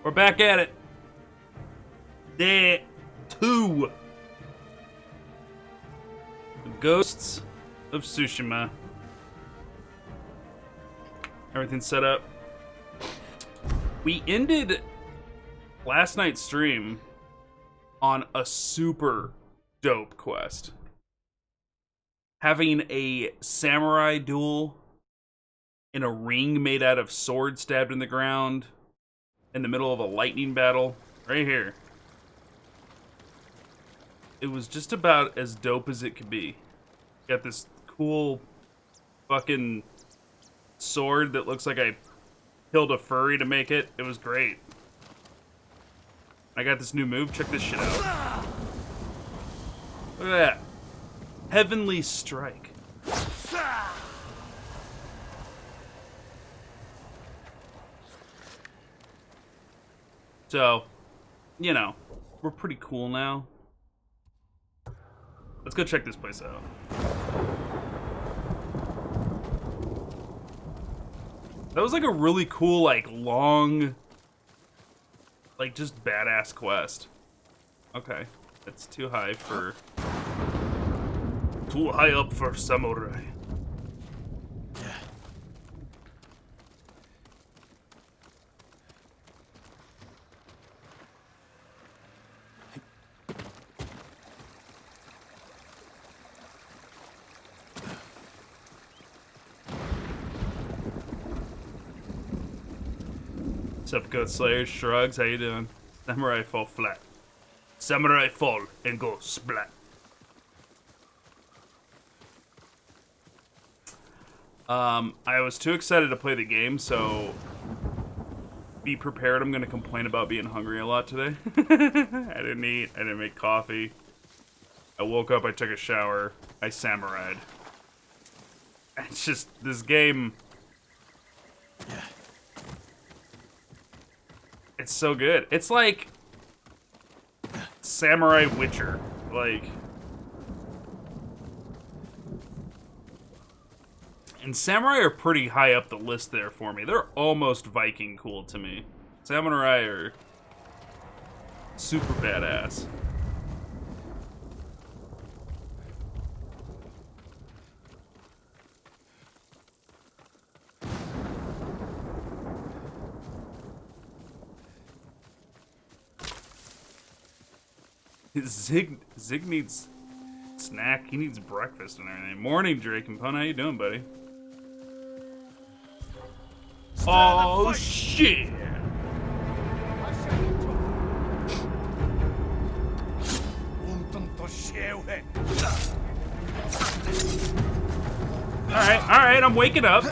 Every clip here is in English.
We're back at it. Day 2. Ghosts of Tsushima. Everything's set up. We ended last night's stream on a super dope quest. Having a samurai duel in a ring made out of sword stabbed in the ground in the middle of a lightning battle right here. It was just about as dope as it could be. Got this cool fucking sword that looks like I killed a furry to make it. It was great. I got this new move. Check this shit out. Look at that. Heavenly Strike. So, you know, we're pretty cool now. Let's go check this place out. That was like a really cool, like, long, like, just badass quest. Okay, that's too high for... Too high up for samurai. What's up, Goat Slayer? Shrugs, how you doing? Samurai fall flat. Samurai fall and go splat. I was too excited to play the game, so be prepared. I'm gonna complain about being hungry a lot today. I didn't eat, I didn't make coffee. I woke up, I took a shower, I samurai'd. It's just, this game... It's so good. It's like Samurai Witcher. Like, and Samurai are pretty high up the list there for me. They're almost Viking cool to me. Samurai are super badass. Zig needs snack. He needs breakfast and everything. Morning, Drake and Pun. How you doing, buddy? Oh shit! All right. I'm waking up.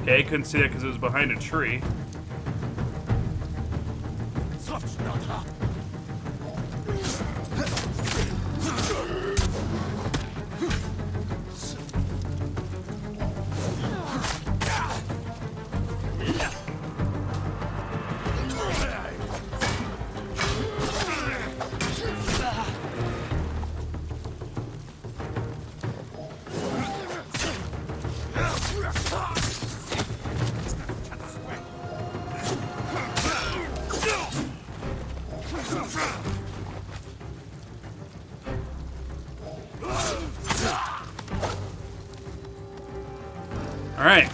Okay, couldn't see that because it was behind a tree. Alright.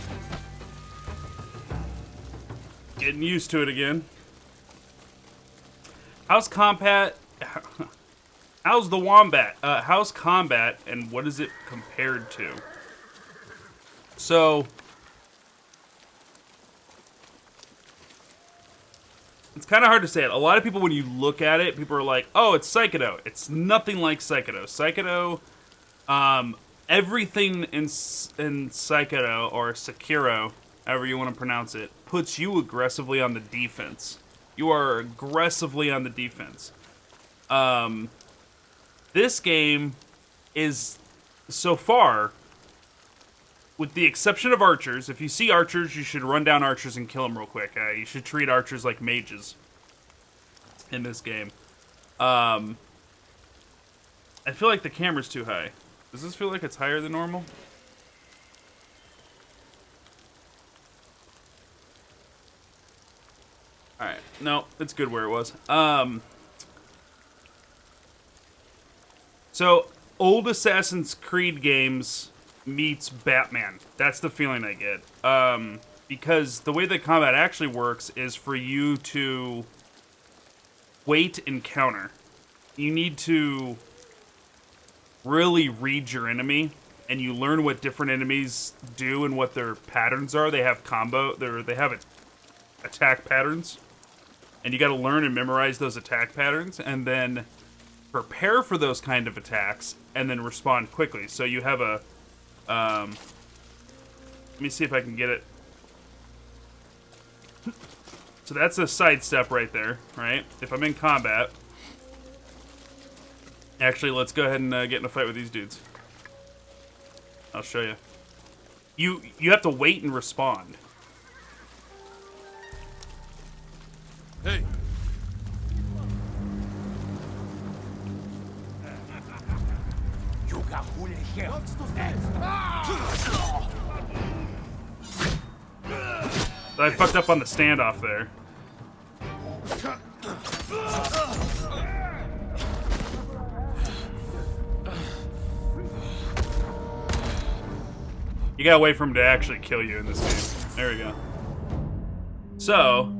Getting used to it again. How's combat? How's the wombat? How's combat and what is it compared to? So, it's kind of hard to say it. A lot of people, when you look at it, people are like, oh, it's Psychodo. It's nothing like Psychodo. Psychodo, everything in Psychodo, or Sekiro, however you want to pronounce it, puts you aggressively on the defense. You are aggressively on the defense. This game is, so far, with the exception of archers, if you see archers, you should run down archers and kill them real quick. You should treat archers like mages in this game. I feel like the camera's too high. Does this feel like it's higher than normal? Alright. No, it's good where it was. So, old Assassin's Creed games meets Batman. That's the feeling I get. Because the way that combat actually works is for you to wait and counter. You need to really read your enemy, and you learn what different enemies do and what their patterns are. They have they have attack patterns, and you got to learn and memorize those attack patterns, and then prepare for those kind of attacks, and then respond quickly. So you have a let me see if I can get it. So that's a sidestep right there, right? If I'm in combat. Actually, let's go ahead and get in a fight with these dudes. I'll show you. You have to wait and respond. Hey. I fucked up on the standoff there. You gotta wait for him to actually kill you in this game. There we go. So,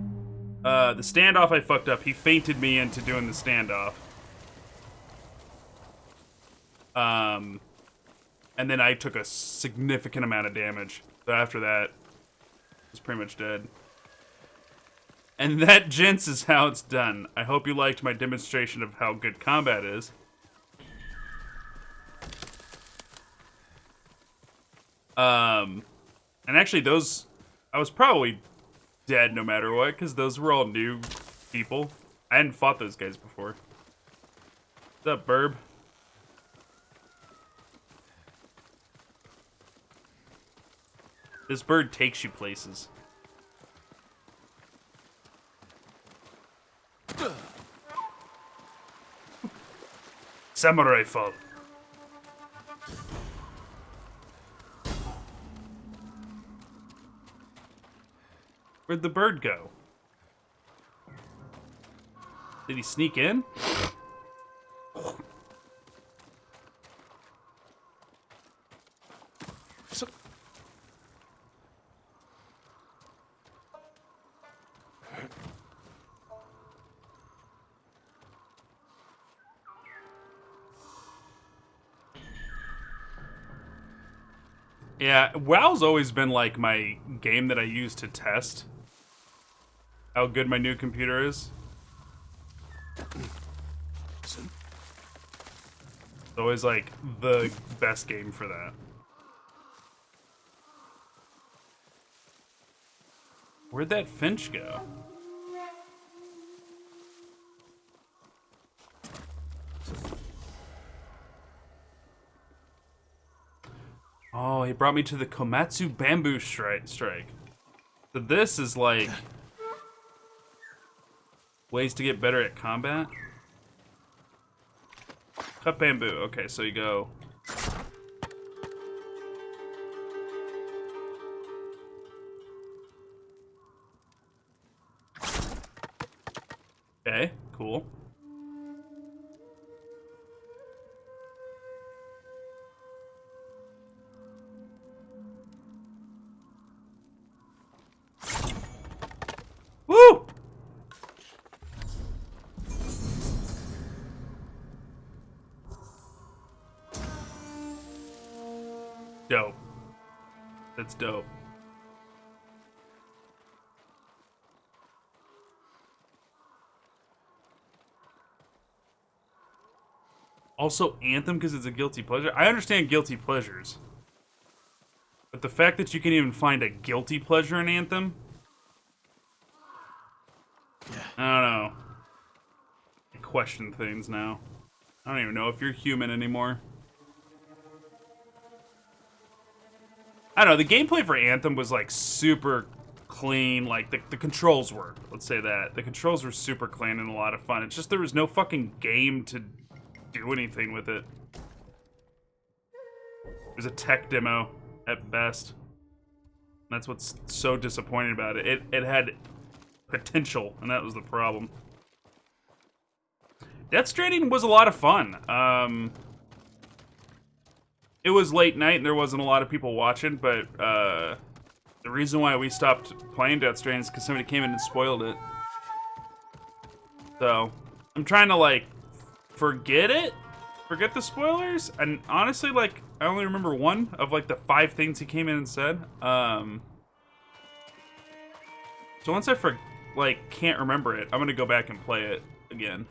the standoff I fucked up. He feinted me into doing the standoff. And then I took a significant amount of damage. So after that, I was pretty much dead. And that, gents, is how it's done. I hope you liked my demonstration of how good combat is. And actually those, I was probably dead no matter what, because those were all new people. I hadn't fought those guys before. What's up, Burb? This bird takes you places. Samurai fall. Where'd the bird go? Did he sneak in? Yeah, WoW's always been like my game that I use to test how good my new computer is. It's always like the best game for that. Where'd that Finch go? Oh, he brought me to the Komatsu Bamboo Strike. So this is like ways to get better at combat. Cut bamboo. Okay, so you go. Okay, cool. Woo! Dope. That's dope. Also, Anthem because it's a guilty pleasure. I understand guilty pleasures. But the fact that you can even find a guilty pleasure in Anthem? I don't know. I question things now. I don't even know if you're human anymore. I don't know, the gameplay for Anthem was like super clean, like the controls were, let's say that. The controls were super clean and a lot of fun. It's just there was no fucking game to do anything with it. It was a tech demo at best. That's what's so disappointing about it. It had potential, and that was the problem. Death Stranding was a lot of fun. It was late night and there wasn't a lot of people watching, but the reason why we stopped playing Death Stranding is because somebody came in and spoiled it. So, I'm trying to, like, forget it. Forget the spoilers. And honestly, like, I only remember one of, like, the 5 things he came in and said. So once I, can't remember it, I'm gonna go back and play it again.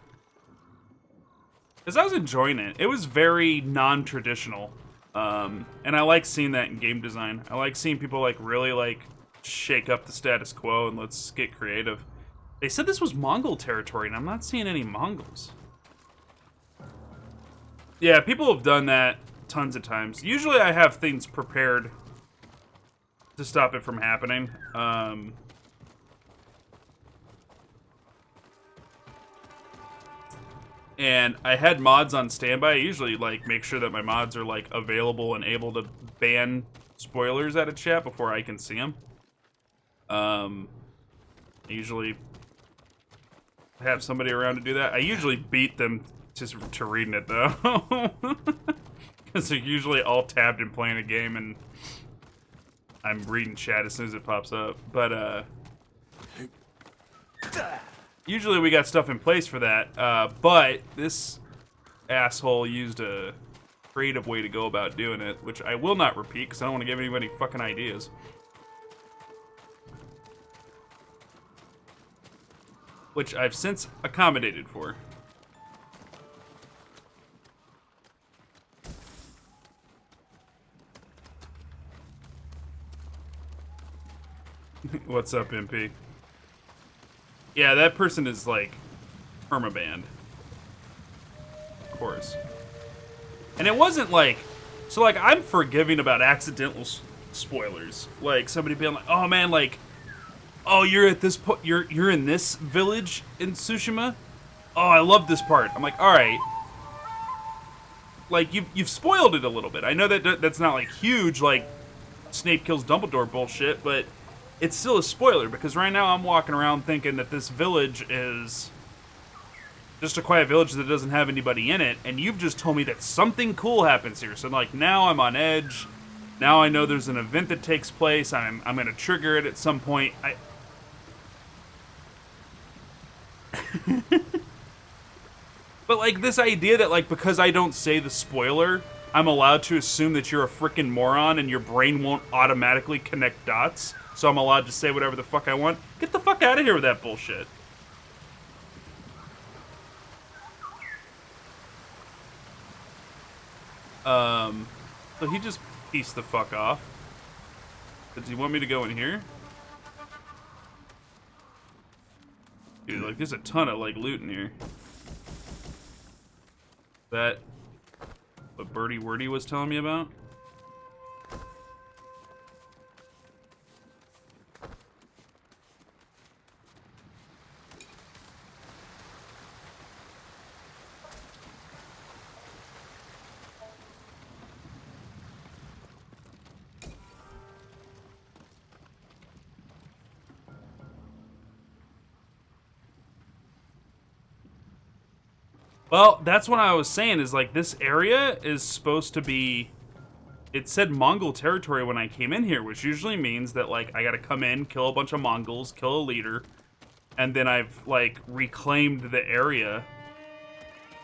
Because I was enjoying it. It was very non-traditional. And I like seeing that in game design. I like seeing people, like, really, like, shake up the status quo and let's get creative. They said this was Mongol territory, and I'm not seeing any Mongols. Yeah, people have done that tons of times. Usually I have things prepared to stop it from happening. And I had mods on standby. I usually, like, make sure that my mods are, like, available and able to ban spoilers out of chat before I can see them. I usually have somebody around to do that. I usually beat them just to reading it, though. Because they're usually all tabbed and playing a game, and I'm reading chat as soon as it pops up. But, usually we got stuff in place for that, but this asshole used a creative way to go about doing it, which I will not repeat because I don't want to give anybody fucking ideas. Which I've since accommodated for. What's up, MP? Yeah, that person is, like, permabanned. Of course. And it wasn't, like... So, like, I'm forgiving about accidental spoilers. Like, somebody being like, oh, man, like... Oh, you're at this you're in this village in Tsushima? Oh, I love this part. I'm like, alright. Like, you've spoiled it a little bit. I know that that's not, like, huge, like, Snape kills Dumbledore bullshit, but... It's still a spoiler, because right now I'm walking around thinking that this village is just a quiet village that doesn't have anybody in it, and you've just told me that something cool happens here. So, like, now I'm on edge. Now I know there's an event that takes place. I'm going to trigger it at some point. But, like, this idea that, like, because I don't say the spoiler, I'm allowed to assume that you're a freaking moron and your brain won't automatically connect dots. So I'm allowed to say whatever the fuck I want. Get the fuck out of here with that bullshit. So he just pieced the fuck off. Does he want me to go in here? Dude, like, there's a ton of, like, loot in here. That what Birdie Wordy was telling me about? Well, that's what I was saying, is, like, this area is supposed to be... It said Mongol territory when I came in here, which usually means that, like, I gotta come in, kill a bunch of Mongols, kill a leader, and then I've, like, reclaimed the area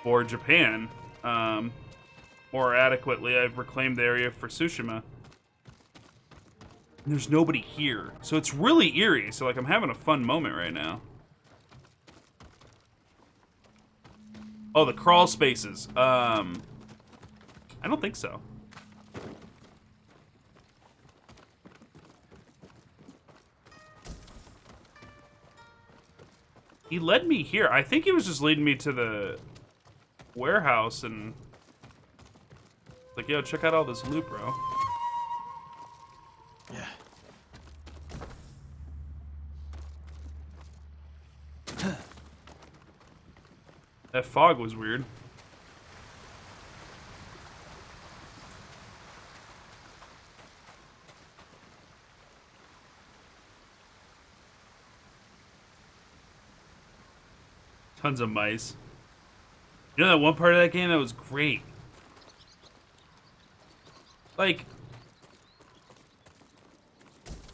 for Japan. More adequately, I've reclaimed the area for Tsushima. And there's nobody here. So it's really eerie, so, like, I'm having a fun moment right now. Oh, the crawl spaces. I don't think so. He led me here. I think he was just leading me to the warehouse and... Like, yo, check out all this loot, bro. Yeah. That fog was weird. Tons of mice. You know that one part of that game that was great? Like,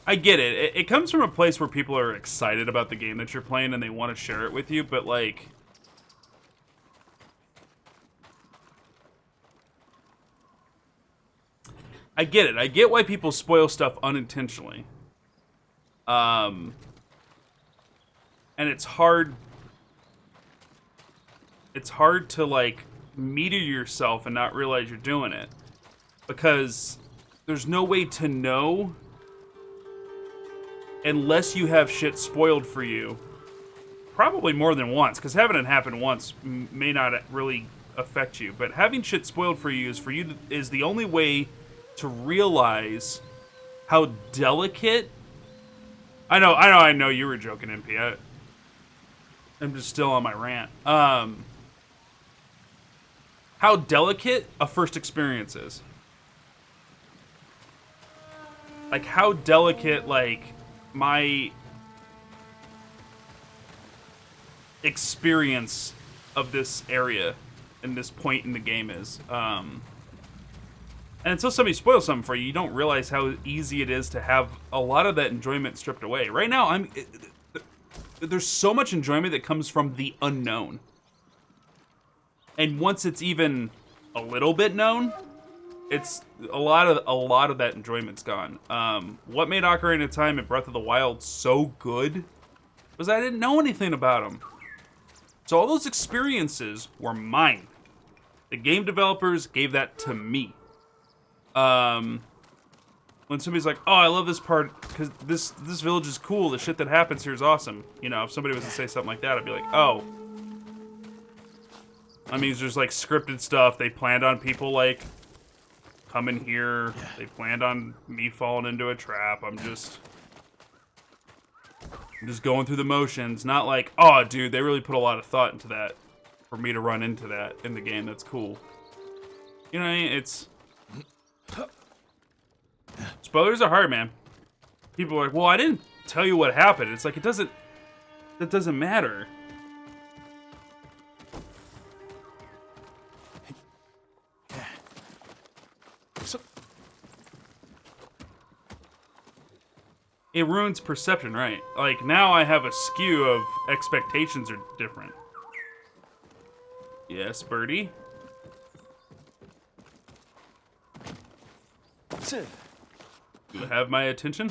I get it. It comes from a place where people are excited about the game that you're playing and they want to share it with you, but like, I get it. I get why people spoil stuff unintentionally. And it's hard. It's hard to like meter yourself and not realize you're doing it because there's no way to know unless you have shit spoiled for you. Probably more than once, because having it happen once may not really affect you. But having shit spoiled for you is the only way to realize how delicate. I know you were joking, MP. I'm just still on my rant. How delicate a first experience is. Like how delicate, like my experience of this area and this point in the game is. And until somebody spoils something for you, you don't realize how easy it is to have a lot of that enjoyment stripped away. Right now, there's so much enjoyment that comes from the unknown. And once it's even a little bit known, it's a lot of that enjoyment's gone. What made Ocarina of Time and Breath of the Wild so good was I didn't know anything about them. So all those experiences were mine. The game developers gave that to me. When somebody's like, "Oh, I love this part because this village is cool. The shit that happens here is awesome." You know, if somebody was to say something like that, I'd be like, "Oh." I mean, it's just like scripted stuff. They planned on people like coming here. They planned on me falling into a trap. I'm just going through the motions. Not like, oh, dude, they really put a lot of thought into that for me to run into that in the game. That's cool. You know what I mean? It's spoilers are hard, man. People are like, well, I didn't tell you what happened. It's like, that doesn't matter. It ruins perception, right? Like, now I have a skew of expectations are different. Yes, birdie. You have my attention?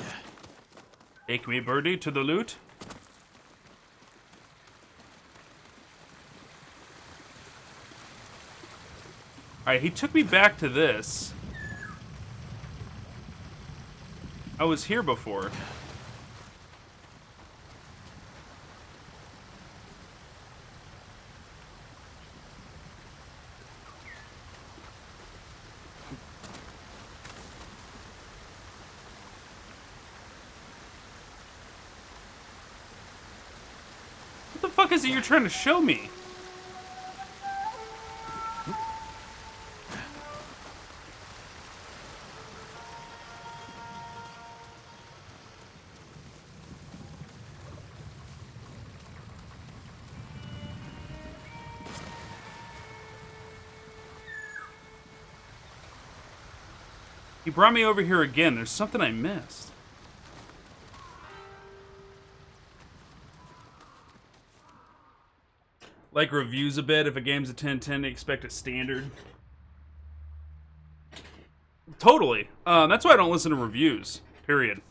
Take me, birdie, to the loot. Alright, he took me back to this. I was here before. What the fuck is it you're trying to show me? He brought me over here again. There's something I missed. Like reviews a bit. If a game's a 10/10, they expect a standard. Totally. That's why I don't listen to reviews. Period.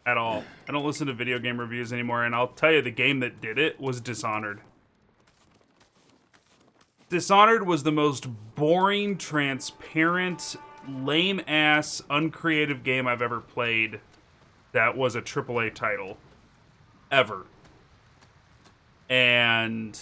At all. I don't listen to video game reviews anymore, and I'll tell you, the game that did it was Dishonored. Dishonored was the most boring, transparent, lame-ass, uncreative game I've ever played that was a AAA title. Ever. And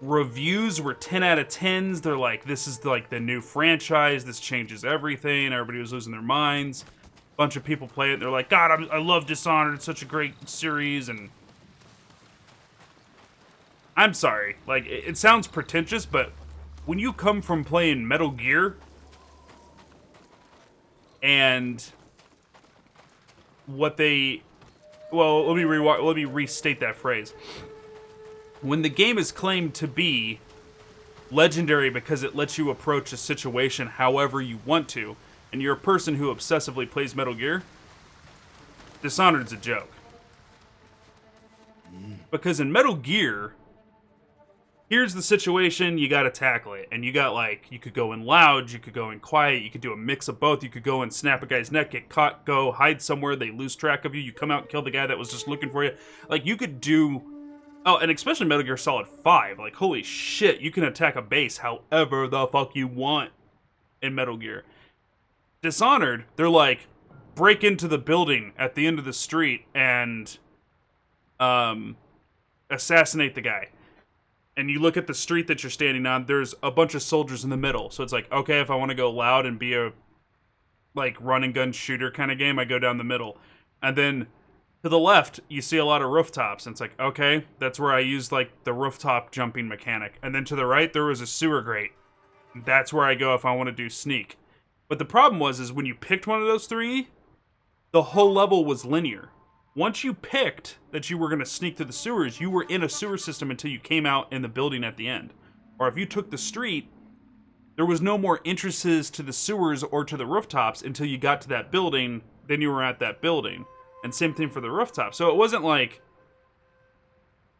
reviews were 10 out of 10s. They're like, this is like the new franchise. This changes everything. Everybody was losing their minds. A bunch of people play it. They're like, God, I love Dishonored. It's such a great series. And I'm sorry. Like, it sounds pretentious, but when you come from playing Metal Gear and what they... Well, let me restate that phrase. when the game is claimed to be legendary because it lets you approach a situation however you want to, and you're a person who obsessively plays Metal Gear, Dishonored's a joke. Because in Metal Gear, here's the situation, you gotta tackle it. And you got, like, you could go in loud, you could go in quiet, you could do a mix of both. You could go and snap a guy's neck, get caught, go hide somewhere, they lose track of you, you come out and kill the guy that was just looking for you. Like, you could do... Oh, and especially Metal Gear Solid 5. Like, holy shit, you can attack a base however the fuck you want in Metal Gear. Dishonored, they're like, break into the building at the end of the street and assassinate the guy. And you look at the street that you're standing on, there's a bunch of soldiers in the middle. So it's like, okay, if I want to go loud and be a, like, run and gun shooter kind of game, I go down the middle. And then to the left, you see a lot of rooftops. And it's like, okay, that's where I use, like, the rooftop jumping mechanic. And then to the right, there was a sewer grate. That's where I go if I want to do sneak. But the problem is when you picked one of those three, the whole level was linear. Once you picked that you were going to sneak through the sewers, you were in a sewer system until you came out in the building at the end. Or if you took the street, there was no more entrances to the sewers or to the rooftops until you got to that building, then you were at that building. And same thing for the rooftop. So it wasn't like,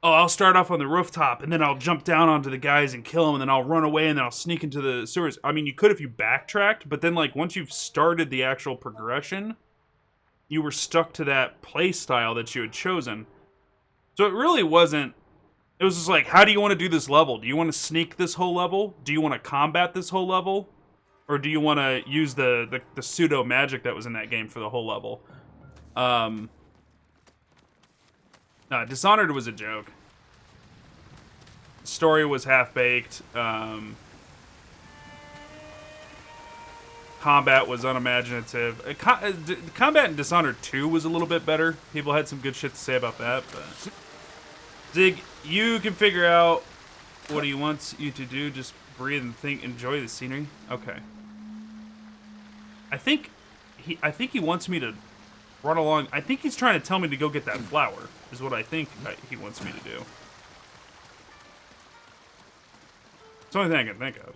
oh, I'll start off on the rooftop, and then I'll jump down onto the guys and kill them, and then I'll run away, and then I'll sneak into the sewers. I mean, you could if you backtracked, but then, like, once you've started the actual progression, you were stuck to that play style that you had chosen. So it really wasn't... It was just like, how do you want to do this level? Do you want to sneak this whole level? Do you want to combat this whole level? Or do you want to use the pseudo magic that was in that game for the whole level? No, Dishonored was a joke. The story was half-baked. Combat was unimaginative. Combat in Dishonored 2 was a little bit better. People had some good shit to say about that. But Zig, you can figure out what he wants you to do. Just breathe and think. Enjoy the scenery. Okay. I think he wants me to run along. I think he's trying to tell me to go get that flower. Is what I think he wants me to do. It's the only thing I can think of.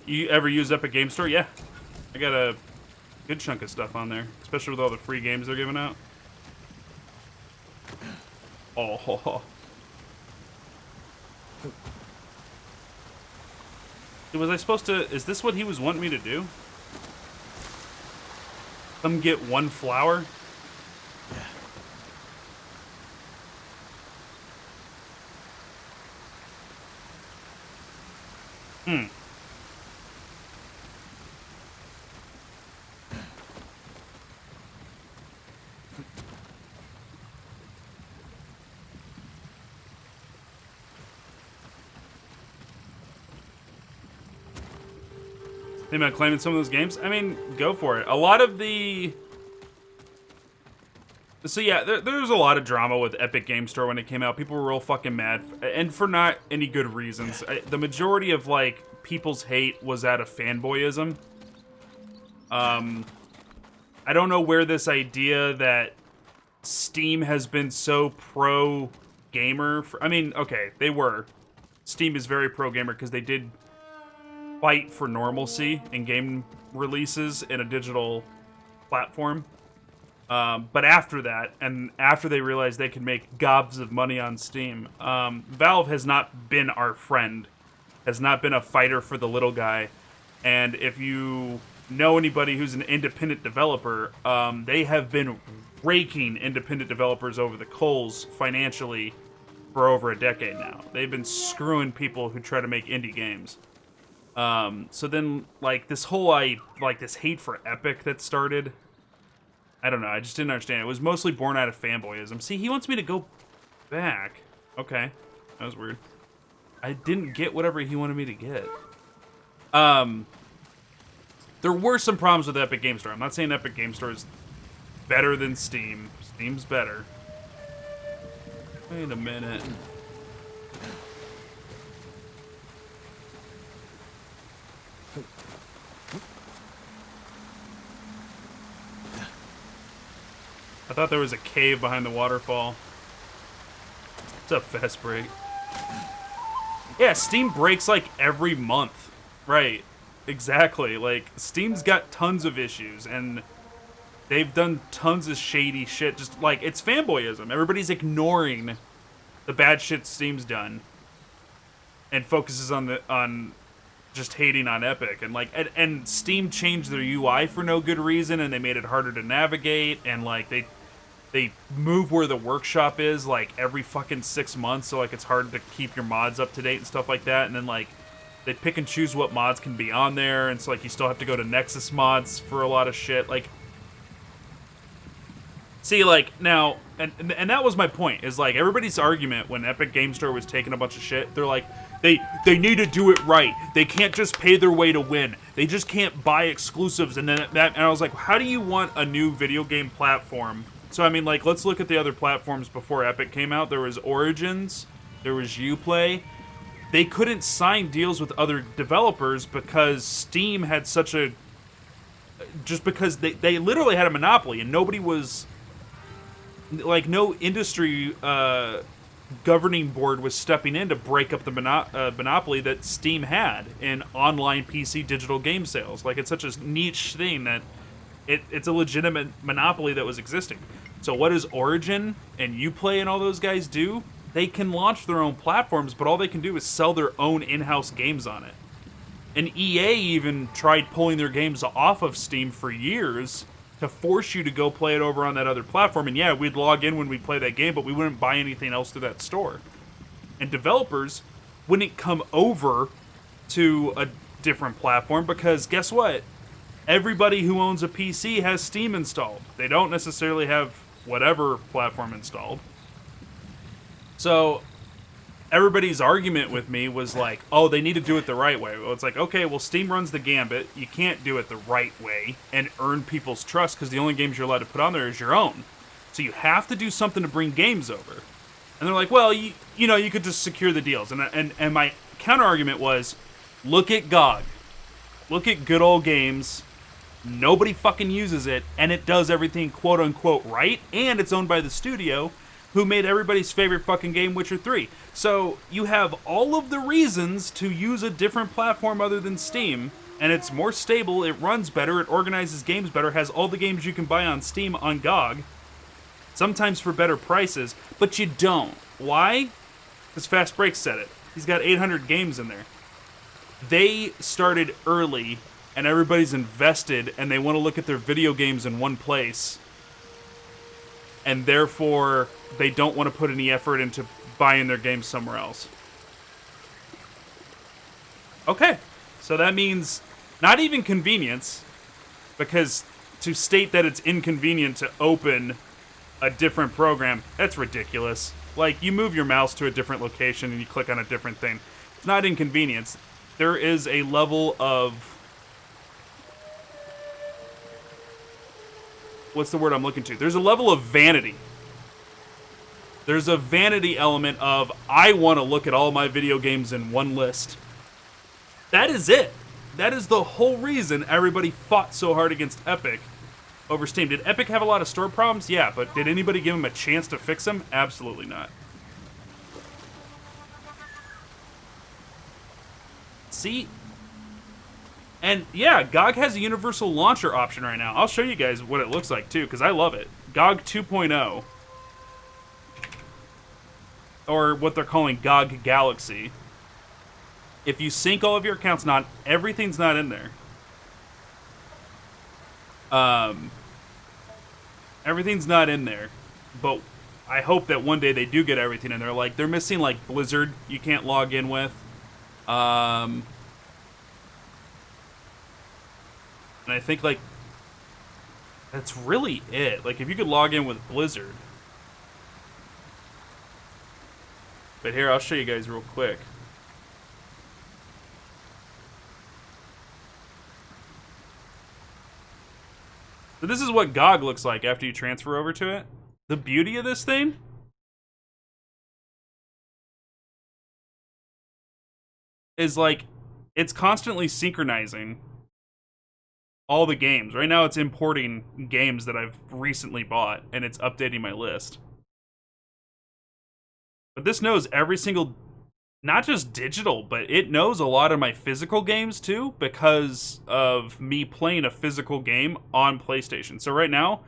You ever use Epic Game Store? Yeah. I got a good chunk of stuff on there, especially with all the free games they're giving out. Oh. Was I supposed to... Is this what he was wanting me to do? Come get one flower? Think about claiming some of those games? I mean, go for it. A lot of the... So yeah, there's a lot of drama with Epic Game Store when it came out. People were real fucking mad, and for not any good reasons. The majority of, like, people's hate was out of fanboyism. I don't know where this idea that Steam has been so pro-gamer... I mean, okay, they were. Steam is very pro-gamer because they did fight for normalcy in game releases in a digital platform. But after that, and after they realized they could make gobs of money on Steam, Valve has not been our friend, has not been a fighter for the little guy. And if you know anybody who's an independent developer, they have been raking independent developers over the coals financially for over a decade now. They've been screwing people who try to make indie games. So then, like, this whole, this hate for Epic that started, I don't know, I just didn't understand. It was mostly born out of fanboyism. See, he wants me to go back. Okay, that was weird. I didn't get whatever he wanted me to get. There were some problems with Epic Game Store. I'm not saying Epic Game Store is better than Steam. Steam's better. Wait a minute. I thought there was a cave behind the waterfall. What's up, Fast Break? Yeah, Steam breaks like every month. Right. Exactly. Like, Steam's got tons of issues, and they've done tons of shady shit. Just like, it's fanboyism. Everybody's ignoring the bad shit Steam's done and focuses on just hating on Epic. And like, and Steam changed their UI for no good reason, and they made it harder to navigate, and like they move where the workshop is like every fucking 6 months, so like it's hard to keep your mods up to date and stuff like that. And then like they pick and choose what mods can be on there, and so like you still have to go to Nexus mods for a lot of shit. Like, see, like now, and that was my point, is like everybody's argument when Epic Game Store was taking a bunch of shit, they're like, they need to do it right. They can't just pay their way to win. They just can't buy exclusives. And then and I was like, how do you want a new video game platform? So I mean, like, let's look at the other platforms before Epic came out. There was Origins, there was Uplay. They couldn't sign deals with other developers because Steam had such a, just because they literally had a monopoly, and nobody was, like, no industry governing board was stepping in to break up the monopoly that Steam had in online PC digital game sales. Like, it's such a niche thing that it's a legitimate monopoly that was existing. So what does Origin and Uplay and all those guys do? They can launch their own platforms, but all they can do is sell their own in-house games on it. And EA even tried pulling their games off of Steam for years to force you to go play it over on that other platform. And yeah, we'd log in when we play that game, but we wouldn't buy anything else through that store. And developers wouldn't come over to a different platform because guess what? Everybody who owns a PC has Steam installed. They don't necessarily have whatever platform installed. So everybody's argument with me was like, oh, they need to do it the right way. Well, it's like, okay, well, Steam runs the gambit. You can't do it the right way and earn people's trust because the only games you're allowed to put on there is your own. So you have to do something to bring games over. And they're like, well, you know, you could just secure the deals. And my counter argument was, look at GOG. Look at good old games. Nobody fucking uses it, and it does everything quote-unquote right, and it's owned by the studio who made everybody's favorite fucking game, Witcher 3. So you have all of the reasons to use a different platform other than Steam, and it's more stable, it runs better, it organizes games better, has all the games you can buy on Steam on GOG, sometimes for better prices, but you don't. Why? Because Fast Break said it. He's got 800 games in there. They started early, and everybody's invested, and they want to look at their video games in one place, and therefore they don't want to put any effort into buying their games somewhere else. Okay, so that means not even convenience, because to state that it's inconvenient to open a different program, that's ridiculous. Like, you move your mouse to a different location and you click on a different thing. It's not inconvenience. There is a level of, what's the word I'm looking to? There's a level of vanity. There's a vanity element of, I want to look at all my video games in one list. That is it. That is the whole reason everybody fought so hard against Epic over Steam. Did Epic have a lot of store problems? Yeah, but did anybody give them a chance to fix them? Absolutely not. See? And yeah, GOG has a universal launcher option right now. I'll show you guys what it looks like too, because I love it. GOG 2.0. Or what they're calling GOG Galaxy. If you sync all of your accounts, not everything's not in there. Everything's not in there, but I hope that one day they do get everything in there. Like, they're missing like Blizzard you can't log in with. And I think like that's really it. Like, if you could log in with Blizzard. But here, I'll show you guys real quick. So this is what GOG looks like after you transfer over to it. The beauty of this thing is like it's constantly synchronizing all the games. Right now it's importing games that I've recently bought and it's updating my list. But this knows every single, not just digital, but it knows a lot of my physical games too because of me playing a physical game on PlayStation. So right now,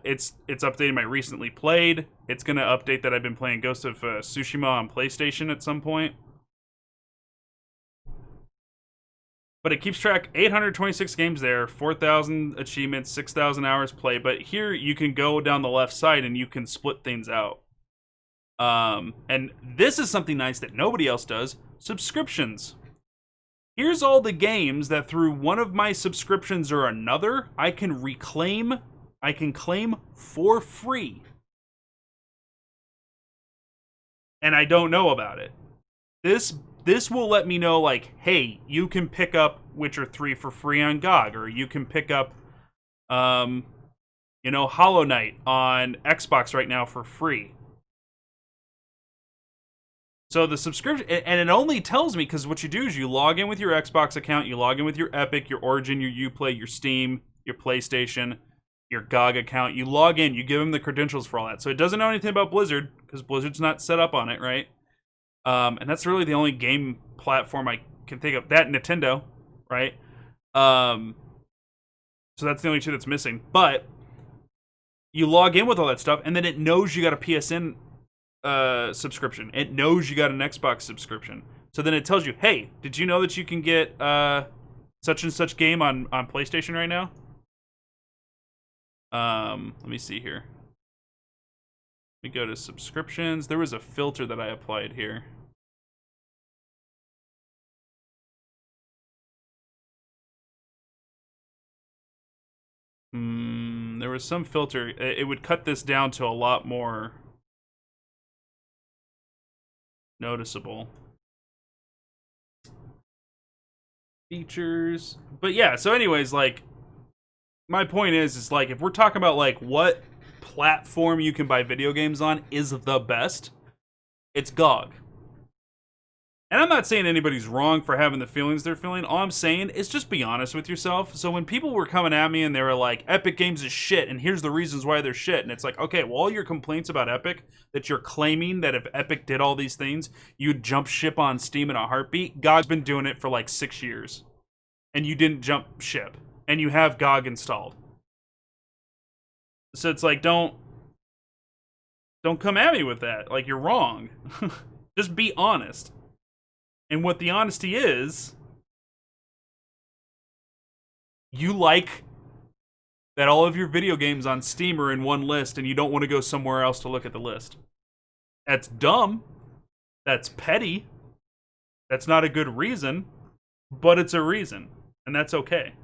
it's updating my recently played. It's gonna update that I've been playing Ghost of Tsushima on PlayStation at some point. But it keeps track 826 games there, 4,000 achievements, 6,000 hours played. But here you can go down the left side and you can split things out. And this is something nice that nobody else does: subscriptions. Here's all the games that through one of my subscriptions or another, I can claim for free. And I don't know about it. This will let me know, like, hey, you can pick up Witcher 3 for free on GOG, or you can pick up, Hollow Knight on Xbox right now for free. So the subscription, and it only tells me, because what you do is you log in with your Xbox account, you log in with your Epic, your Origin, your Uplay, your Steam, your PlayStation, your GOG account. You log in, you give them the credentials for all that. So it doesn't know anything about Blizzard, because Blizzard's not set up on it, right? And that's really the only game platform I can think of. That, Nintendo, right? So that's the only two that's missing. But you log in with all that stuff, and then it knows you got a PSN subscription. It knows you got an Xbox subscription. So then it tells you, hey, did you know that you can get such and such game on PlayStation right now? Let me see here. Let me go to subscriptions. There was a filter that I applied here. There was some filter. It would cut this down to a lot more noticeable. Features. But yeah, so anyways, like, my point is like, if we're talking about like what platform you can buy video games on is the best, it's GOG. And I'm not saying anybody's wrong for having the feelings they're feeling. All I'm saying is just be honest with yourself. So when people were coming at me and they were like, Epic Games is shit, and here's the reasons why they're shit, and it's like, okay, well, all your complaints about Epic, that you're claiming that if Epic did all these things, you'd jump ship on Steam in a heartbeat, GOG's been doing it for like 6 years. And you didn't jump ship. And you have GOG installed. So it's like, don't come at me with that. Like, you're wrong. Just be honest. And what the honesty is, you like that all of your video games on Steam are in one list and you don't want to go somewhere else to look at the list. That's dumb. That's petty. That's not a good reason, but it's a reason. And that's okay.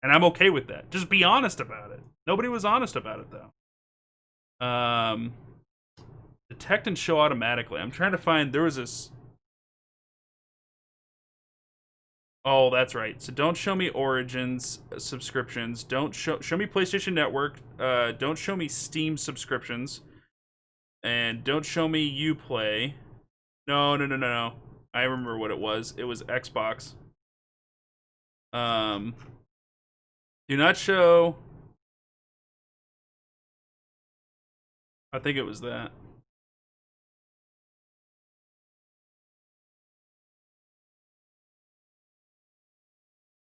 And I'm okay with that. Just be honest about it. Nobody was honest about it, though. Detect and show automatically. I'm trying to find, there was this... Oh, that's right. So don't show me Origins subscriptions. Don't show me PlayStation Network. Don't show me Steam subscriptions. And don't show me Uplay. No. I remember what it was. It was Xbox. Do not show... I think it was that.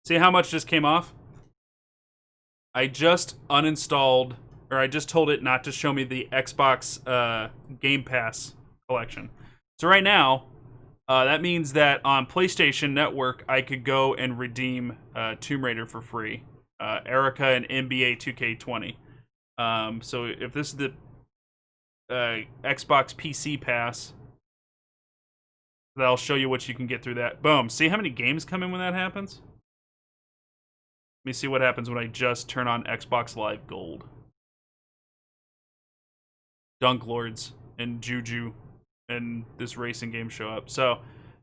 See how much just came off? I just uninstalled, or I just told it not to show me the Xbox Game Pass collection. So right now, that means that on PlayStation Network, I could go and redeem Tomb Raider for free. Erica and NBA 2K20. So if this is the Xbox PC Pass, that'll show you what you can get through that. Boom. See how many games come in when that happens? Let me see what happens when I just turn on Xbox Live Gold. Dunk Lords and Juju and this racing game show up. So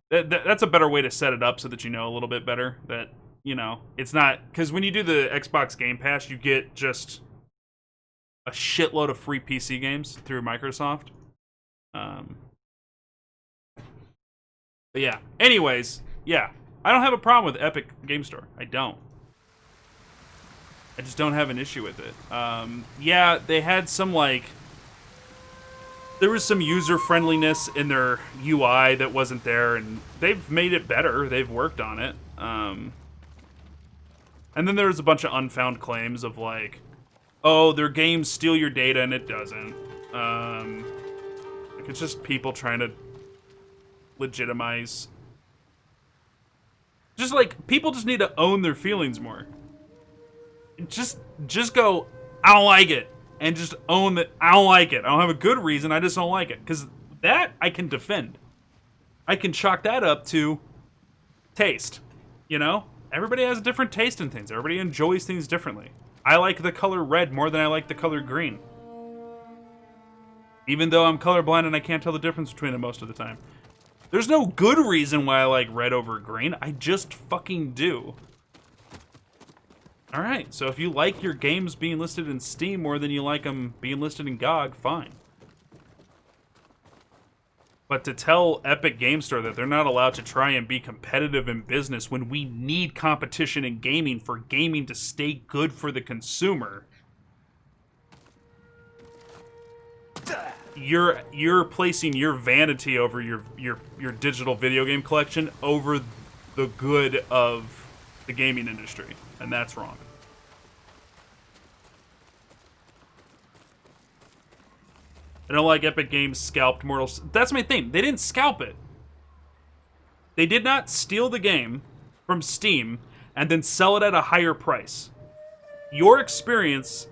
that's a better way to set it up so that you know a little bit better that you know, it's not, because when you do the Xbox Game Pass, you get just a shitload of free PC games through Microsoft. But yeah, anyways, yeah, I don't have a problem with Epic Game Store. I don't. I just don't have an issue with it. Yeah, they had some, like, there was some user-friendliness in their UI that wasn't there, and they've made it better. They've worked on it. And then there was a bunch of unfound claims of, like, oh, their games steal your data, and it doesn't. Like, it's just people trying to legitimize. Just, like, people just need to own their feelings more. Just go, I don't like it. And just own that I don't like it. I don't have a good reason, I just don't like it. Because that I can defend. I can chalk that up to taste. You know? Everybody has a different taste in things. Everybody enjoys things differently. I like the color red more than I like the color green. Even though I'm colorblind and I can't tell the difference between them most of the time. There's no good reason why I like red over green. I just fucking do. Alright, so if you like your games being listed in Steam more than you like them being listed in GOG, fine. But to tell Epic Game Store that they're not allowed to try and be competitive in business when we need competition in gaming for gaming to stay good for the consumer, you're placing your vanity over your digital video game collection over the good of the gaming industry, and that's wrong. I don't like Epic Games scalped Mortal... That's my thing. They didn't scalp it. They did not steal the game from Steam and then sell it at a higher price. Your experience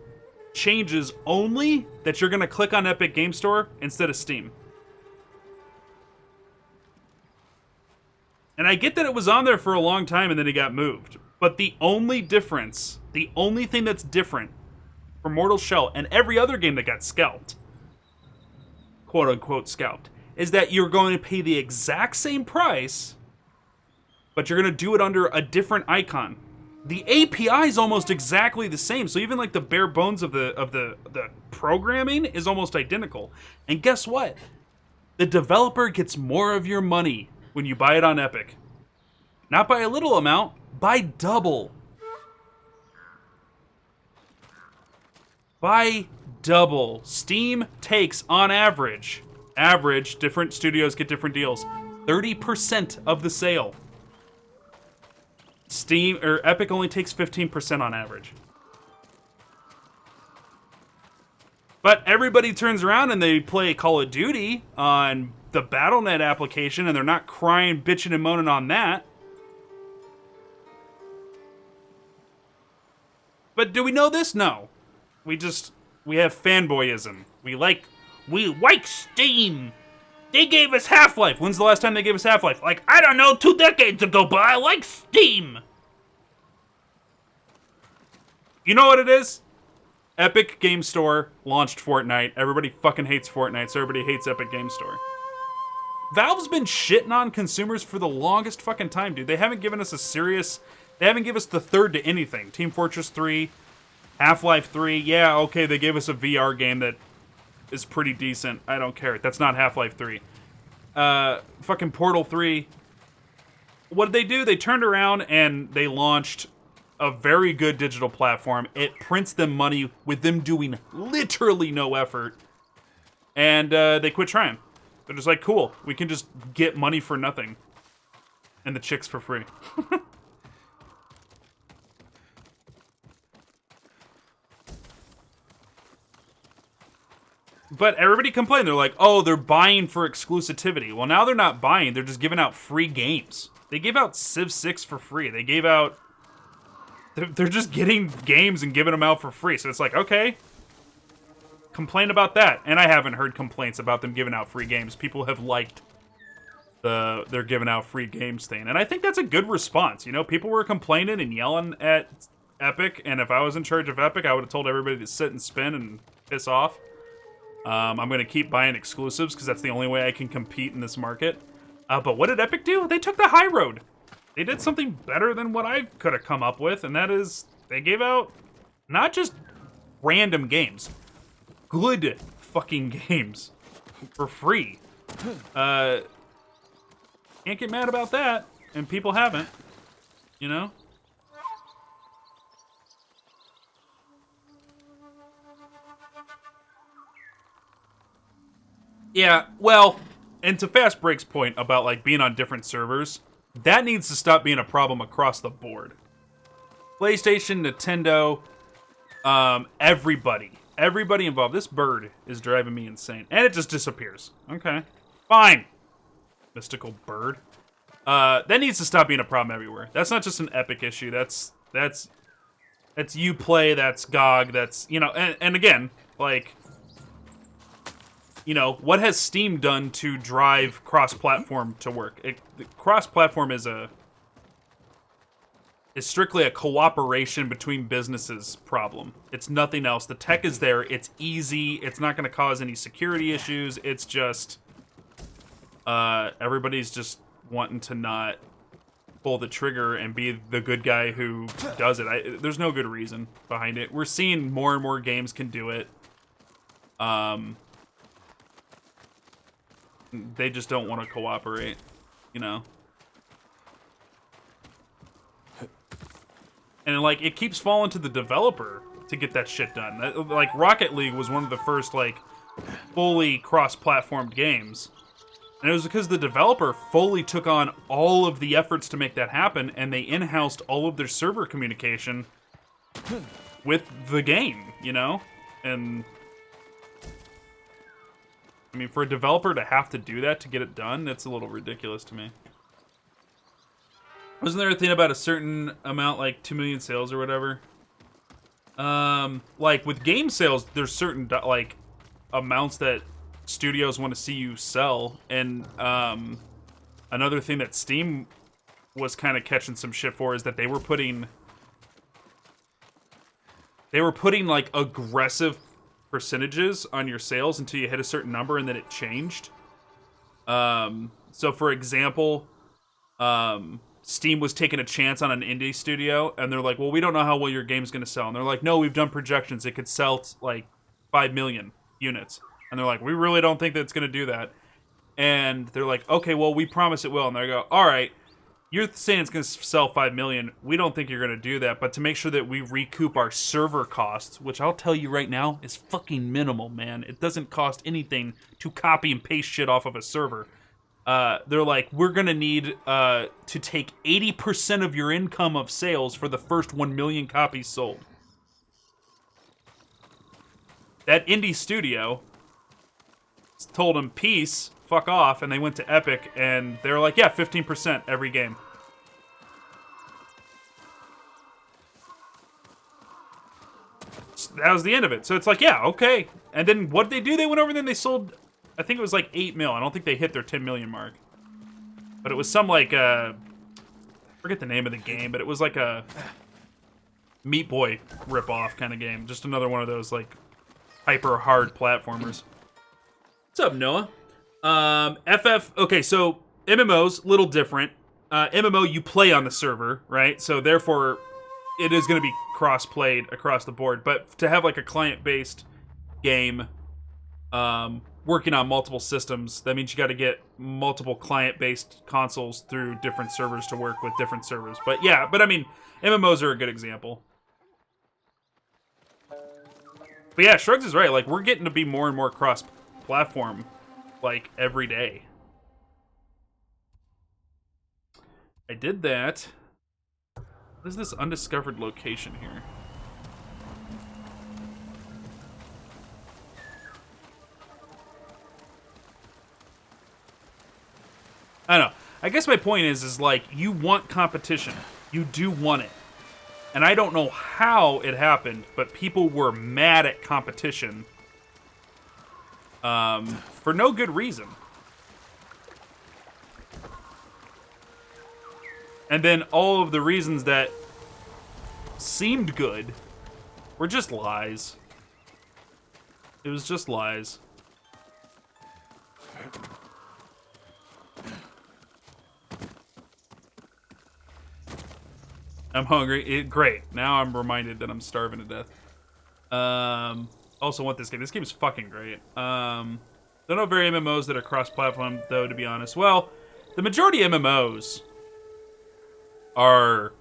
changes only that you're going to click on Epic Game Store instead of Steam. And I get that it was on there for a long time and then it got moved. But the only difference, the only thing that's different from Mortal Shell and every other game that got scalped, quote-unquote scalped, is that you're going to pay the exact same price, but you're going to do it under a different icon. The API is almost exactly the same, so even like the bare bones of the programming is almost identical. And guess what? The developer gets more of your money when you buy it on Epic. Not by a little amount, by double. By double. Steam takes, on average, different studios get different deals, 30% of the sale. Steam, or Epic only takes 15% on average. But everybody turns around and they play Call of Duty on the Battle.net application, and they're not crying, bitching, and moaning on that. But do we know this? No. We have fanboyism. We like Steam. They gave us Half-Life. When's the last time they gave us Half-Life? Like, I don't know, 2 decades ago, but I like Steam. You know what it is? Epic Game Store launched Fortnite. Everybody fucking hates Fortnite, so everybody hates Epic Game Store. Valve's been shitting on consumers for the longest fucking time, dude. They haven't given us they haven't given us the third to anything. Team Fortress 3, Half-Life 3. Yeah, okay, they gave us a VR game that is pretty decent. I don't care. That's not Half-Life 3. Fucking Portal 3. What did they do? They turned around and they launched a very good digital platform. It prints them money with them doing literally no effort. And they quit trying. They're just like, cool, we can just get money for nothing. And the chicks for free. But everybody complained. They're like, oh, they're buying for exclusivity. Well, now they're not buying. They're just giving out free games. They gave out Civ 6 for free. They gave out... They're just getting games and giving them out for free. So it's like, okay, complain about that. And I haven't heard complaints about them giving out free games. People have liked they're giving out free games thing. And I think that's a good response. You know, people were complaining and yelling at Epic. And if I was in charge of Epic, I would have told everybody to sit and spin and piss off. I'm going to keep buying exclusives because that's the only way I can compete in this market. But what did Epic do? They took the high road. they did something better than what I could have come up with, and that is they gave out not just random games, good fucking games for free. Can't get mad about that, and people haven't, you know? Yeah, well, and to Fast Break's point about like being on different servers, that needs to stop being a problem across the board. PlayStation, Nintendo, everybody involved. This bird is driving me insane, and it just disappears. Okay, fine, mystical bird. That needs to stop being a problem everywhere. That's not just an Epic issue. That's Uplay. That's GOG. That's and again, like. What has Steam done to drive cross-platform to work? Cross-platform is strictly a cooperation between businesses problem. It's nothing else. The tech is there. It's easy. It's not going to cause any security issues. It's just everybody's just wanting to not pull the trigger and be the good guy who does it. There's no good reason behind it. We're seeing more and more games can do it. They just don't want to cooperate, And like it keeps falling to the developer to get that shit done. Like Rocket League was one of the first like fully cross-platformed games. And it was because the developer fully took on all of the efforts to make that happen, and they in-housed all of their server communication with the game, And I mean, for a developer to have to do that to get it done, that's a little ridiculous to me. Wasn't there a thing about a certain amount, like 2 million sales or whatever? Like with game sales, there's certain like amounts that studios want to see you sell, and another thing that Steam was kind of catching some shit for is that they were putting like aggressive percentages on your sales until you hit a certain number, and then it changed. So for example, Steam was taking a chance on an indie studio, and they're like, well, we don't know how well your game's going to sell. And they're like, no, we've done projections. It could sell like 5 million units. And they're like, we really don't think that it's going to do that. And they're like, okay, well, we promise it will. And they go, all right, you're saying it's going to sell 5 million. We don't think you're going to do that. But to make sure that we recoup our server costs, which I'll tell you right now is fucking minimal, man. It doesn't cost anything to copy and paste shit off of a server. They're like, we're going to need to take 80% of your income of sales for the first 1 million copies sold. That indie studio told them, peace, fuck off, and they went to Epic, and they were like, yeah, 15% every game. That was the end of it. So it's like, yeah, okay. And then what did they do? They went over and then they sold, I think it was like 8 mil. I don't think they hit their 10 million mark. But it was some like, I forget the name of the game, but it was like a Meat Boy ripoff kind of game. Just another one of those like hyper hard platformers. What's up, Noah? Okay, so MMOs, little different. MMO, you play on the server, right? So therefore, it is going to be cross-played across the board. But to have like a client-based game working on multiple systems, that means you got to get multiple client-based consoles through different servers to work with different servers. But yeah, I mean, MMOs are a good example. But yeah, Shrugs is right. Like, we're getting to be more and more cross-platform, like, every day. I did that. What is this undiscovered location here? I don't know. I guess my point is like, you want competition. You do want it. And I don't know how it happened, but people were mad at competition for no good reason. And then all of the reasons that seemed good were just lies. It was just lies. I'm hungry. Great. Now I'm reminded that I'm starving to death. Also want this game. This game is fucking great. Don't know very MMOs that are cross-platform, though, to be honest. Well, the majority of MMOs are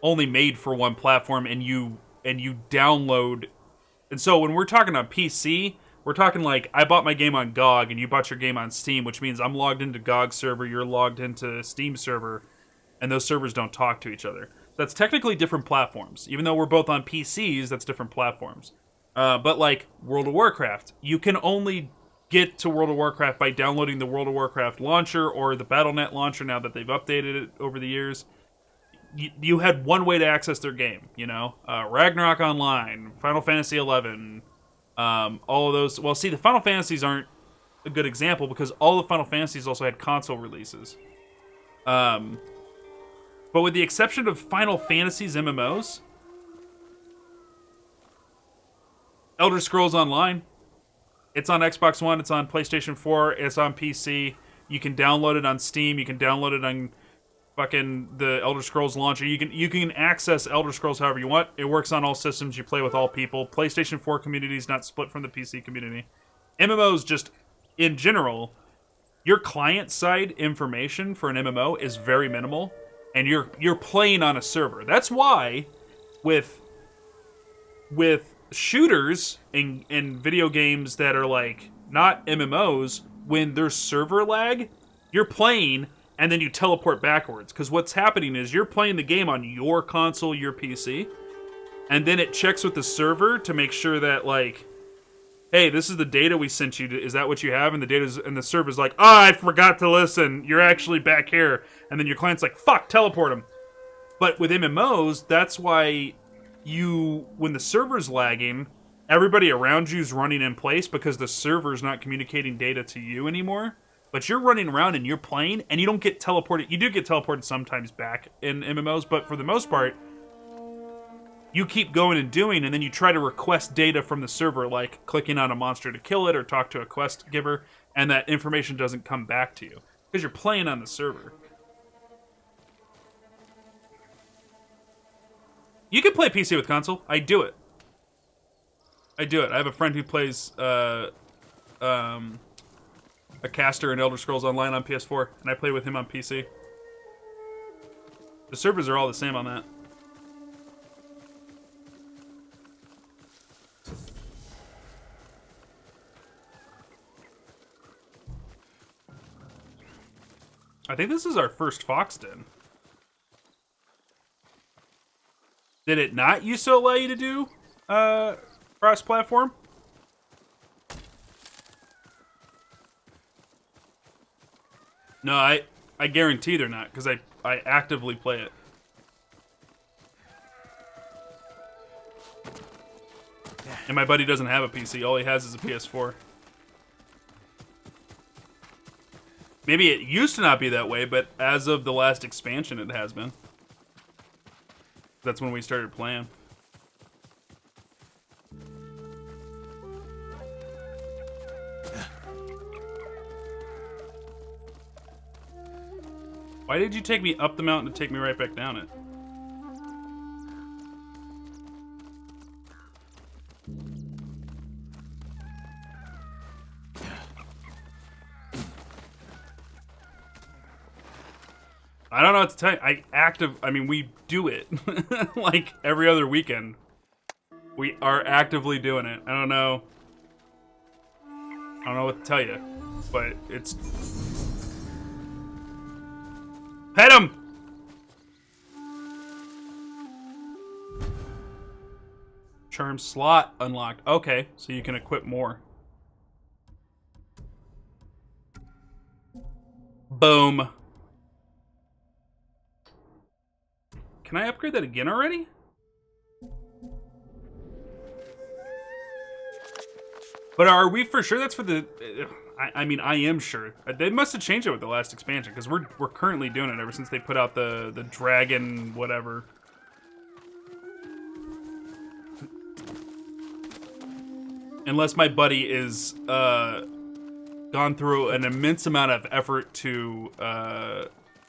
only made for one platform, and you download. And so when we're talking on PC, we're talking like I bought my game on GOG and you bought your game on Steam, which means I'm logged into GOG server, you're logged into Steam server, and those servers don't talk to each other. That's technically different platforms. Even though we're both on PCs, that's different platforms. But like World of Warcraft, you can only get to World of Warcraft by downloading the World of Warcraft launcher or the Battle.net launcher now that they've updated it over the years. You had one way to access their game, you know? Ragnarok Online, Final Fantasy XI, all of those. Well, see, the Final Fantasies aren't a good example because all the Final Fantasies also had console releases. But with the exception of Final Fantasy's MMOs, Elder Scrolls Online, it's on Xbox One, it's on PlayStation 4, it's on PC. You can download it on Steam, you can download it on fucking the Elder Scrolls launcher. You can access Elder Scrolls however you want. It works on all systems. You play with all people. PlayStation 4 community is not split from the PC community. MMOs just, in general, your client-side information for an MMO is very minimal, and you're playing on a server. That's why with shooters in video games that are like not MMOs, when there's server lag, you're playing and then you teleport backwards. Because what's happening is you're playing the game on your console, your PC, and then it checks with the server to make sure that, like, hey, this is the data we sent you. Is that what you have? And the server's like, I forgot to listen. You're actually back here. And then your client's like, fuck, teleport him. But with MMOs, that's why when the server's lagging, everybody around you's running in place because the server's not communicating data to you anymore. But you're running around and you're playing, and you don't get teleported. You do get teleported sometimes back in MMOs, but for the most part, you keep going and doing, and then you try to request data from the server, like clicking on a monster to kill it or talk to a quest giver, and that information doesn't come back to you because you're playing on the server. You can play PC with console. I do it. I have a friend who plays a caster in Elder Scrolls Online on PS4, and I play with him on PC. The servers are all the same on that. I think this is our first Fox Den. Did it not used to allow you to do cross-platform? No, I guarantee they're not, because I actively play it. And my buddy doesn't have a PC. All he has is a PS4. Maybe it used to not be that way, but as of the last expansion, it has been. That's when we started playing. Why did you take me up the mountain to take me right back down it? I don't know what to tell you. I mean, we do it like every other weekend. We are actively doing it. I don't know what to tell you, but it's... Pet him! Charm slot unlocked. Okay, so you can equip more. Boom. Can I upgrade that again already? But are we for sure that's for the... I mean, I am sure. They must have changed it with the last expansion, because we're currently doing it ever since they put out the dragon whatever. Unless my buddy is gone through an immense amount of effort to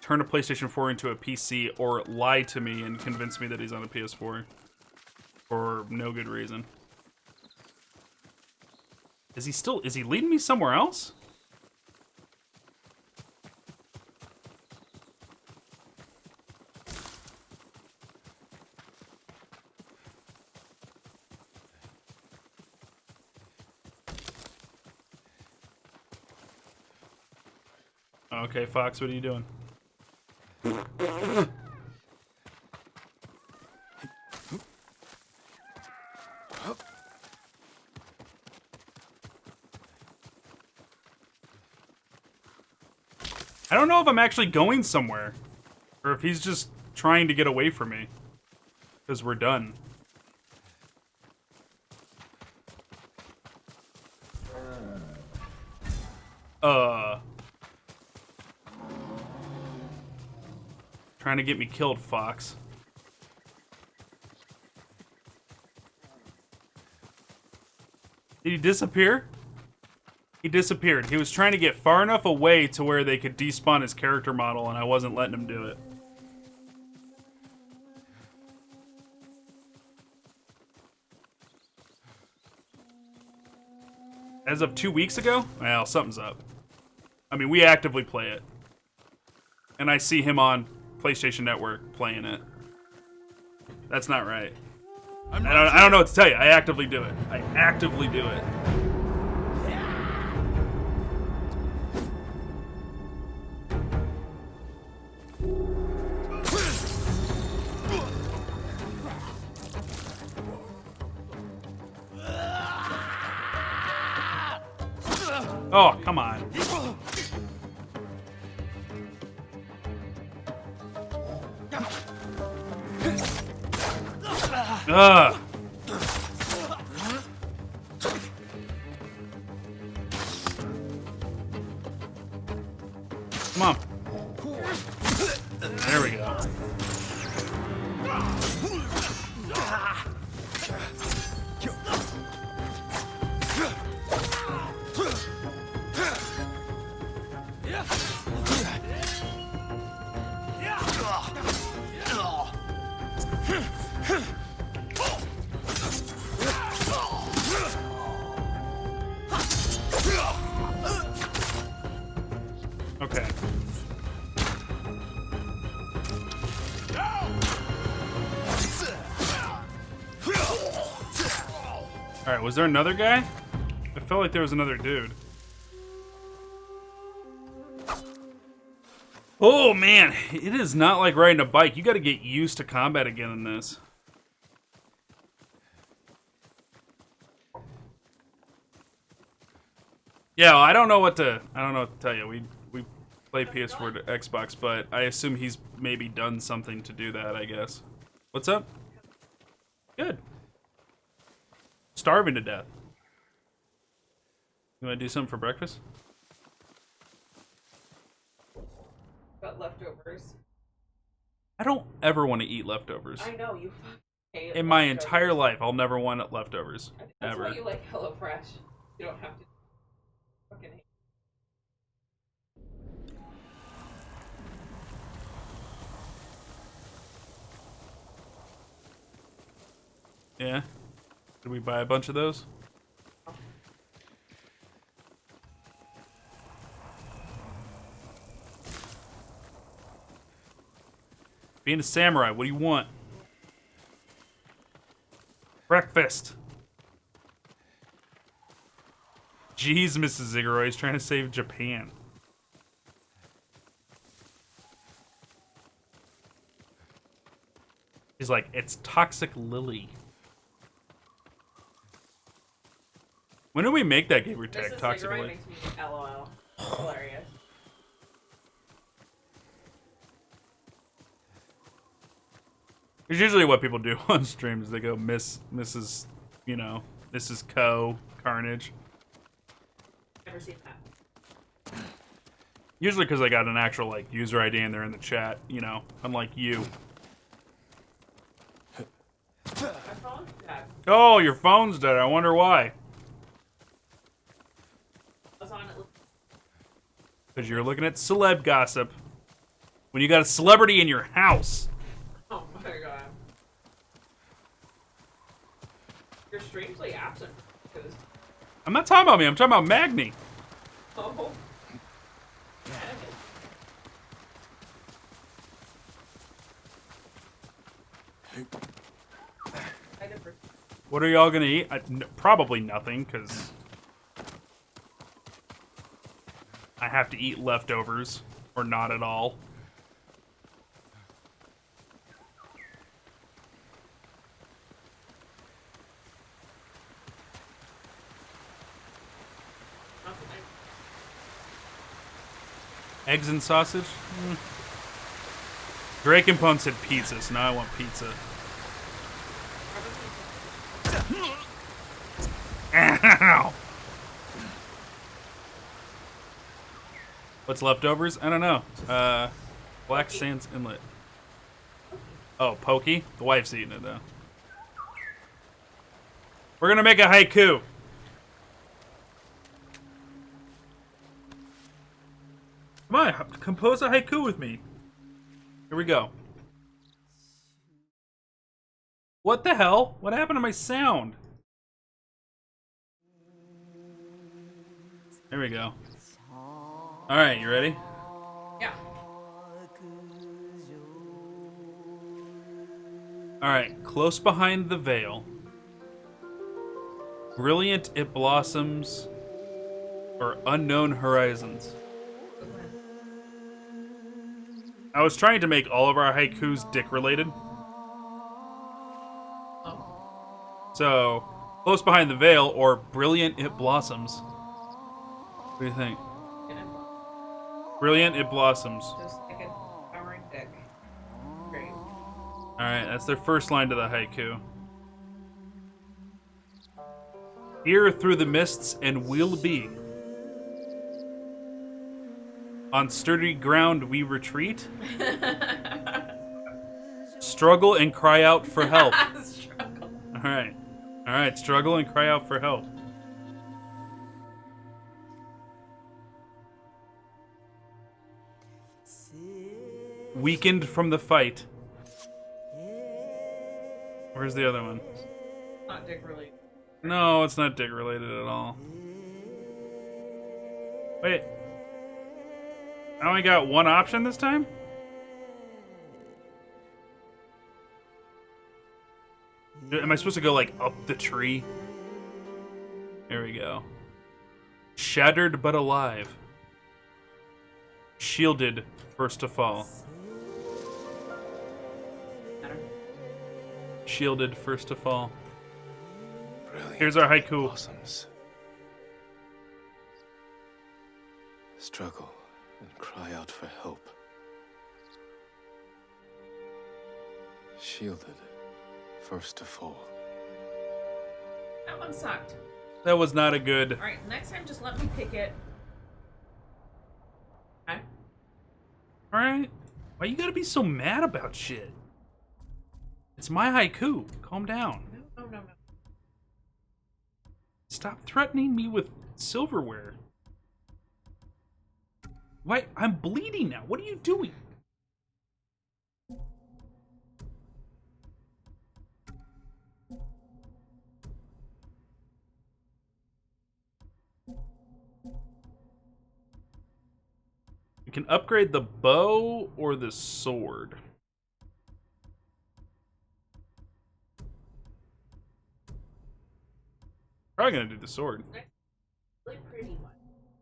turn a PlayStation 4 into a PC or lie to me and convince me that he's on a PS4 for no good reason. Is he leading me somewhere else? Okay, Fox, what are you doing? I don't know if I'm actually going somewhere, or if he's just trying to get away from me, because we're done. Trying to get me killed, Fox. Did he disappear? He disappeared. He was trying to get far enough away to where they could despawn his character model, and I wasn't letting him do it. As of 2 weeks ago? Well, something's up. I mean, we actively play it. And I see him on PlayStation Network playing it. That's not right. I don't know what to tell you. I actively do it. I actively do it. Oh, come on. Ugh. Come on. There we go. Okay. Alright, was there another guy? I felt like there was another dude. Oh man, it is not like riding a bike. You gotta get used to combat again in this. Yeah, well, I don't know what to tell you. We play PS4 to Xbox, but I assume he's maybe done something to do that, I guess. What's up? Good. Starving to death. You want to do something for breakfast? Got leftovers. I don't ever want to eat leftovers. I know, you fucking hate In my leftovers. entire life, I'll never want leftovers. That's Ever. why you like HelloFresh. You don't have to fucking hate. Yeah? Did we buy a bunch of those? Being a samurai, what do you want? Breakfast. Jeez, Mrs. Zigguroy is trying to save Japan. He's like, it's Toxic Lily. When did we make that gamer tag? Mrs. Toxic Zigguroy Lily. makes me LOL. Hilarious. It's usually what people do on streams. They go, Mrs. You know, Mrs. Carnage. Never seen that. Usually because I got an actual like user ID and they're in the chat. You know, unlike you. My phone's dead. Oh, your phone's dead. I wonder why. I was on it. Because you're looking at celeb gossip. when you got a celebrity in your house. Oh my god. You're strangely absent. Because... I'm not talking about me. I'm talking about Magni. Oh. What are y'all gonna eat? Probably nothing, because I have to eat leftovers, or not at all. Eggs and sausage? Drake and Pone said pizza, so now I want pizza. Ow! What's leftovers? I don't know. Black Sands Inlet. Oh, Pokey? The wife's eating it, though. We're gonna make a haiku. Come on, compose a haiku with me. Here we go. What the hell? What happened to my sound? There we go. Alright, you ready? Yeah. Alright, close behind the veil. Brilliant it blossoms, or unknown horizons. I was trying to make all of our haikus dick-related. So, close behind the veil, or brilliant it blossoms. What do you think? Brilliant it blossoms. Just like a powering dick. Great. Alright, that's their first line to the haiku. Here through the mists and we'll be. On sturdy ground we retreat. Struggle and cry out for help. Struggle. Alright. Alright, struggle and cry out for help. Weakened from the fight. Where's the other one? Not dick related. No, it's not dick related at all. Wait. I only got one option this time? Am I supposed to go, like, up the tree? There we go. Shattered but alive. Shielded first to fall. Shielded first to fall. Brilliant. Here's our haiku. Blossoms. Struggle and cry out for help. Shielded first to fall. That one sucked. That was not a good... Alright, next time just let me pick it. Okay. Alright. Why you gotta be so mad about shit? It's my haiku. Calm down. No. Stop threatening me with silverware. Why? I'm bleeding now. What are you doing? You can upgrade the bow or the sword. Probably gonna do the sword. Really pretty one.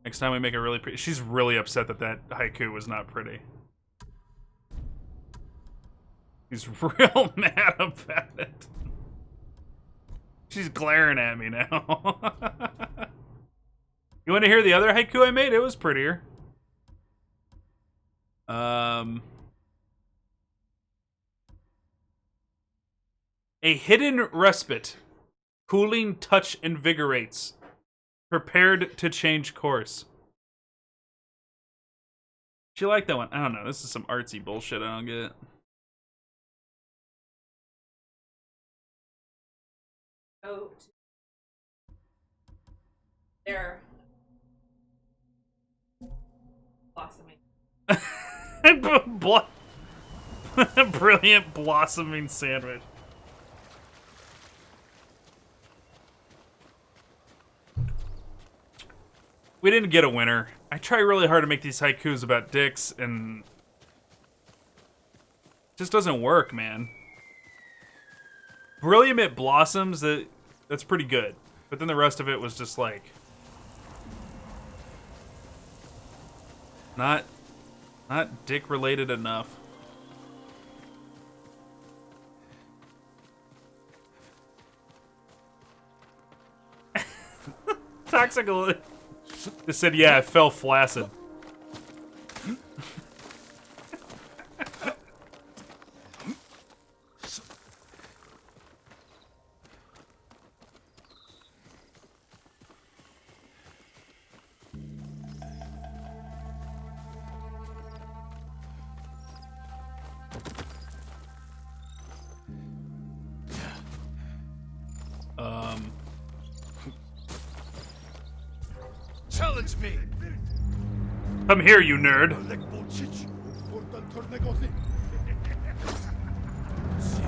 Next time we make a really pretty... She's really upset that that haiku was not pretty. She's real mad about it. She's glaring at me now. You want to hear the other haiku I made? It was prettier. A hidden respite. Cooling touch invigorates. Prepared to change course. Do you like that one? I don't know. This is some artsy bullshit I don't get. Oh. They're blossoming. Brilliant blossoming sandwich. We didn't get a winner. I try really hard to make these haikus about dicks, and it just doesn't work, man. Brilliant it blossoms, that's pretty good. But then the rest of it was just like not dick related enough. Toxic just said, yeah, it fell flaccid. Challenge me! Come here, you nerd.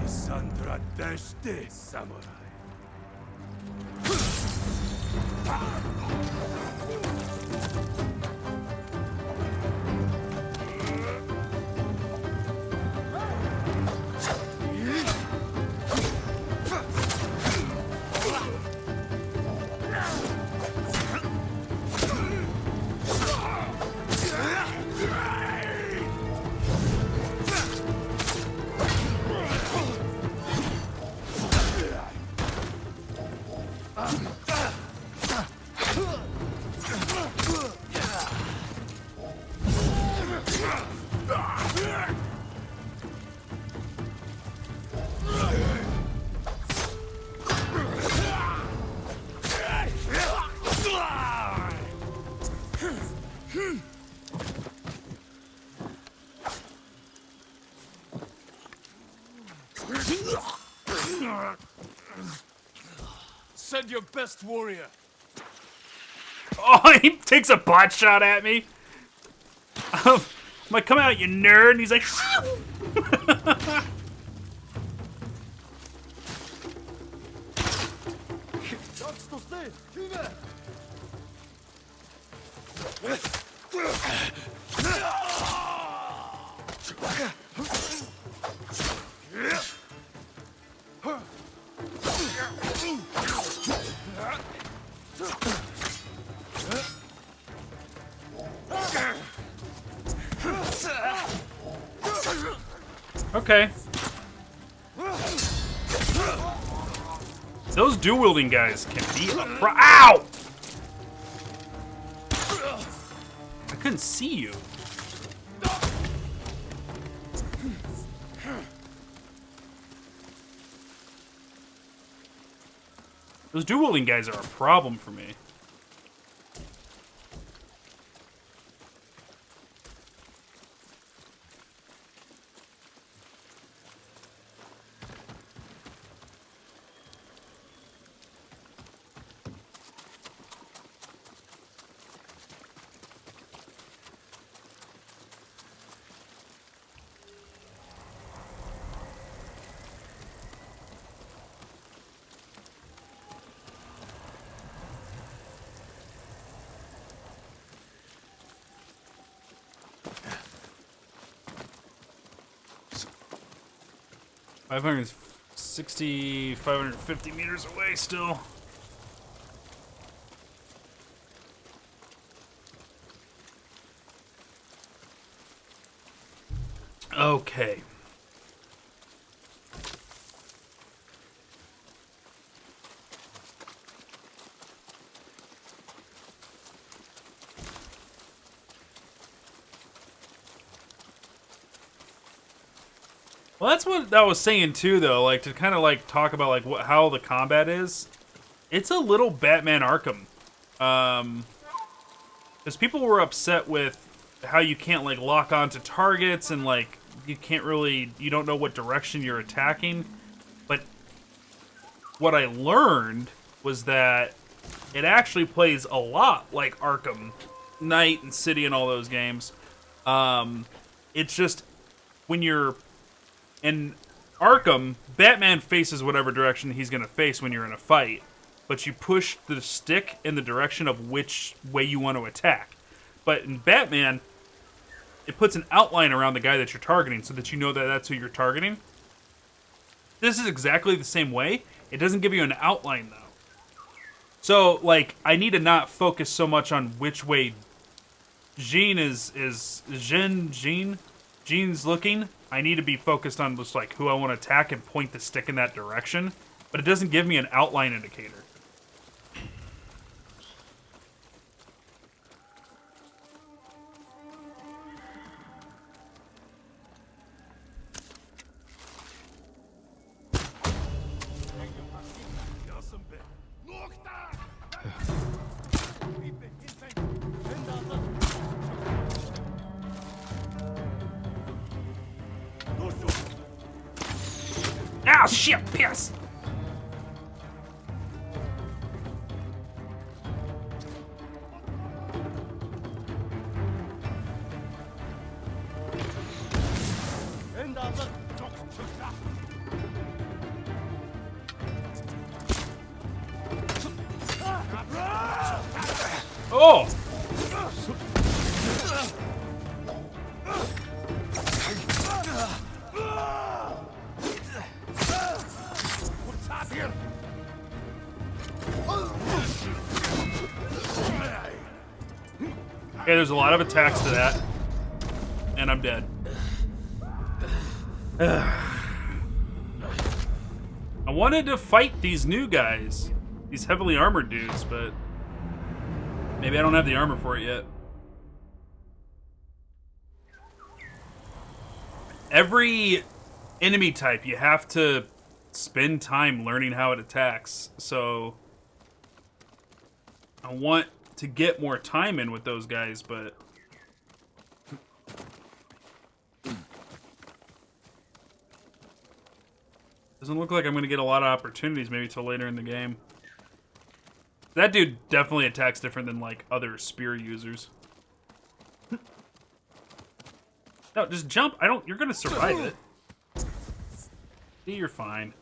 Sandra Deste, samurai. Send your best warrior. Oh, he takes a pot shot at me. I'm like, come out, you nerd. And he's like, okay. Those dual-wielding guys can be a ow! I couldn't see you. Those dual-wielding guys are a problem for me. $560, 550 meters away still. Okay. Well, that's what I was saying too, though. Like to kind of like talk about like how the combat is. It's a little Batman Arkham, because people were upset with how you can't like lock onto targets and like you don't know what direction you're attacking. But what I learned was that it actually plays a lot like Arkham Knight and City and all those games. It's just when you're in Arkham, Batman faces whatever direction he's going to face when you're in a fight, but you push the stick in the direction of which way you want to attack. But in Batman, it puts an outline around the guy that you're targeting so that you know that that's who you're targeting. This is exactly the same way. It doesn't give you an outline, though. So, like, I need to not focus so much on which way Jean's looking. I need to be focused on just, like, who I want to attack and point the stick in that direction. But it doesn't give me an outline indicator. Ah, shit, piss! Oh! Okay, there's a lot of attacks to that. And I'm dead. I wanted to fight these new guys. These heavily armored dudes, but maybe I don't have the armor for it yet. Every enemy type, you have to spend time learning how it attacks. So I want to get more time in with those guys, but doesn't look like I'm going to get a lot of opportunities maybe till later in the game. That dude definitely attacks different than like other spear users. No, just jump. You're going to survive it. See, you're fine.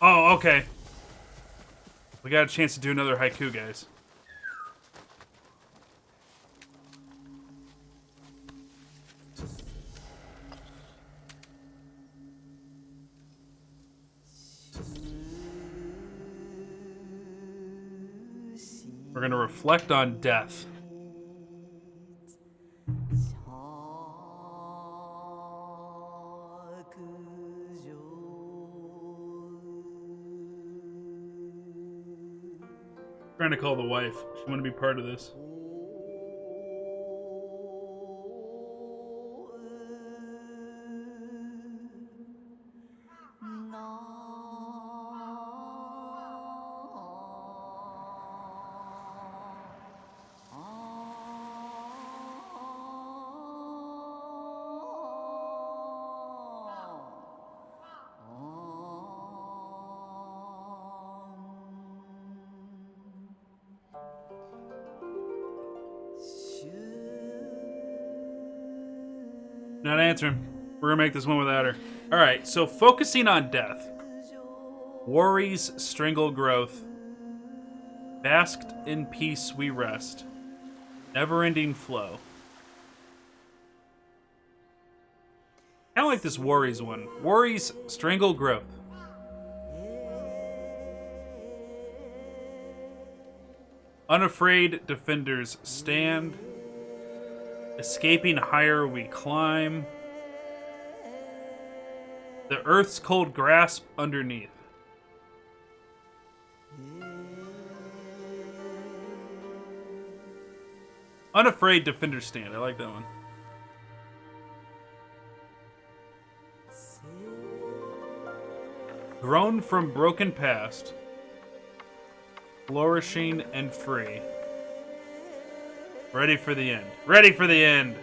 Oh, okay. We got a chance to do another haiku, guys. We're gonna reflect on death. Trying to call the wife. She want to be part of this. Not answering. We're gonna make this one without her. Alright, so focusing on death. Worries strangle growth. Basked in peace we rest. Never-ending flow. Kinda like this worries one. Worries strangle growth. Unafraid defenders stand. Escaping higher we climb. The earth's cold grasp underneath. Unafraid defenders stand. I like that one. Grown from broken past. Flourishing and free. Ready for the end. Ready for the end.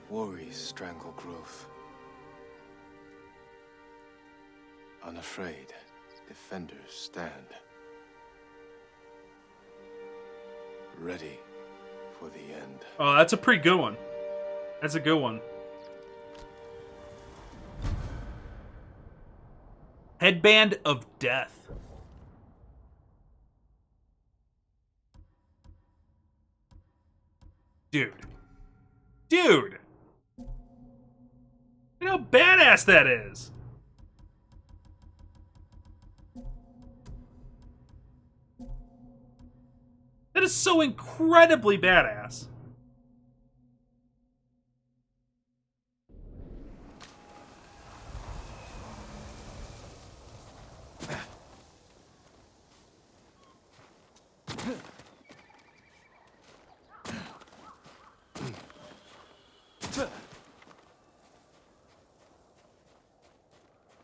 Worries strangle growth. Unafraid, defenders stand. Ready for the end. Oh, that's a pretty good one. That's a good one. Headband of Death. Dude. Dude! Look how badass that is! That is so incredibly badass.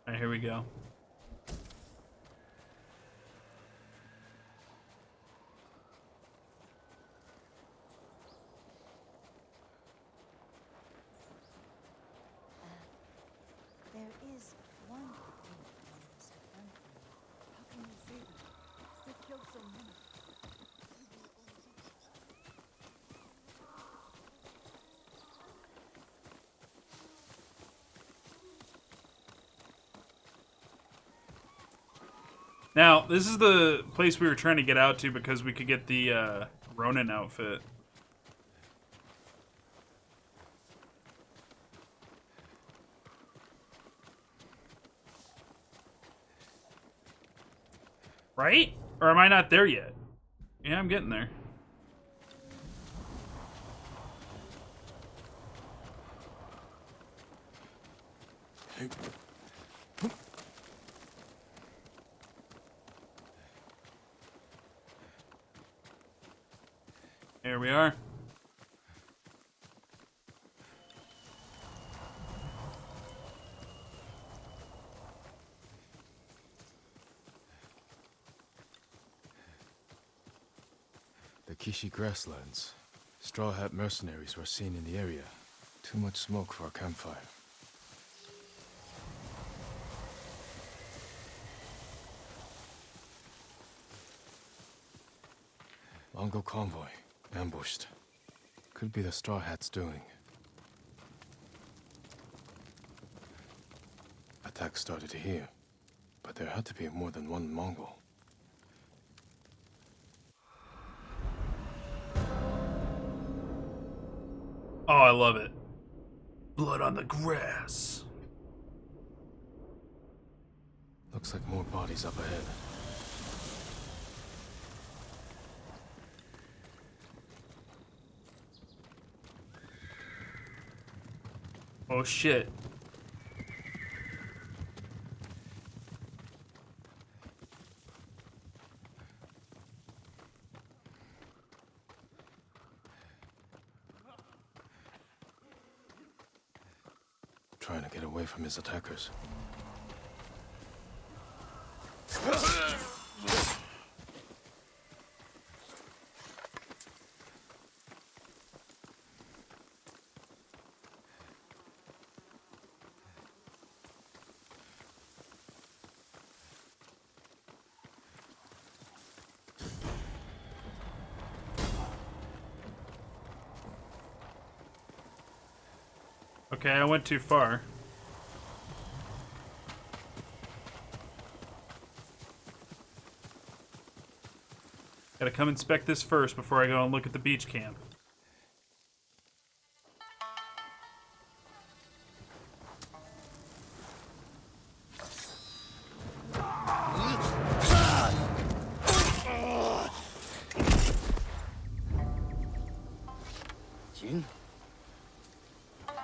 Alright, here we go. There is one thing you have done for me. How can you say that? You've killed so many. Now, this is the place we were trying to get out to because we could get the Ronin outfit. Right? Or am I not there yet? Yeah, I'm getting there. Here we are. The Kishi grasslands. Straw Hat mercenaries were seen in the area. Too much smoke for a campfire. Mongol convoy. Ambushed. Could be the Straw Hats doing. Attack started here, but there had to be more than one Mongol. Oh, I love it. Blood on the grass. Looks like more bodies up ahead. Oh shit. Trying to get away from his attackers. Okay, I went too far. Gotta come inspect this first before I go and look at the beach camp.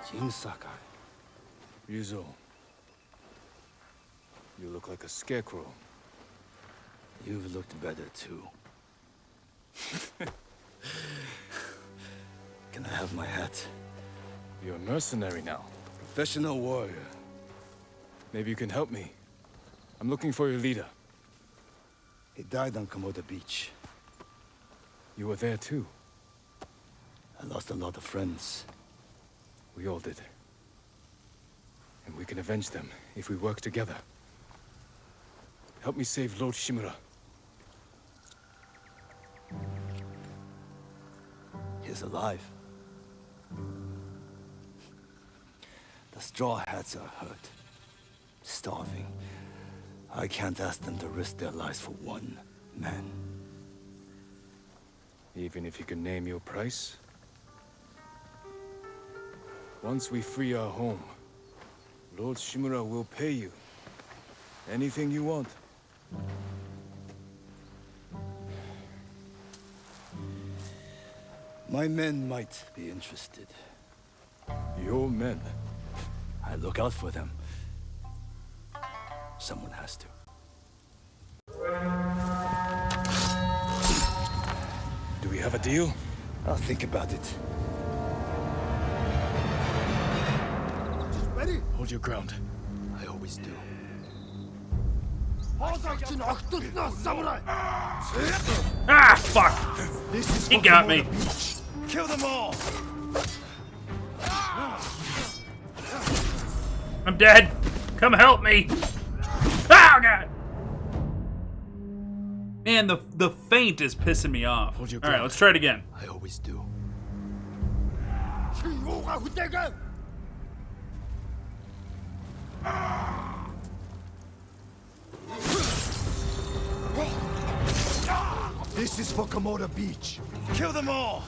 Jin Sakai. Ryuzo. You look like a scarecrow. You've looked better too. Can I have my hat? You're a mercenary now. Professional warrior. Maybe you can help me. I'm looking for your leader. He died on Komoda Beach. You were there too. I lost a lot of friends. We all did. And we can avenge them if we work together. Help me save Lord Shimura. He's alive. The Straw Hats are hurt. Starving. I can't ask them to risk their lives for one man. Even if you can name your price? Once we free our home, Lord Shimura will pay you. Anything you want. My men might be interested. Your men? I look out for them. Someone has to. Do we have a deal? I'll think about it. Hold your ground. I always do. Ah, fuck! He got me. Kill them all! I'm dead. Come help me. Oh, God. Man, the feint is pissing me off. Hold your All right, ground. let's try it again. I always do. This is for Komoda Beach. Kill them all!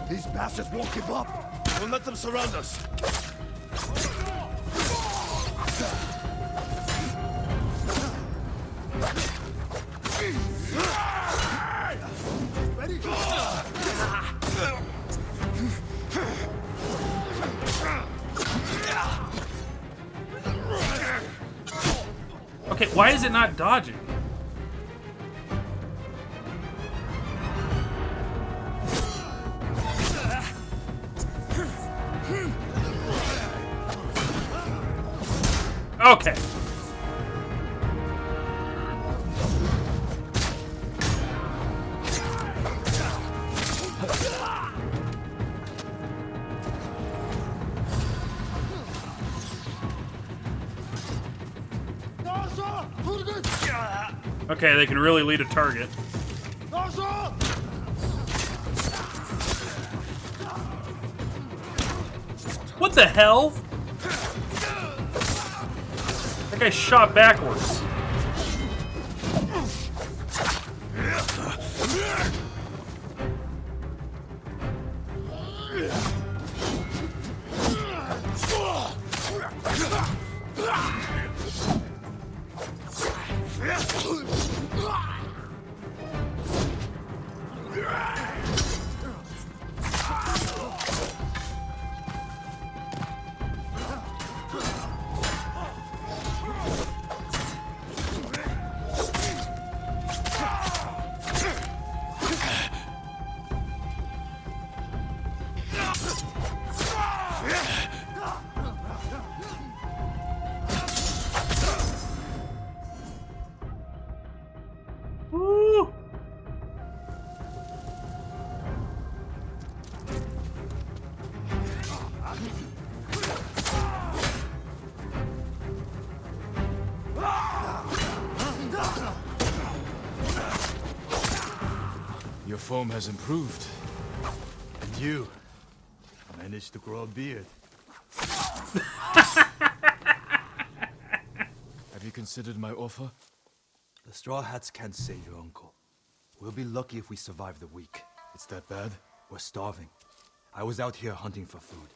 These bastards won't give up. We'll let them surround us. Ready? Okay, why is it not dodging? Okay. Okay, they can really lead a target. What the hell? That guy shot backwards. Woo! Your form has improved. And you managed to grow a beard. Have you considered my offer? The Straw Hats can't save your uncle. We'll be lucky if we survive the week. It's that bad? We're starving. I was out here hunting for food,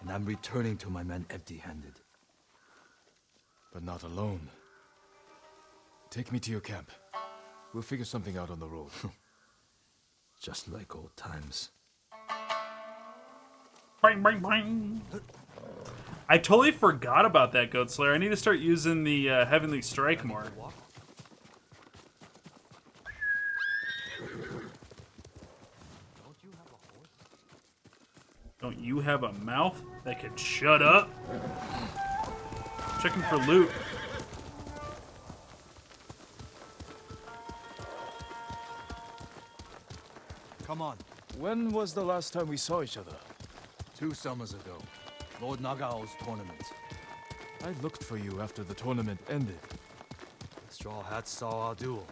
and I'm returning to my men empty-handed. But not alone. Take me to your camp. We'll figure something out on the road. Just like old times. Bang, bang, bang. I totally forgot about that, Goat Slayer. I need to start using the Heavenly Strike more. Don't you have a mouth that can shut up? Checking for loot. Come on. When was the last time we saw each other? 2 summers ago. Lord Nagao's tournament. I looked for you after the tournament ended. The Straw Hats saw our duel.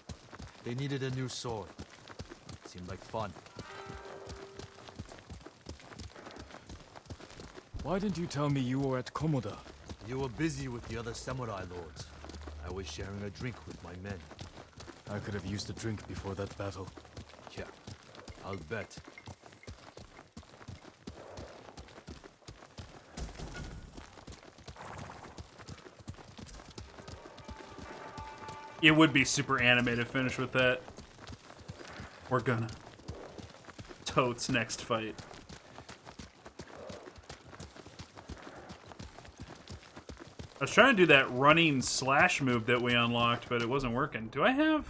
They needed a new sword. Seemed like fun. Why didn't you tell me you were at Komoda? You were busy with the other samurai lords. I was sharing a drink with my men. I could have used a drink before that battle. Yeah, I'll bet. It would be super animated finish with that. We're gonna. Totes next fight. I was trying to do that running slash move that we unlocked, but it wasn't working. Do I have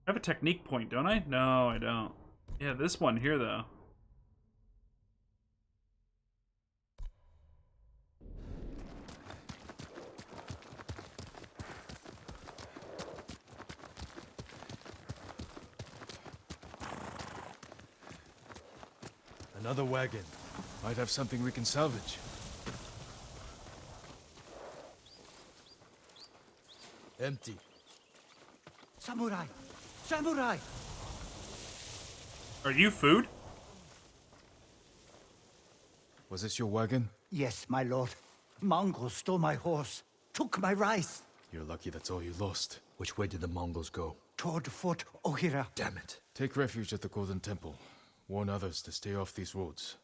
a technique point, don't I? No, I don't. Yeah, this one here, though. Another wagon. Might have something we can salvage. Empty. Samurai! Samurai! Are you food? Was this your wagon? Yes, my lord. Mongols stole my horse, took my rice. You're lucky that's all you lost. Which way did the Mongols go? Toward Fort Ohira. Damn it. Take refuge at the Golden Temple. Warn others to stay off these roads.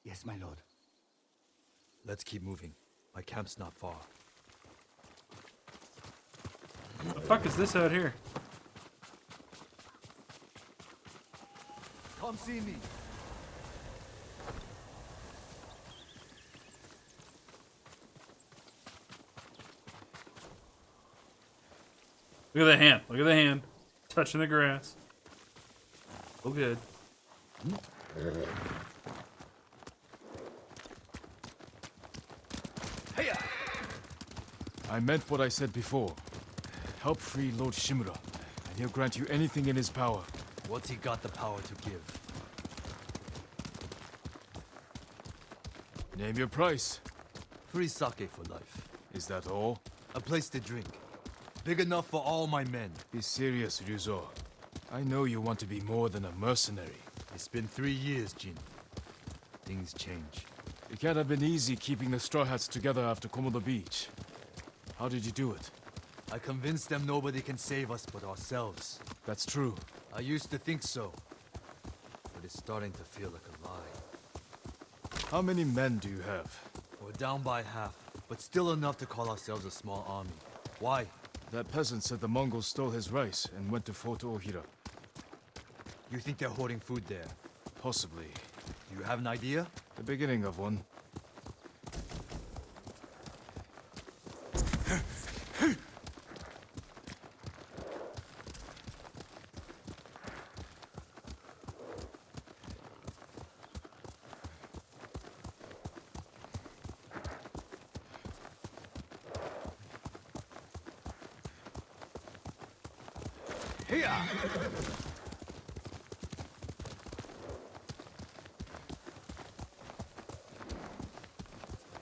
Yes, my lord. Let's keep moving. My camp's not far. What the fuck is this out here? Come see me. Look at the hand. Look at the hand. Touching the grass. Oh, good. I meant what I said before. Help free Lord Shimura, and he'll grant you anything in his power. What's he got the power to give? Name your price. Free sake for life. Is that all? A place to drink. Big enough for all my men. Be serious, Ryuzo. I know you want to be more than a mercenary. It's been 3 years, Jin. Things change. It can't have been easy keeping the Straw Hats together after Komoda Beach. How did you do it? I convinced them nobody can save us but ourselves. That's true. I used to think so. But it's starting to feel like a lie. How many men do you have? We're down by half, but still enough to call ourselves a small army. Why? That peasant said the Mongols stole his rice and went to Fort Ohira. You think they're hoarding food there? Possibly. Do you have an idea? The beginning of one.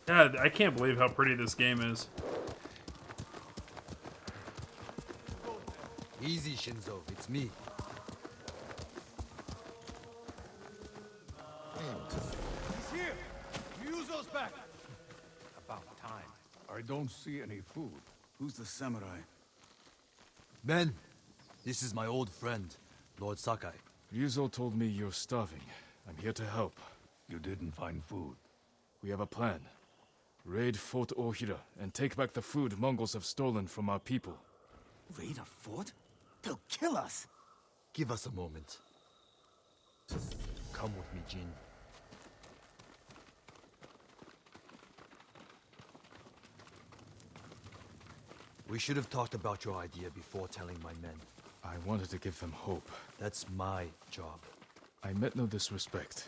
God, I can't believe how pretty this game is. Easy, Shinzo. It's me. He's here! Ryuzo's back! About time. I don't see any food. Who's the samurai? Men, this is my old friend, Lord Sakai. Ryuzo told me you're starving. I'm here to help. You didn't find food. We have a plan. Raid Fort Ohira and take back the food Mongols have stolen from our people. Raid a fort? They'll kill us. Give us a moment. Come with me, Jin. We should have talked about your idea before telling my men. I wanted to give them hope. That's my job. I meant no disrespect.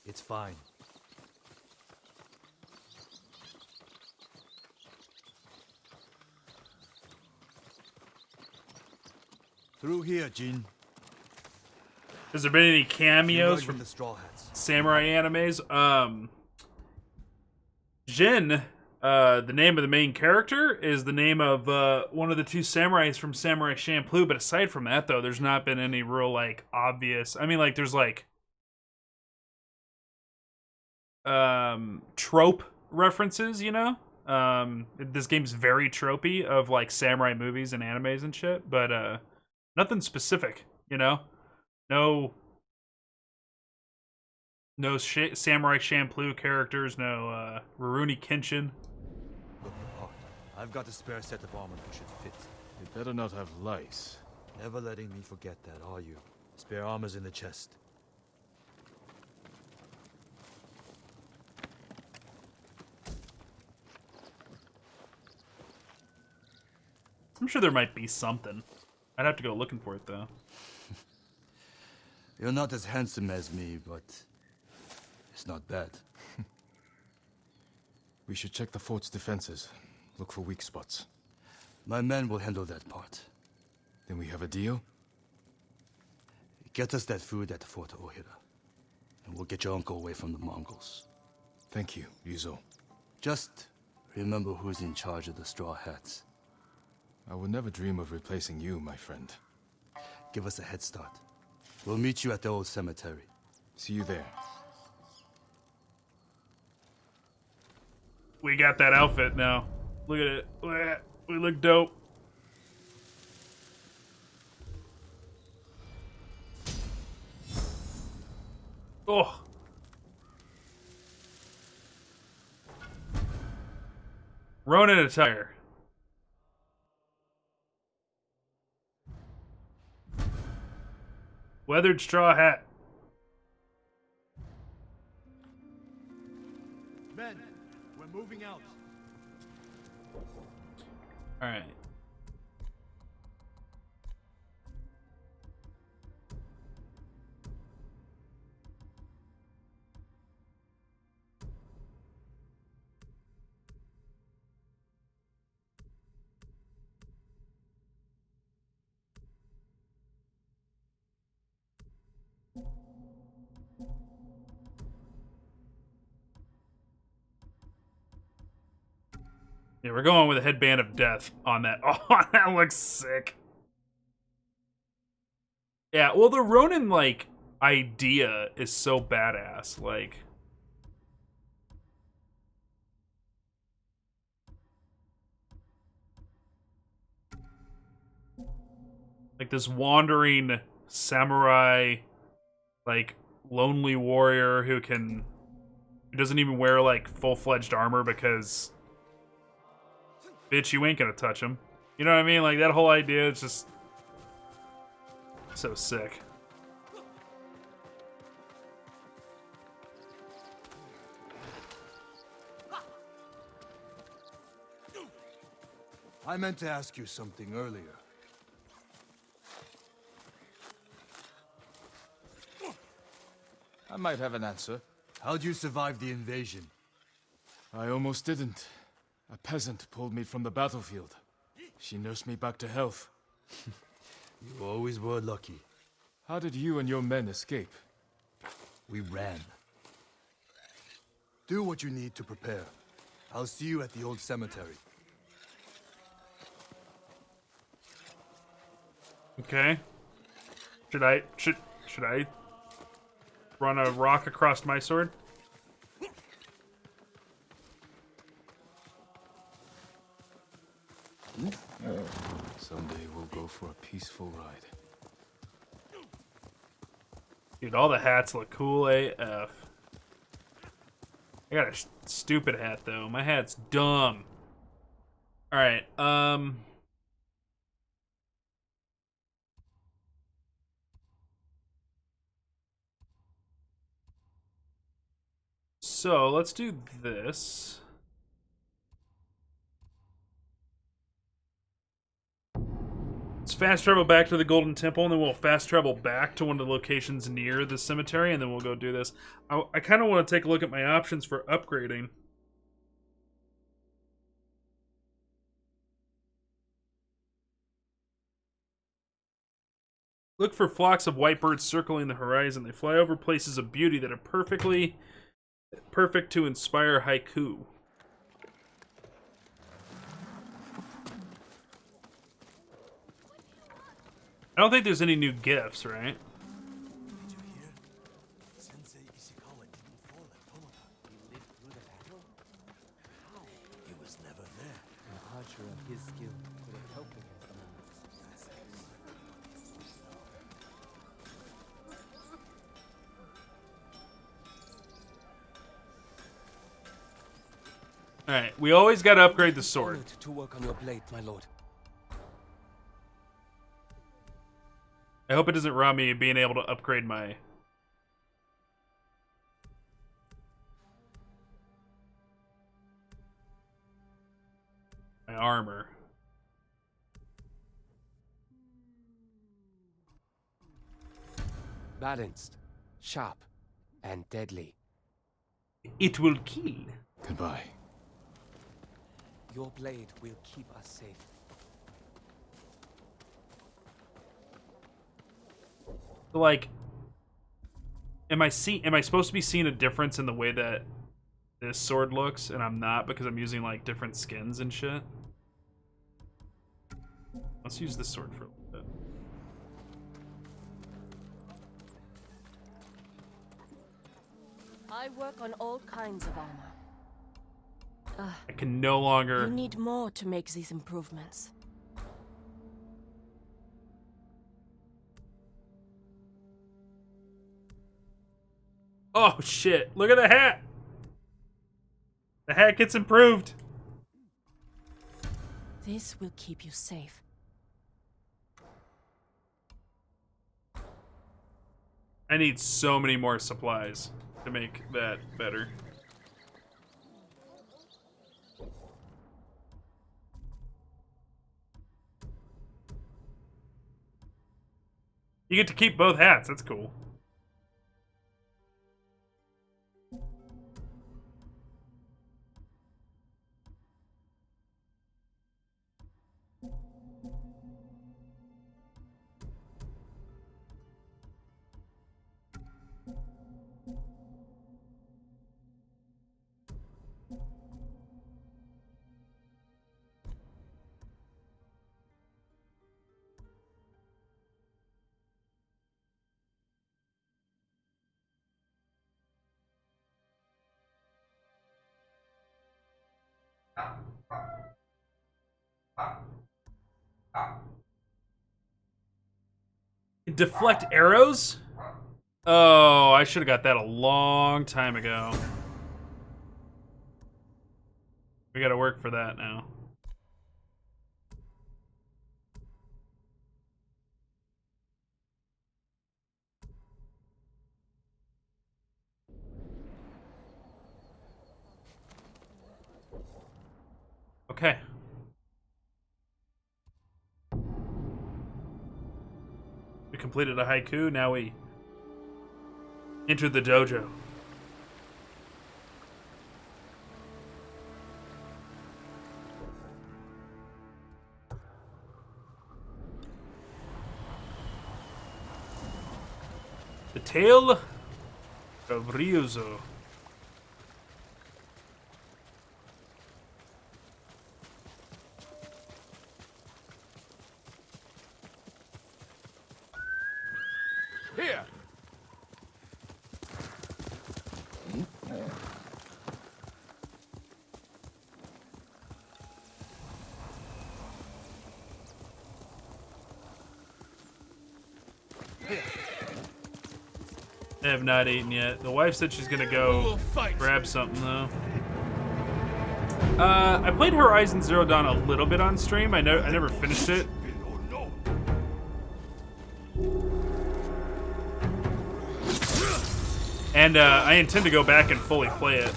It's fine. Through here, Jin. Has there been any cameos From from the Straw Hats. samurai animes? Jin, the name of the main character, is the name of one of the two samurais from Samurai Champloo. But aside from that, though, there's not been any real like obvious. I mean, like there's like trope references, you know. This game's very tropey of like samurai movies and animes and shit, but nothing specific, you know. No Samurai Champloo characters, no Rurouni Kenshin. Look the part. I've got a spare set of armor that should fit. It better not have lice. Never letting me forget that, are you? Spare armor's in the chest. I'm sure there might be something. I'd have to go looking for it though. You're not as handsome as me, but it's not bad. We should check the fort's defenses. Look for weak spots. My men will handle that part. Then we have a deal? Get us that food at Fort Ohira, and we'll get your uncle away from the Mongols. Thank you, Ryuzo. Just remember who's in charge of the Straw Hats. I would never dream of replacing you, my friend. Give us a head start. We'll meet you at the old cemetery. See you there. We got that outfit now. Look at it. We look dope. Oh. Ronin attire. Weathered straw hat. Men, we're moving out. All right. Yeah, we're going with a headband of death on that. Oh, that looks sick. Yeah, well, the Ronin, like, idea is so badass. Like this wandering samurai, like, lonely warrior who doesn't even wear, like, full-fledged armor because... Bitch, you ain't gonna touch him. You know what I mean? Like, that whole idea is just so sick. I meant to ask you something earlier. I might have an answer. How'd you survive the invasion? I almost didn't. A peasant pulled me from the battlefield. She nursed me back to health. You always were lucky. How did you and your men escape? We ran. Do what you need to prepare. I'll see you at the old cemetery. Okay. Should I run a rock across my sword? Someday we'll go for a peaceful ride. Dude, all the hats look cool AF. I got a stupid hat though. My hat's dumb. All right. So let's do this. Let's fast travel back to the Golden Temple, and then we'll fast travel back to one of the locations near the cemetery, and then we'll go do this. I kind of want to take a look at my options for upgrading. Look for flocks of white birds circling the horizon. They fly over places of beauty that are perfect to inspire haiku. I don't think there's any new gifts, right? Did you hear? Sensei Ishikawa didn't fall at Tomoda. He lived through the battle? How? He was never there. An archer of his skill could have helped against the monks. Alright, we always gotta upgrade the sword. Honored to work on your blade, my lord. I hope it doesn't rob me of being able to upgrade my... my armor. Balanced, sharp, and deadly. It will kill. Goodbye. Your blade will keep us safe. Like, am I supposed to be seeing a difference in the way that this sword looks, and I'm not because I'm using like different skins and shit? Let's use this sword for a little bit. I work on all kinds of armor. I can no longer... You need more to make these improvements. Oh shit, look at the hat! The hat gets improved! This will keep you safe. I need so many more supplies to make that better. You get to keep both hats, that's cool. Deflect arrows? Oh, I should have got that a long time ago. We gotta work for that now. Okay. We completed a haiku, now we enter the dojo. The Tale of Ryuzo. Here! I have not eaten yet. The wife said she's gonna go grab something though. I played Horizon Zero Dawn a little bit on stream. I never finished it. And I intend to go back and fully play it.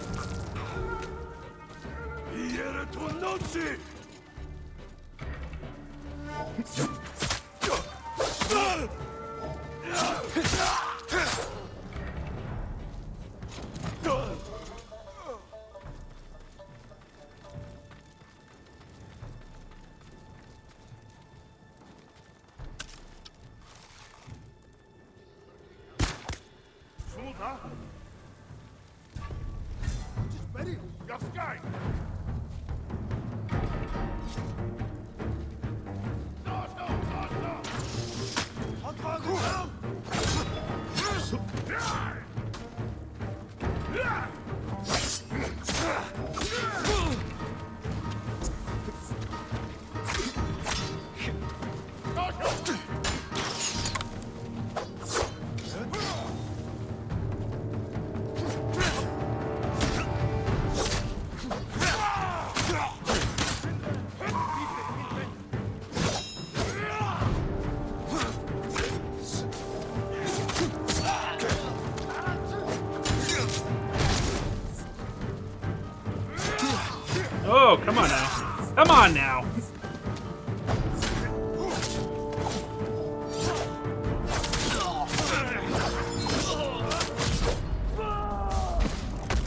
Oh, come on now. Come on now.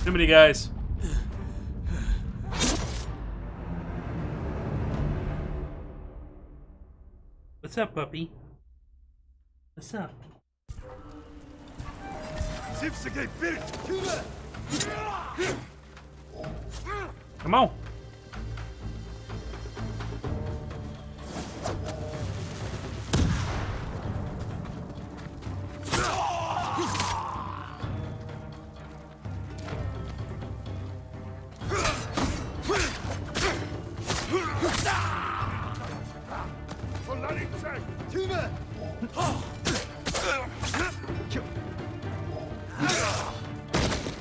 Too many guys. What's up, puppy? What's up? Come on.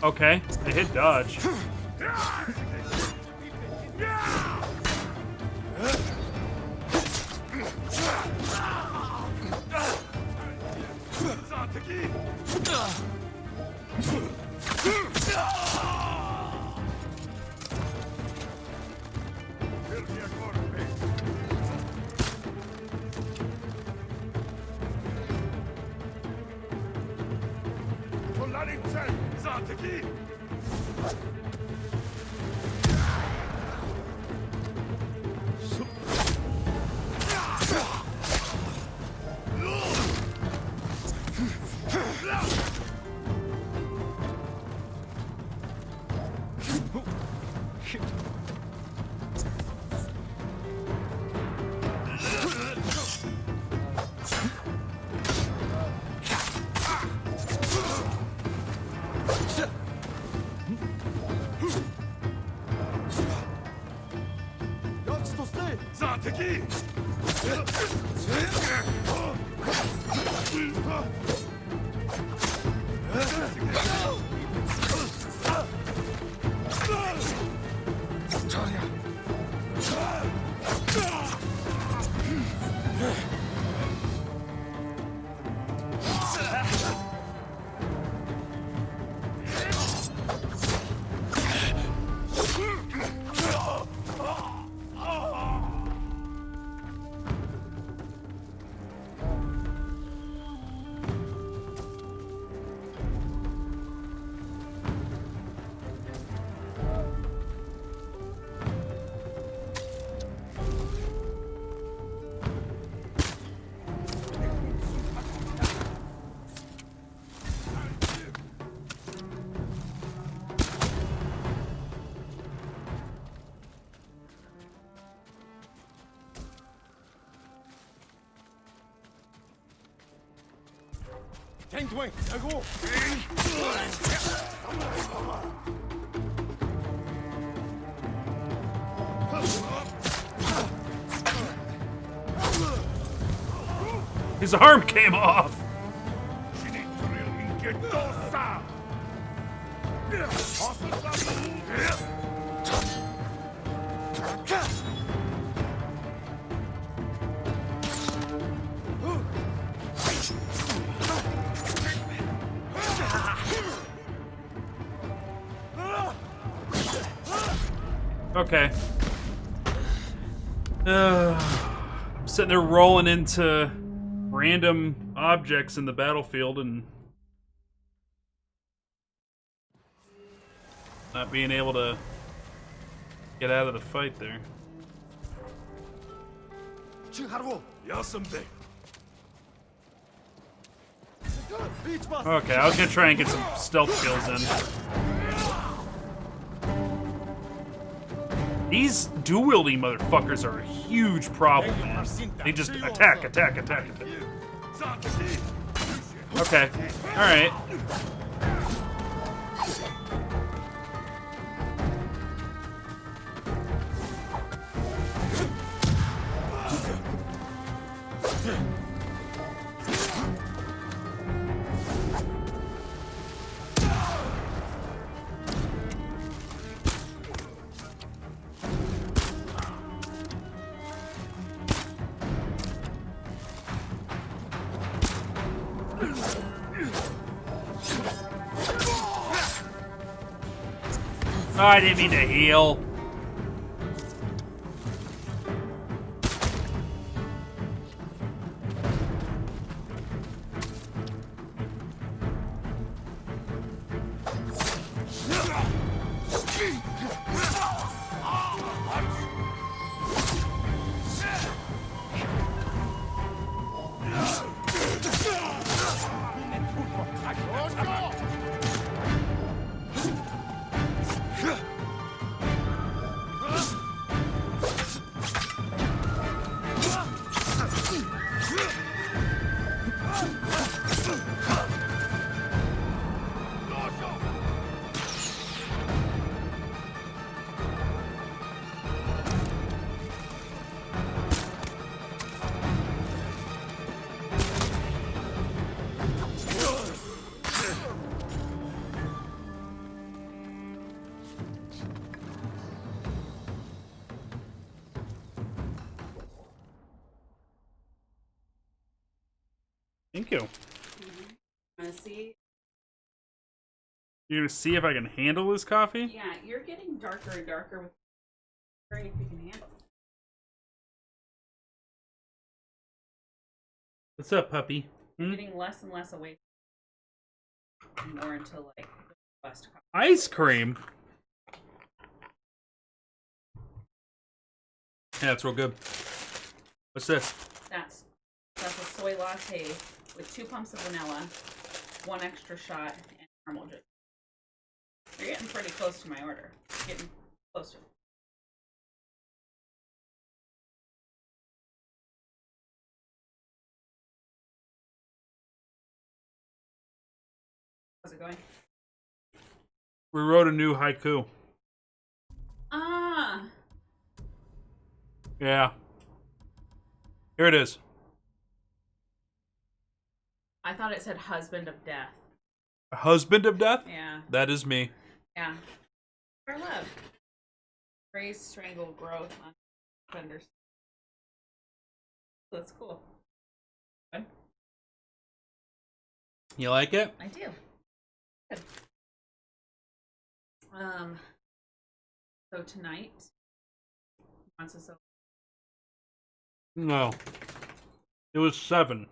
Okay, I hit dodge. His arm came off. Okay. I'm sitting there rolling into random objects in the battlefield and not being able to get out of the fight there. Okay, I was gonna try and get some stealth kills in. These dual-wielding motherfuckers are a huge problem, man. They just attack, attack, attack, attack. Okay, alright. Oh, I didn't mean to heal. Thank you. Wanna see? You're gonna see if I can handle this coffee? Yeah, you're getting darker and darker with wondering if you can handle it. What's up, puppy? You're getting less and less away and more into like the West Coast. Ice cream? Yeah, it's real good. What's this? That's a soy latte with 2 pumps of vanilla, 1 extra shot, and caramel juice. You're getting pretty close to my order. You're getting close to it. How's it going? We wrote a new haiku. Ah! Yeah. Here it is. I thought it said husband of death. A husband of death? Yeah. That is me. Yeah. For love. Raise, strangle, growth, understand. That's cool. Good. You like it? I do. Good. So tonight, once it's over. No. It was 7.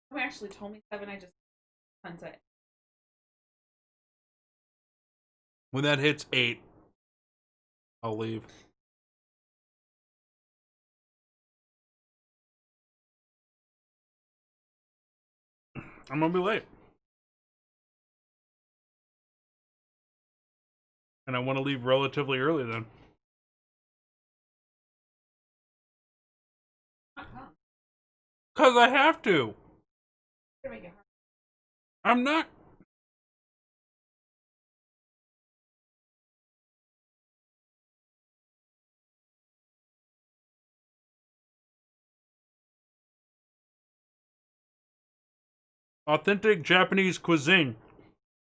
Who actually told me 7? I just sunset. When that hits 8, I'll leave. I'm gonna be late. And I want to leave relatively early then. Because I have to. I'm not. Authentic Japanese cuisine.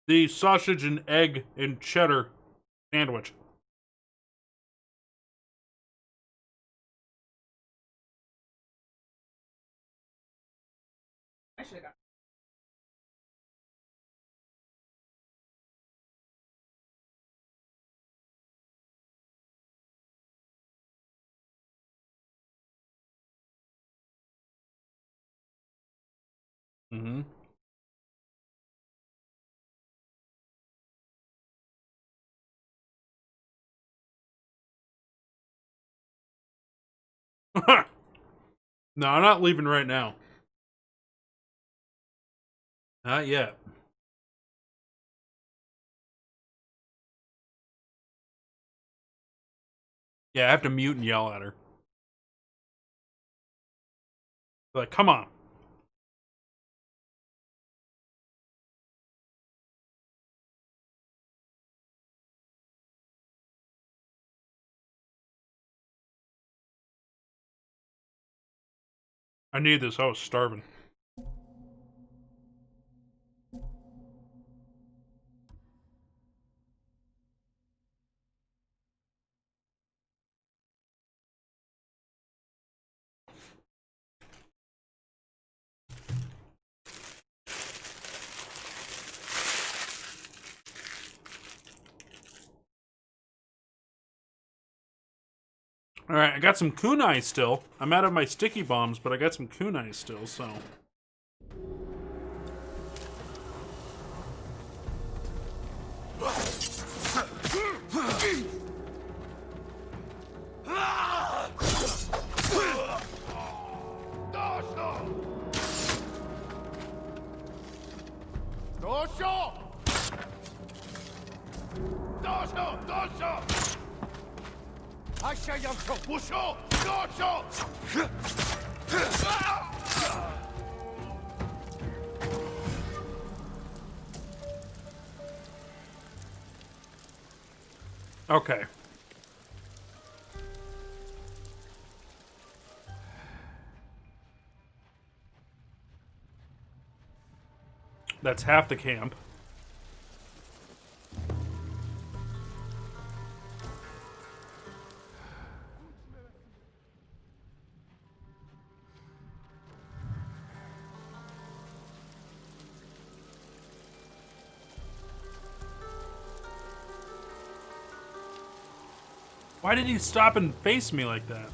The sausage and egg and cheddar sandwich. I should have got. Mm-hmm. No, I'm not leaving right now. Not yet. Yeah, I have to mute and yell at her. Like, come on. I need this. I was starving. Alright, I got some kunai still. I'm out of my sticky bombs, but I got some kunai still, so. Okay. That's half the camp. Why did he stop and face me like that?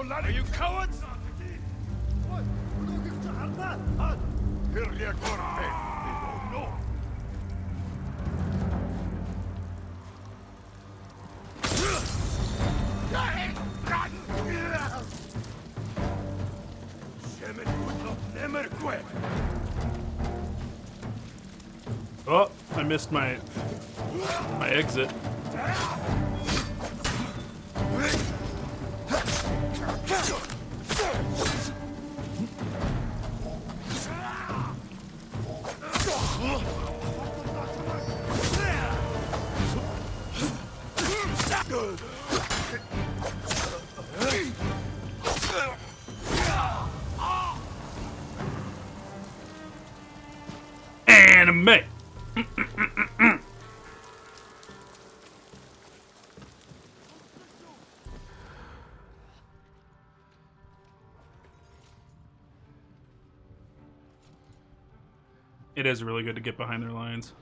Are you cowards? Oh, I missed my exit. Anime. It is really good to get behind their lines.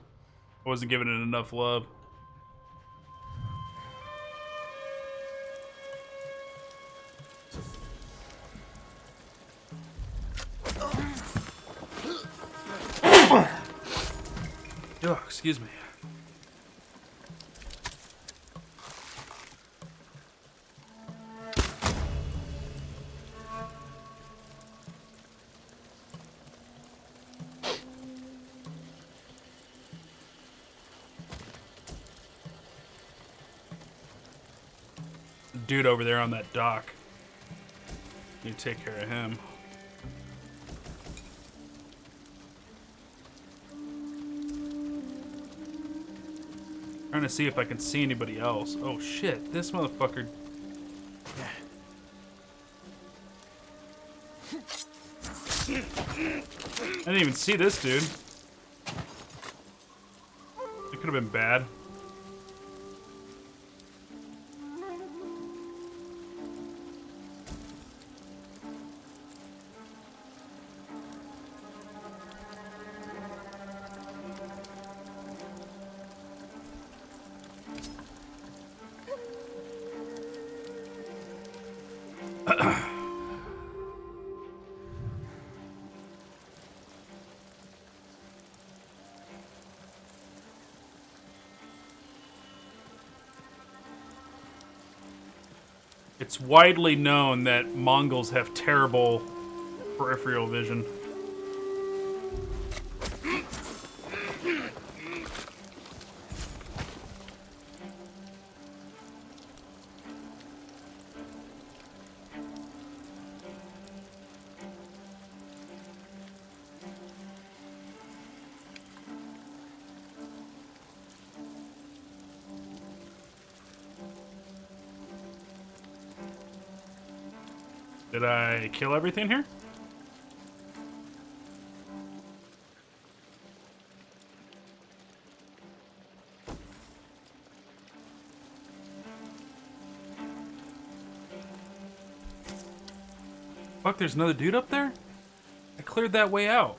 I wasn't giving it enough love. Oh, excuse me. Dude over there on that dock. You take care of him. Trying to see if I can see anybody else. Oh shit, this motherfucker. I didn't even see this dude. It could have been bad. It's widely known that Mongols have terrible peripheral vision. Did I kill everything here? Fuck, there's another dude up there? I cleared that way out.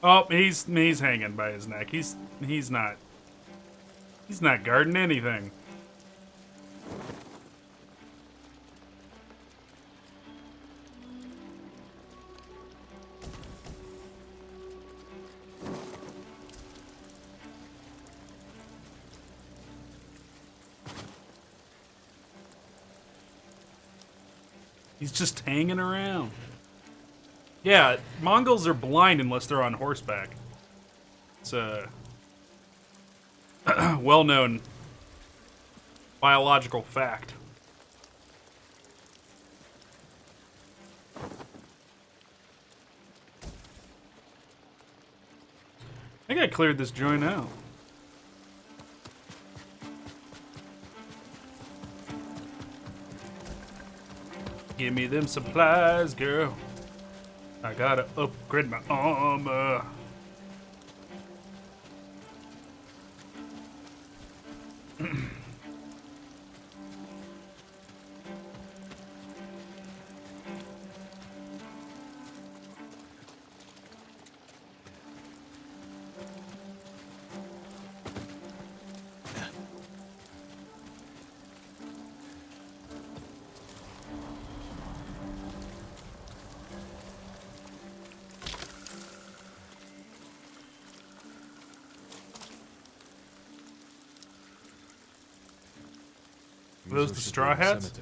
Oh, he's hanging by his neck. He's not guarding anything. He's just hanging around. Yeah, Mongols are blind unless they're on horseback. It's a well-known biological fact. I think I cleared this joint out. Give me them supplies, girl. I gotta upgrade my armor. Are those the straw hats?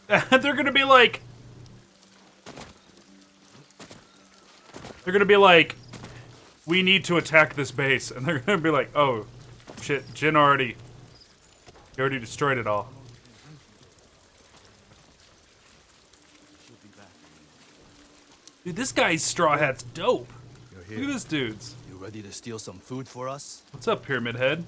They're gonna be like... They're gonna be like... We need to attack this base. And they're gonna be like, oh, shit, Jin already... He already destroyed it all. Dude, this guy's straw hat's dope. Look at this dude's. You ready to steal some food for us? What's up, Pyramid Head?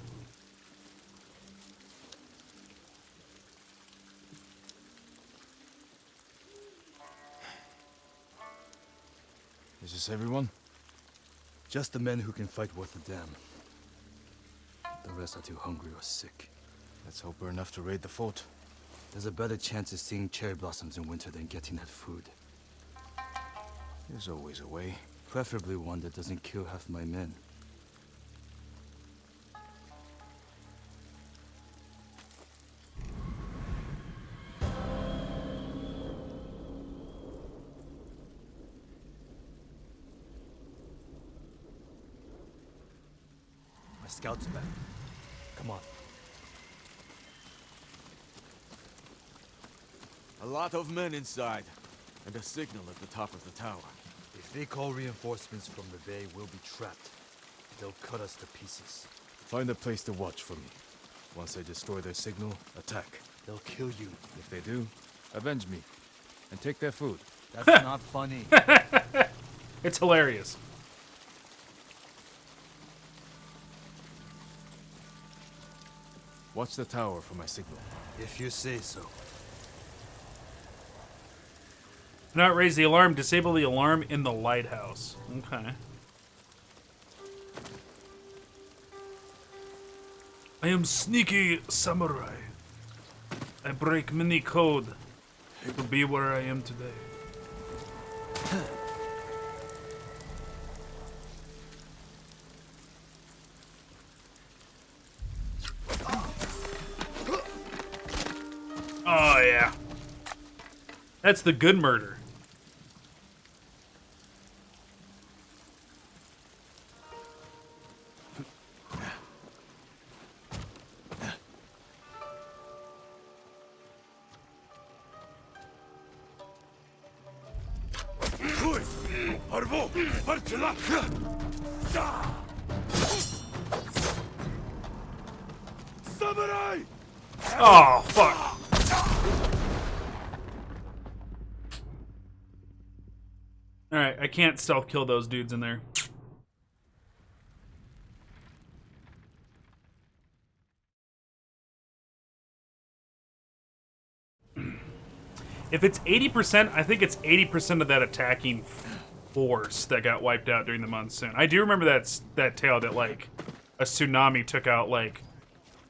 Is this everyone? Just the men who can fight worth a damn. The rest are too hungry or sick. Let's hope we're enough to raid the fort. There's a better chance of seeing cherry blossoms in winter than getting that food. There's always a way. Preferably one that doesn't kill half my men. My scout's back. Come on. A lot of men inside, and a signal at the top of the tower. If they call reinforcements from the bay, we'll be trapped. They'll cut us to pieces. Find a place to watch for me. Once I destroy their signal, attack. They'll kill you. If they do, avenge me. And take their food. That's not funny. It's hilarious. Watch the tower for my signal. If you say so. Do not raise the alarm. Disable the alarm in the lighthouse. Okay. I am sneaky samurai. I break many code to be where I am today. Oh yeah. That's the good murder. Samurai! Oh, fuck. Alright, I can't stealth kill those dudes in there. If it's 80%, I think it's 80% of that attacking force that got wiped out during the monsoon. I do remember that tale that, like, a tsunami took out, like,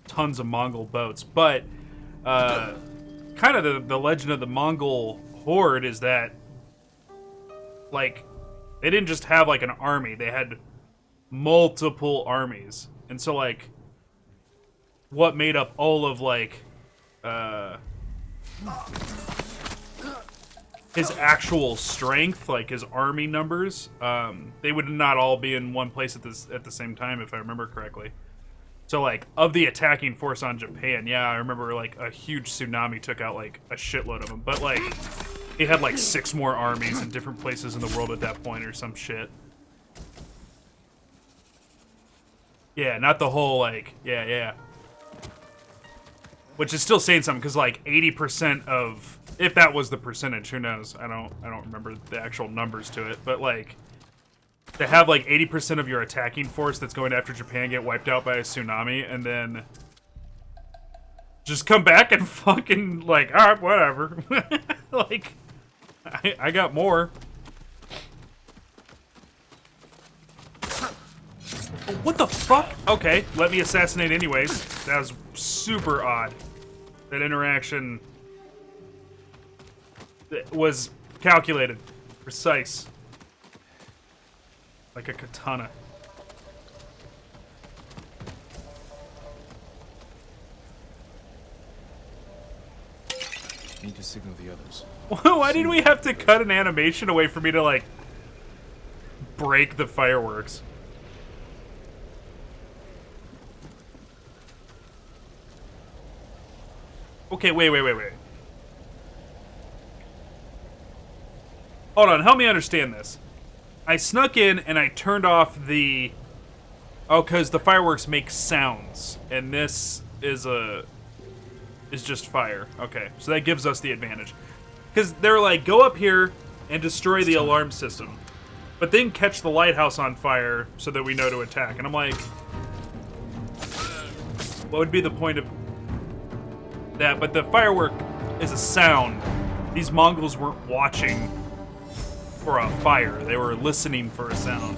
tons of Mongol boats. But, kind of the legend of the Mongol horde is that, like, they didn't just have, like, an army. They had multiple armies. And so, like, what made up all of, like, his actual strength, like his army numbers, they would not all be in one place at the same time, if I remember correctly. So, like, of the attacking force on Japan, yeah, I remember, like, a huge tsunami took out, like, a shitload of them. But, like, he had, like, 6 more armies in different places in the world at that point or some shit. Yeah, not the whole, like, yeah. Which is still saying something, because, like, 80% of... If that was the percentage, who knows? I don't remember the actual numbers to it, but, like, to have, like, 80% of your attacking force that's going after Japan get wiped out by a tsunami, and then just come back and fucking, like, alright, whatever. Like, I got more. What the fuck? Okay, let me assassinate anyways. That was super odd. That interaction was calculated. Precise. Like a katana. Need to signal the others. Why did we have to cut an animation away for me to, like, break the fireworks? Okay, wait. Hold on, help me understand this. I snuck in and I turned off the... Oh, because the fireworks make sounds. And this is just fire. Okay, so that gives us the advantage. Because they're like, go up here and destroy the alarm system. But then catch the lighthouse on fire so that we know to attack. And I'm like... What would be the point of that? But the firework is a sound. These Mongols weren't watching for a fire. They were listening for a sound.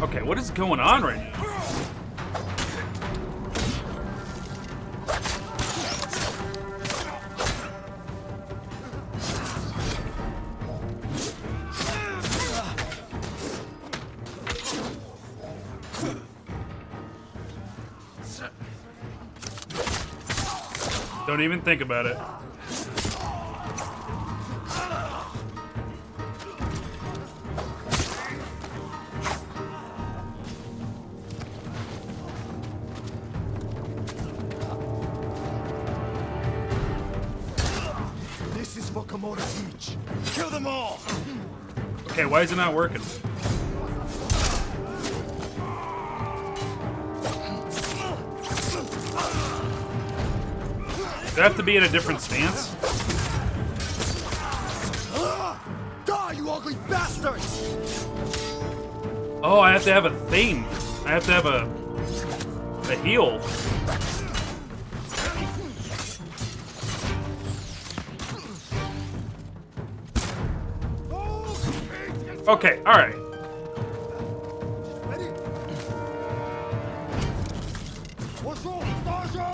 Okay, what is going on right now? Don't even think about it. This is for Komoda Beach. Kill them all! Okay, why is it not working? Do I have to be in a different stance? Die, you ugly bastards! Oh, I have to have a thing. I have to have a heal. Okay, alright. Ready? What's wrong, Stasia?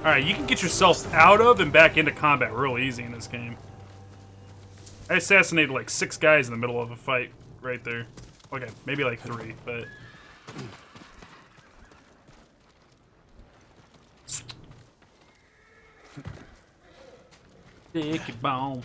Alright, you can get yourself out of and back into combat real easy in this game. I assassinated like 6 guys in the middle of a fight right there. Okay, maybe like 3, but... Sticky bone.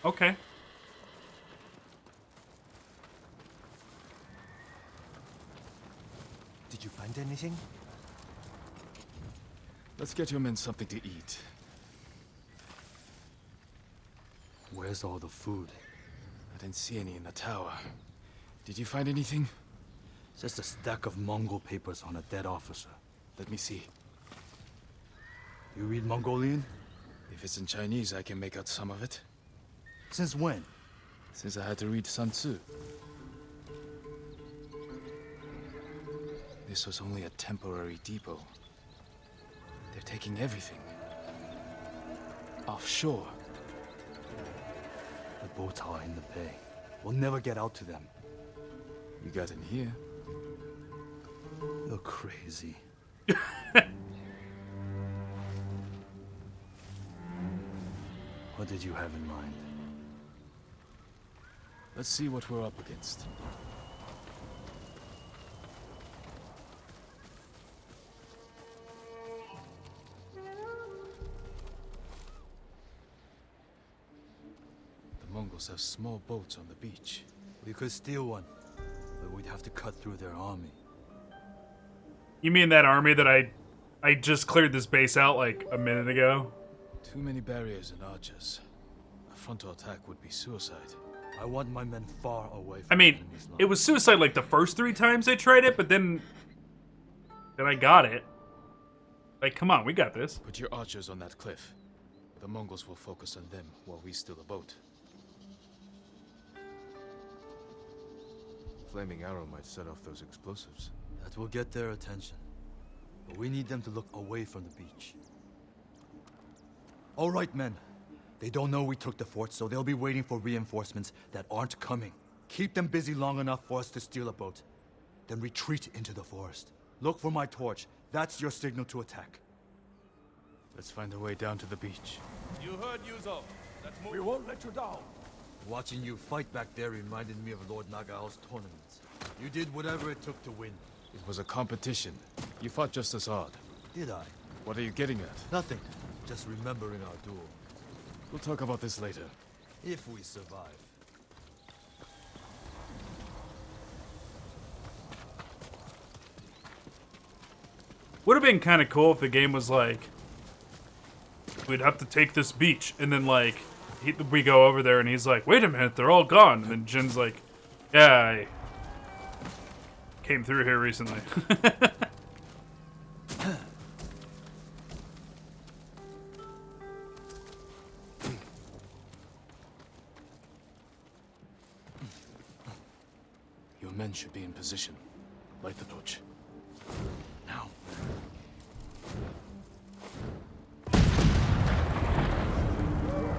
Okay. Did you find anything? Let's get your men something to eat. Where's all the food? I didn't see any in the tower. Did you find anything? Just a stack of Mongol papers on a dead officer. Let me see. You read Mongolian? If it's in Chinese, I can make out some of it. Since when? Since I had to read Sun Tzu. This was only a temporary depot. They're taking everything. Offshore. The boats are in the bay. We'll never get out to them. You got in here. You're crazy. What did you have in mind? Let's see what we're up against. The Mongols have small boats on the beach. We could steal one, but we'd have to cut through their army. You mean that army that I just cleared this base out like a minute ago? Too many barriers and archers. A frontal attack would be suicide. I want my men far away from I mean, it was suicide like the first 3 times I tried it, but then I got it. Like, come on, we got this. Put your archers on that cliff. The Mongols will focus on them while we steal the boat. Flaming arrow might set off those explosives. That will get their attention. But we need them to look away from the beach. All right, men. They don't know we took the fort, so they'll be waiting for reinforcements that aren't coming. Keep them busy long enough for us to steal a boat. Then retreat into the forest. Look for my torch. That's your signal to attack. Let's find a way down to the beach. You heard, Yuzo. Let's move. We won't let you down. Watching you fight back there reminded me of Lord Nagao's tournaments. You did whatever it took to win. It was a competition. You fought just as hard. Did I? What are you getting at? Nothing. Just remembering our duel. We'll talk about this later. If we survive. Would have been kind of cool if the game was like, we'd have to take this beach, and then like we go over there and he's like, wait a minute, they're all gone, and then Jin's like, yeah, I came through here recently. Your men should be in position. Light the torch. Now.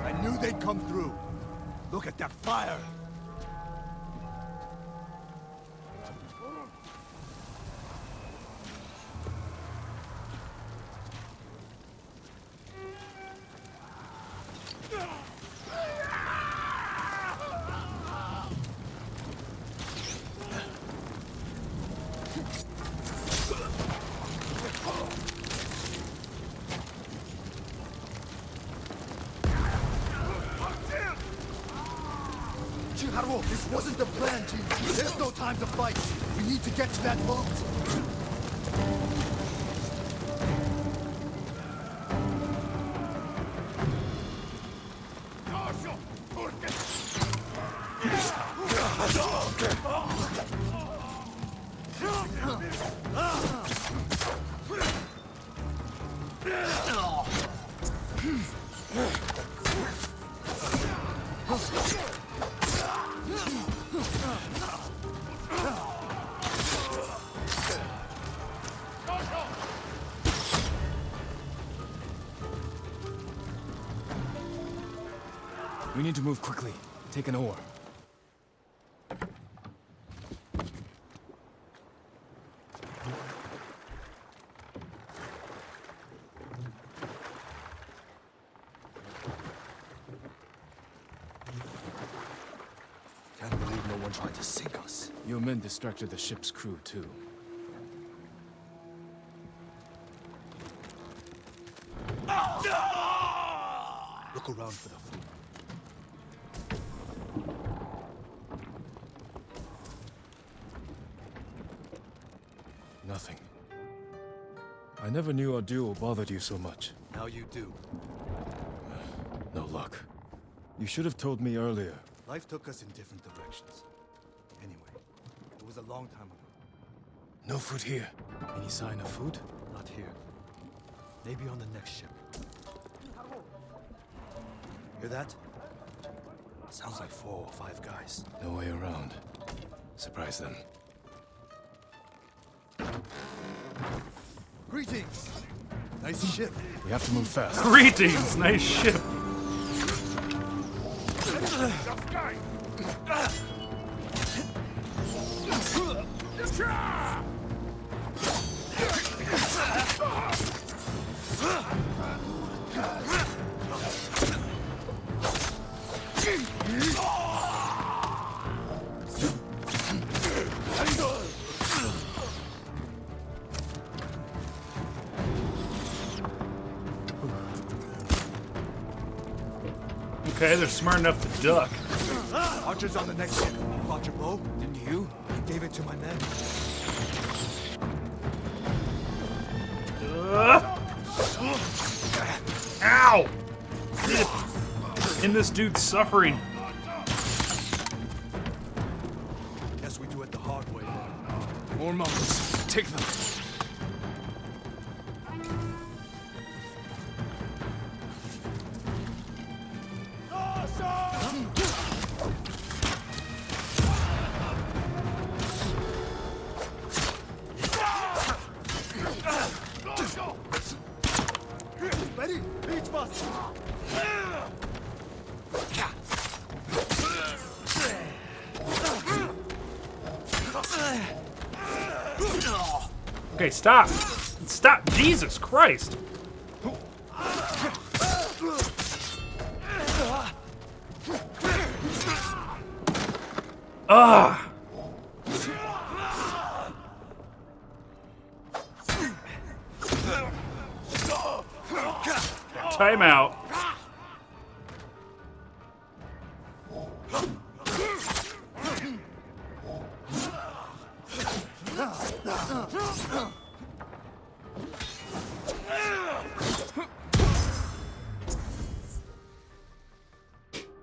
I knew they'd come through. Look at that fire! This wasn't the plan, G. There's no time to fight. We need to get to that boat. We need to move quickly. Take an oar. Can't believe no one tried to sink us. Your men distracted the ship's crew, too. Look around for the food. Nothing. I never knew our duel bothered you so much. Now you do. No luck. You should have told me earlier. Life took us in different directions. Anyway, it was a long time ago. No food here. Any sign of food? Not here. Maybe on the next ship. Hear that? Sounds like 4 or 5 guys. No way around. Surprise them. Greetings! Nice ship. We have to move fast. Greetings, nice ship. Okay, they're smart enough to duck. Archers on the next ship. Brought your bow? Didn't you? I gave it to my men. Ow! And this dude's suffering. Guess we do it the hard way. More Mongols. Take them. Ready? Beach bus! Okay, stop. Stop. Jesus Christ. Ugh. timeout.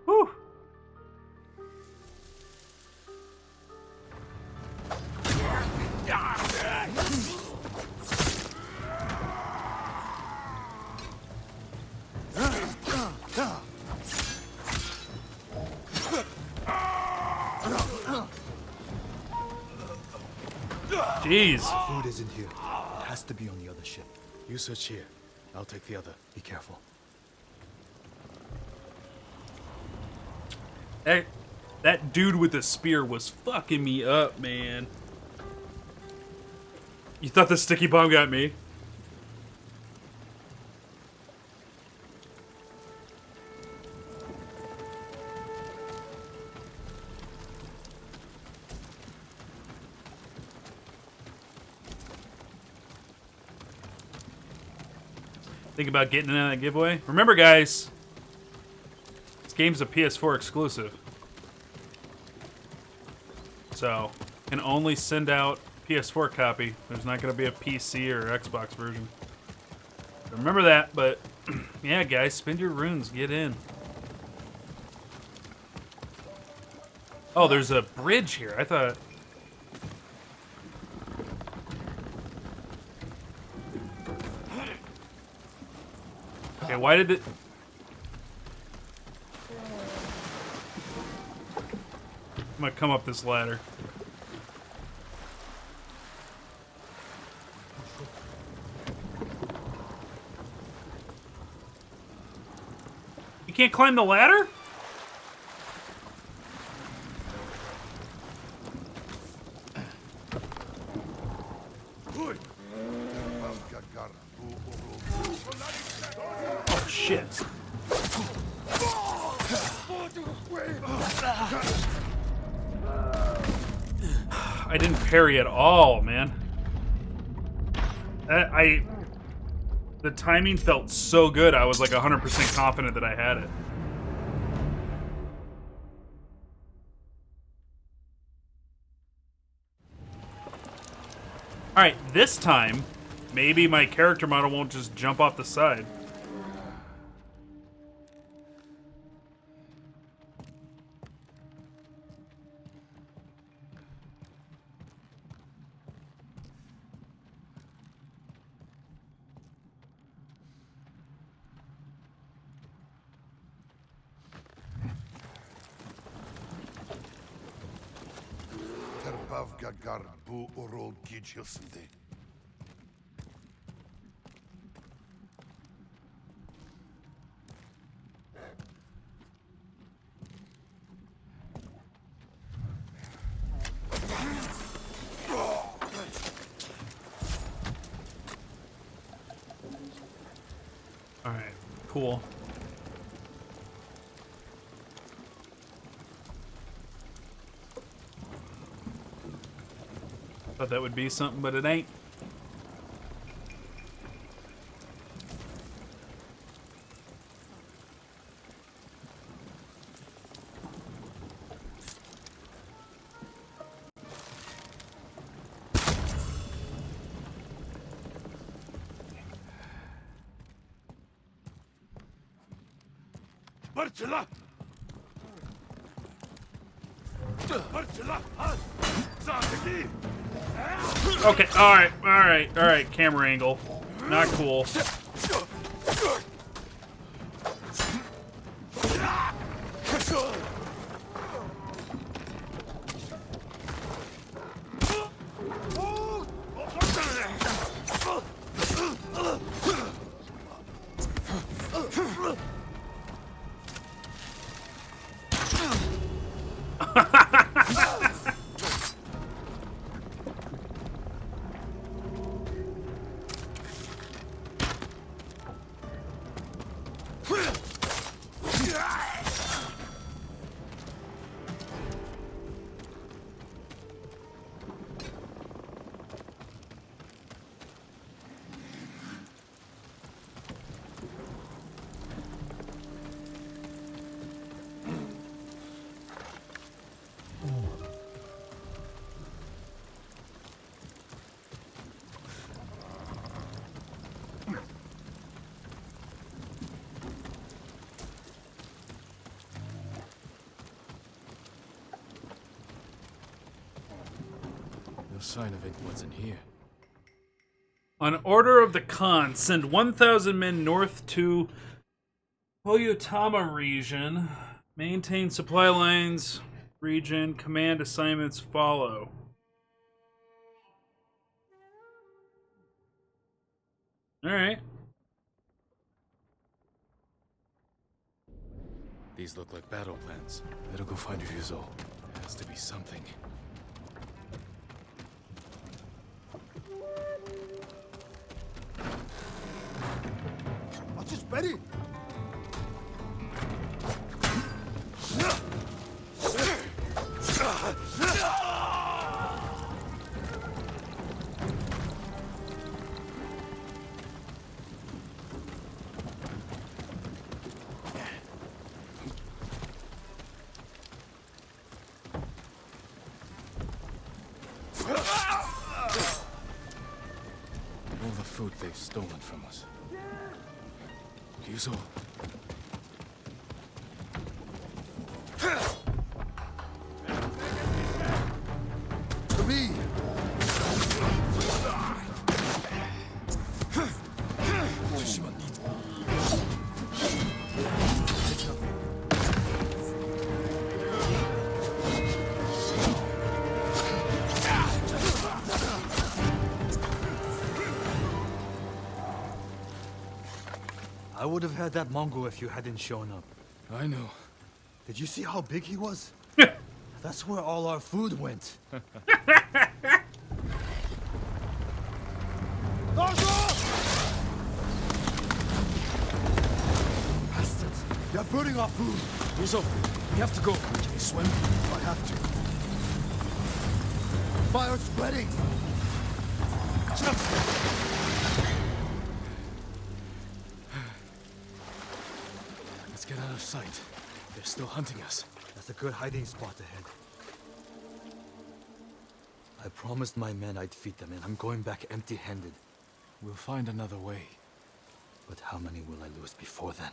Whew. Jeez. Food isn't here. It has to be on the other ship. You search here. I'll take the other. Be careful. Hey, that dude with the spear was fucking me up, man. You thought the sticky bomb got me? Think about getting in on that giveaway. Remember, guys, this game's a PS4 exclusive, so can only send out PS4 copy. There's not going to be a PC or Xbox version. Remember that. But yeah, guys, spend your runes, get in. Oh, there's a bridge here. I thought. Okay, why did it... I'm gonna come up this ladder. You can't climb the ladder? Oh, shit. I didn't parry at all, man. The timing felt so good, I was like 100% confident that I had it. Alright, this time, maybe my character model won't just jump off the side. Alright, cool. Thought that would be something, but it ain't. Okay, alright, camera angle. Not cool. No sign of it. What's in here? On order of the Khan, send 1,000 men north to Oyotama region. Maintain supply lines. Region. Command assignments follow. Alright. These look like battle plans. Better go find Ryuzo. There has to be something. Watch it, ready? All the food they've stolen from us. Ryuzo. To me! Tsushima needs I would have had that Mongol if you hadn't shown up. I know. Did you see how big he was? That's where all our food went. Bastards! They're burning our food! Ryuzo, we have to go. Can you swim? I have to. Fire spreading! Let's get out of sight. They're still hunting us. That's a good hiding spot ahead. I promised my men I'd feed them, and I'm going back empty-handed. We'll find another way. But how many will I lose before then?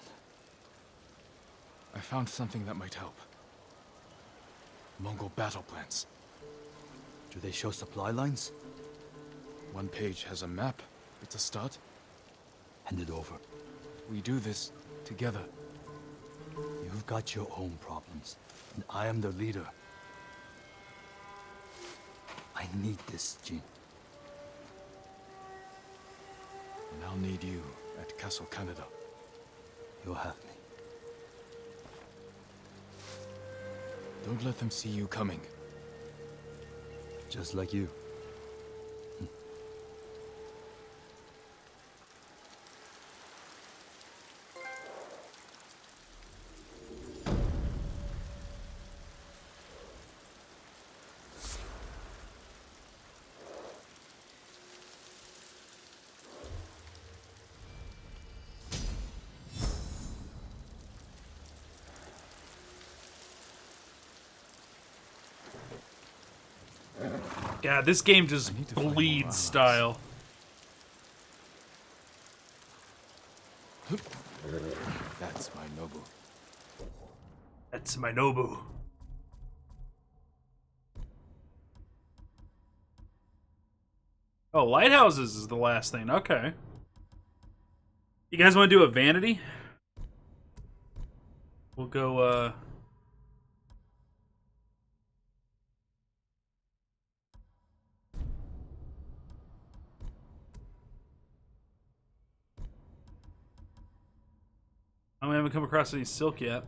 I found something that might help. Mongol battle plans. Do they show supply lines? One page has a map. It's a start. Hand it over. We do this together. You've got your own problems, and I am the leader. I need this, Jin. And I'll need you at Castle Canada. You'll have me. Don't let them see you coming. Just like you. God, this game just bleeds style. That's my Nobu. That's my Nobu. Oh, lighthouses is the last thing. Okay. You guys want to do a vanity? We'll go, I haven't come across any silk yet.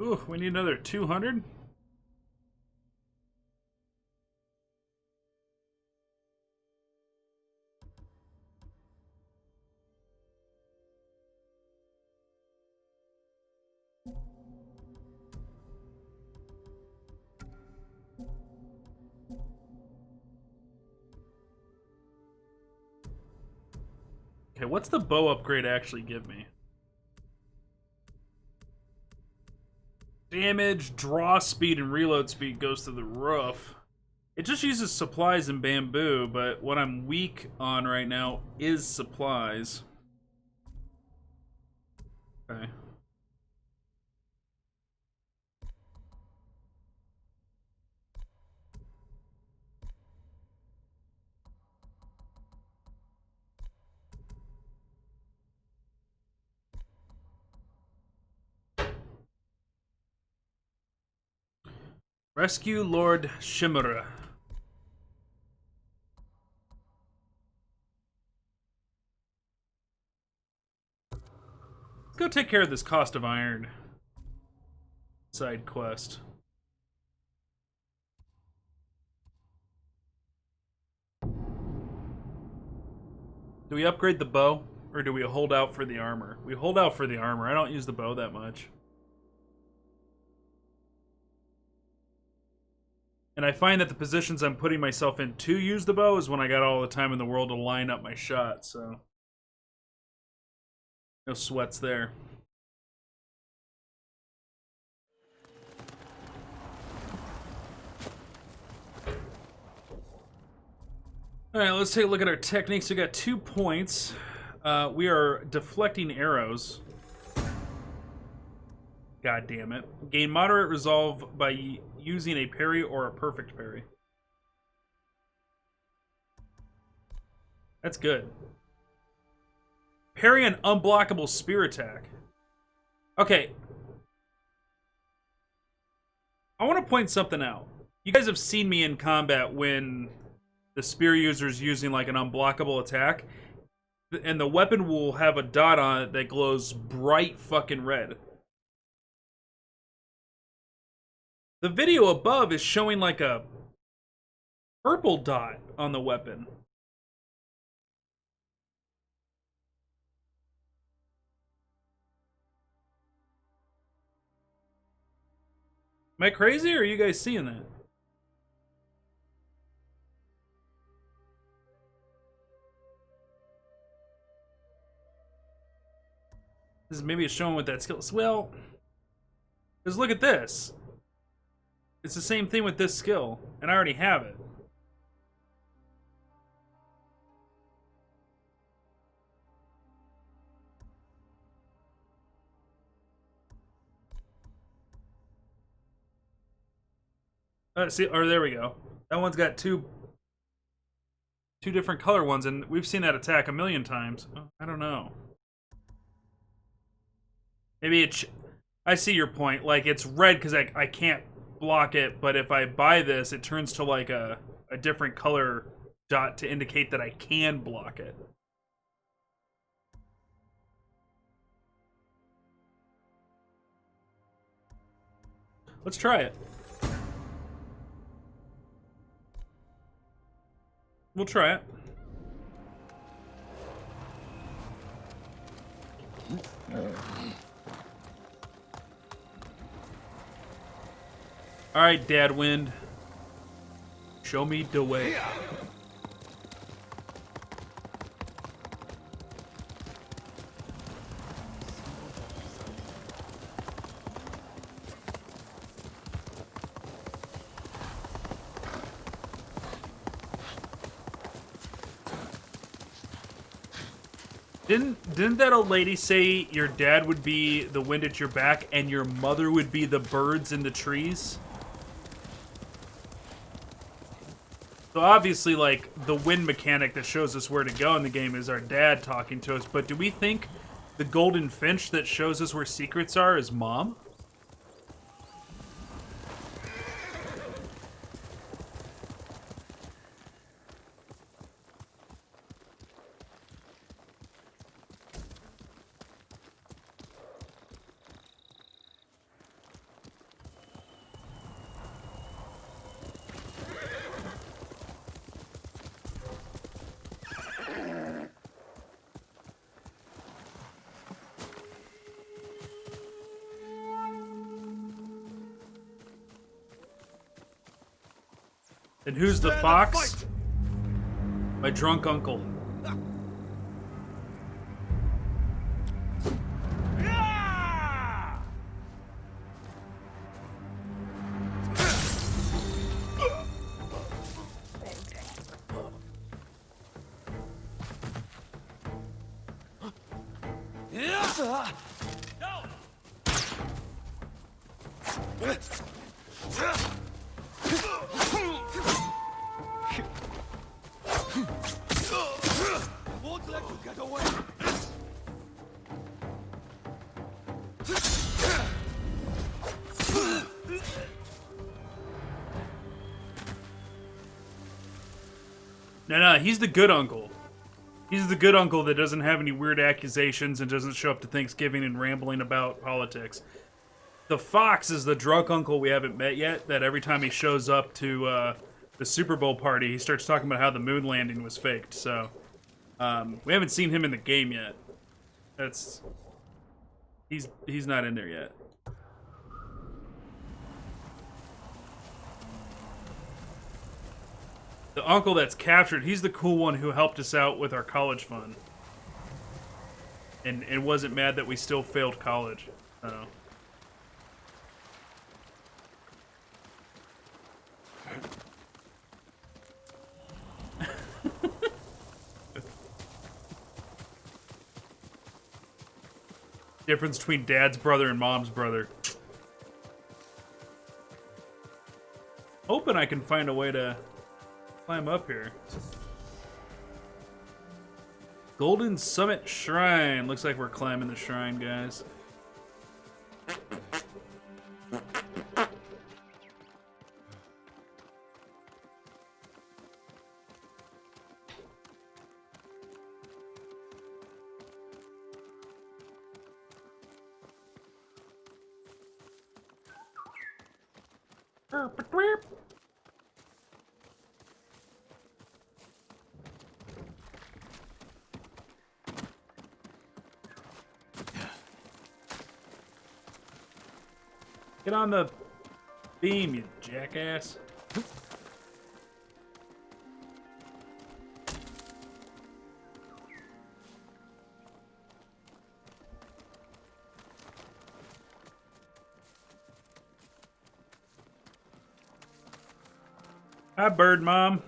Ooh, we need another 200? Okay, what's the bow upgrade actually give me? Damage, draw speed, and reload speed goes to the roof. It just uses supplies and bamboo, but what I'm weak on right now is supplies. Okay. Rescue Lord Shimura. Let's go take care of this cost of iron side quest. Do we upgrade the bow, or do we hold out for the armor? We hold out for the armor. I don't use the bow that much. And I find that the positions I'm putting myself in to use the bow is when I got all the time in the world to line up my shot, so... no sweats there. Alright, let's take a look at our techniques. We got 2 points. We are deflecting arrows. God damn it. Gain moderate resolve by using a parry or a perfect parry. That's good. Parry an unblockable spear attack. Okay. I want to point something out. You guys have seen me in combat when the spear user is using like an unblockable attack, and the weapon will have a dot on it that glows bright fucking red. The video above is showing like a purple dot on the weapon. Am I crazy, or are you guys seeing that? This is maybe it's showing what that skill is. Well, because look at this. It's the same thing with this skill, and I already have it. See, or there we go. That one's got two different color ones, and we've seen that attack a million times. Oh, I don't know. Maybe it's... I see your point. Like, it's red because I can't block it, but if I buy this, it turns to like a different color dot to indicate that I can block it. Let's try it. We'll try it. All right, Dad Wind. Show me the way. Didn't that old lady say your dad would be the wind at your back and your mother would be the birds in the trees? So obviously, like, the wind mechanic that shows us where to go in the game is our dad talking to us, but do we think the golden finch that shows us where secrets are is Mom? And who's the fox? My drunk uncle. Won't let you get away. No, he's the good uncle. He's the good uncle that doesn't have any weird accusations and doesn't show up to Thanksgiving and rambling about politics. The fox is the drunk uncle we haven't met yet, that every time he shows up to the Super Bowl party, he starts talking about how the moon landing was faked. So, we haven't seen him in the game yet. He's not in there yet. The uncle that's captured, he's the cool one who helped us out with our college fund. And wasn't mad that we still failed college. So. Difference between dad's brother and mom's brother. Hoping I can find a way to climb up here. Golden Summit Shrine. Looks like we're climbing the shrine, guys. Get on the beam, you jackass. Hi, bird mom.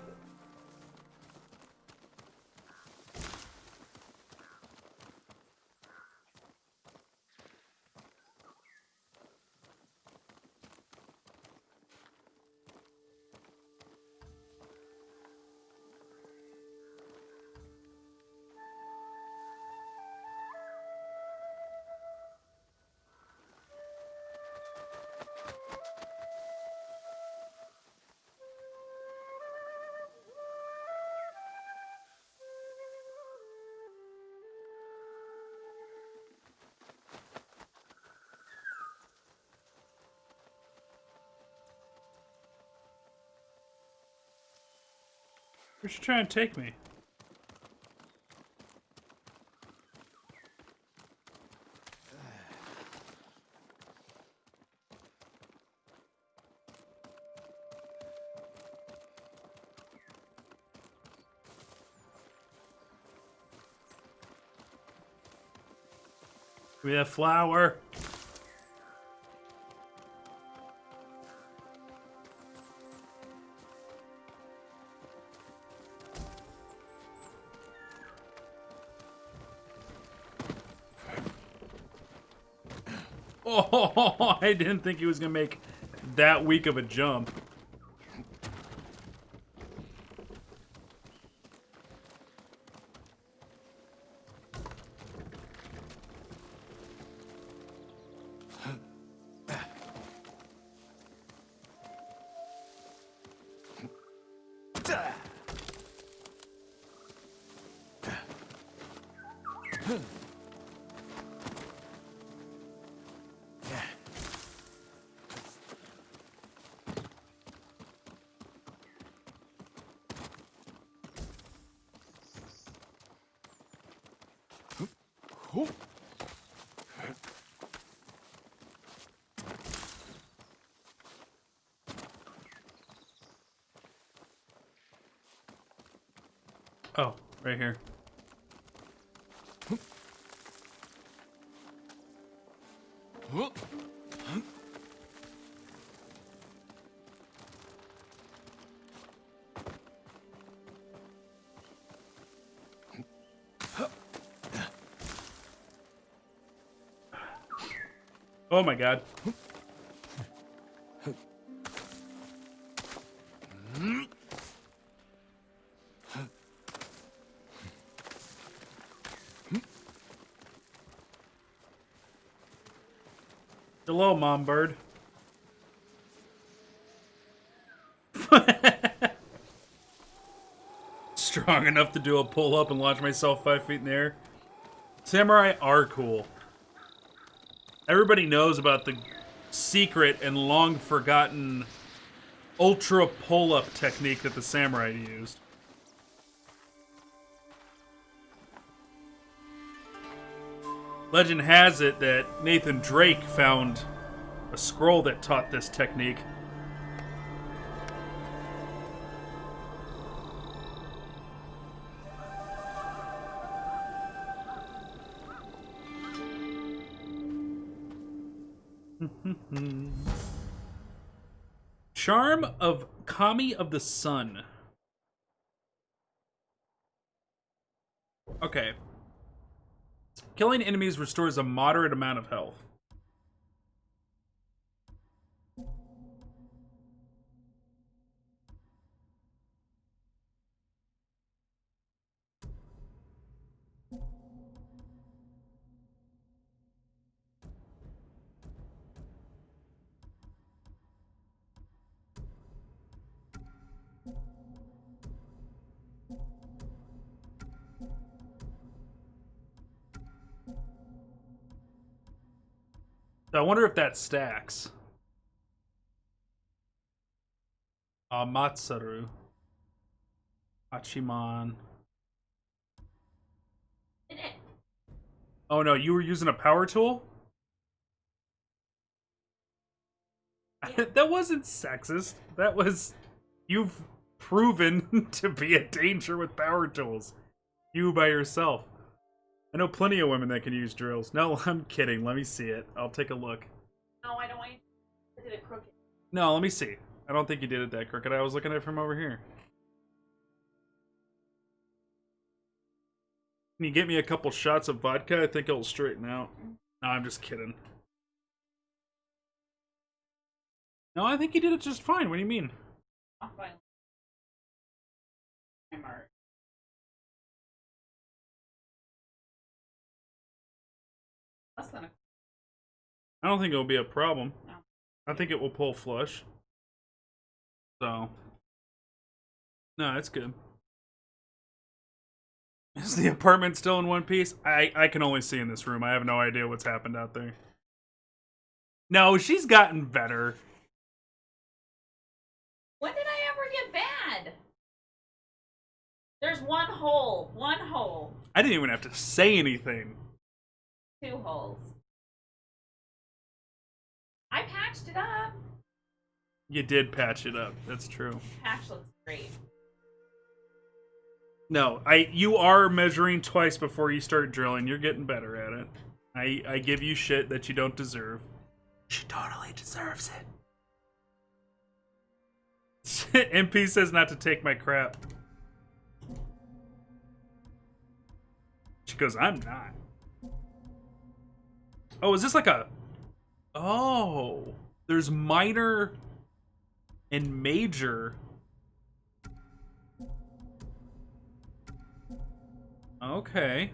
Where's she trying to take me? We have flour. Oh, I didn't think he was gonna make that weak of a jump. Oh, right here. Oh my god. Hello, Mom Bird. Strong enough to do a pull-up and launch myself 5 feet in the air. Samurai are cool. Everybody knows about the secret and long-forgotten ultra pull-up technique that the samurai used. Legend has it that Nathan Drake found a scroll that taught this technique. Charm of Kami of the Sun. Okay. Killing enemies restores a moderate amount of health. So I wonder if that stacks. Matsuru. Hachiman. Oh no, you were using a power tool? Yeah. That wasn't sexist. That was... You've proven to be a danger with power tools. You by yourself. I know plenty of women that can use drills. No, I'm kidding. Let me see it. I'll take a look. No, I don't want you to do it crooked. No, let me see. I don't think you did it that crooked. I was looking at it from over here. Can you get me a couple shots of vodka? I think it'll straighten out. No, I'm just kidding. No, I think you did it just fine. What do you mean? I'm fine. I'm alright. Less than a... I don't think it'll be a problem. No. I think it will pull flush. So. No, it's good. Is the apartment still in one piece? I can only see in this room. I have no idea what's happened out there. No, she's gotten better. When did I ever get bad? There's one hole. One hole. I didn't even have to say anything. 2 holes. I patched it up. You did patch it up. That's true. Patch looks great. No, you are measuring twice before you start drilling. You're getting better at it. I give you shit that you don't deserve. She totally deserves it. MP says not to take my crap. She goes, I'm not. Oh, is this like a... Oh, there's minor and major. Okay.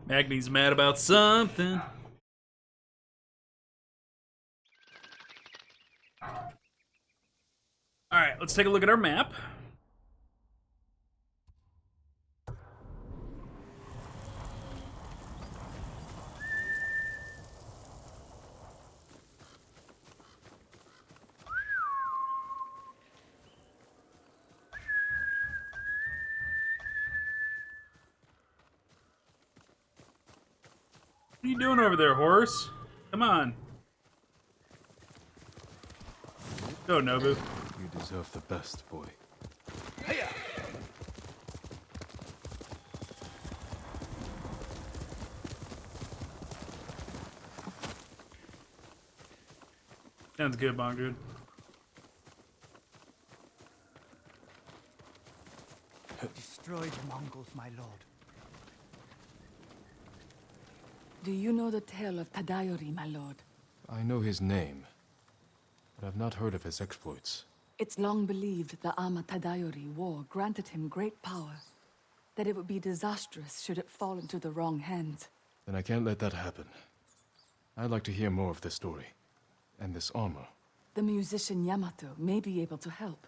Magni's mad about something. Alright, let's take a look at our map. What are you doing over there, horse? Come on. Go, Nobu. You deserve the best, boy. Hiya! Sounds good, Bongood. Destroy the Mongols, my lord. Do you know the tale of Tadayori, my lord? I know his name, but I've not heard of his exploits. It's long believed the Ama Tadayori war granted him great power, that it would be disastrous should it fall into the wrong hands. Then I can't let that happen. I'd like to hear more of this story, and this armor. The musician Yamato may be able to help.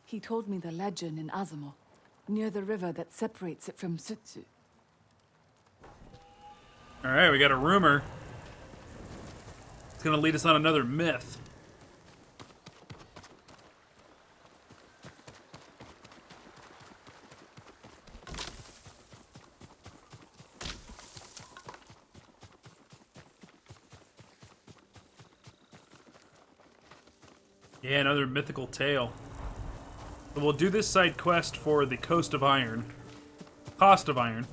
He told me the legend in Azamo, near the river that separates it from Sutsu. Alright, we got a rumor. It's gonna lead us on another myth. Yeah, another mythical tale. So we'll do this side quest for the Coast of Iron. Cost of Iron.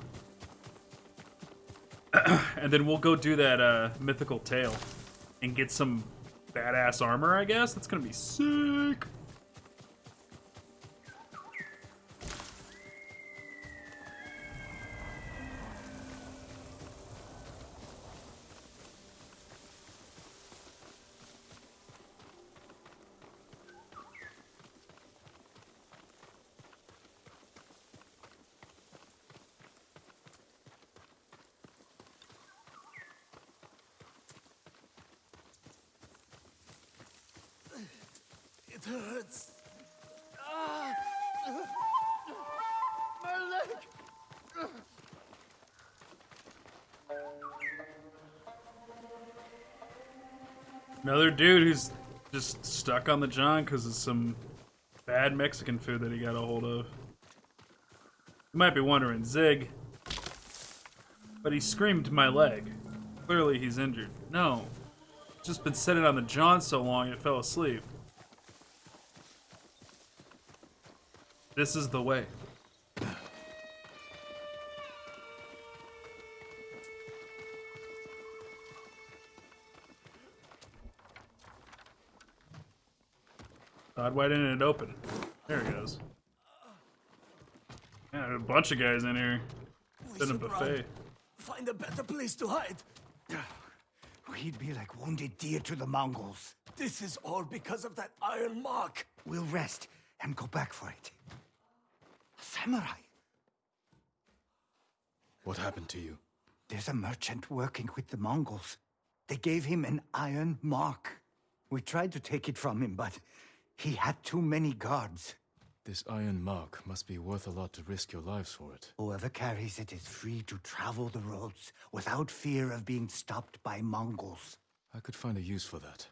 And then we'll go do that mythical tale and get some badass armor, I guess. That's gonna be sick. It hurts. Ah! My leg! Another dude who's just stuck on the John because of some bad Mexican food that he got a hold of. You might be wondering, Zig. But he screamed my leg. Clearly he's injured. No. Just been sitting on the John so long it fell asleep. This is the way. God, why didn't it open? There it goes. Yeah, there's a bunch of guys in here. It's in a buffet. Find a better place to hide. We'd be like wounded deer to the Mongols. This is all because of that iron mark. We'll rest and go back for it. A samurai. What happened to you? There's a merchant working with the Mongols. They gave him an iron mark. We tried to take it from him, but he had too many guards. This iron mark must be worth a lot to risk your lives for it. Whoever carries it is free to travel the roads without fear of being stopped by Mongols. I could find a use for that.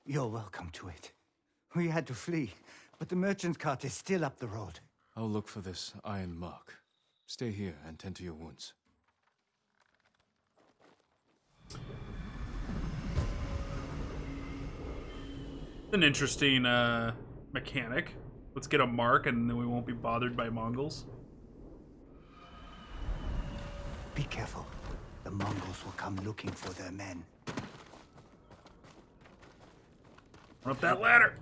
You're welcome to it. We had to flee, but the merchant's cart is still up the road. I'll look for this iron mark. Stay here and tend to your wounds. An interesting mechanic. Let's get a mark and then we won't be bothered by Mongols. Be careful. The Mongols will come looking for their men. Run up that ladder.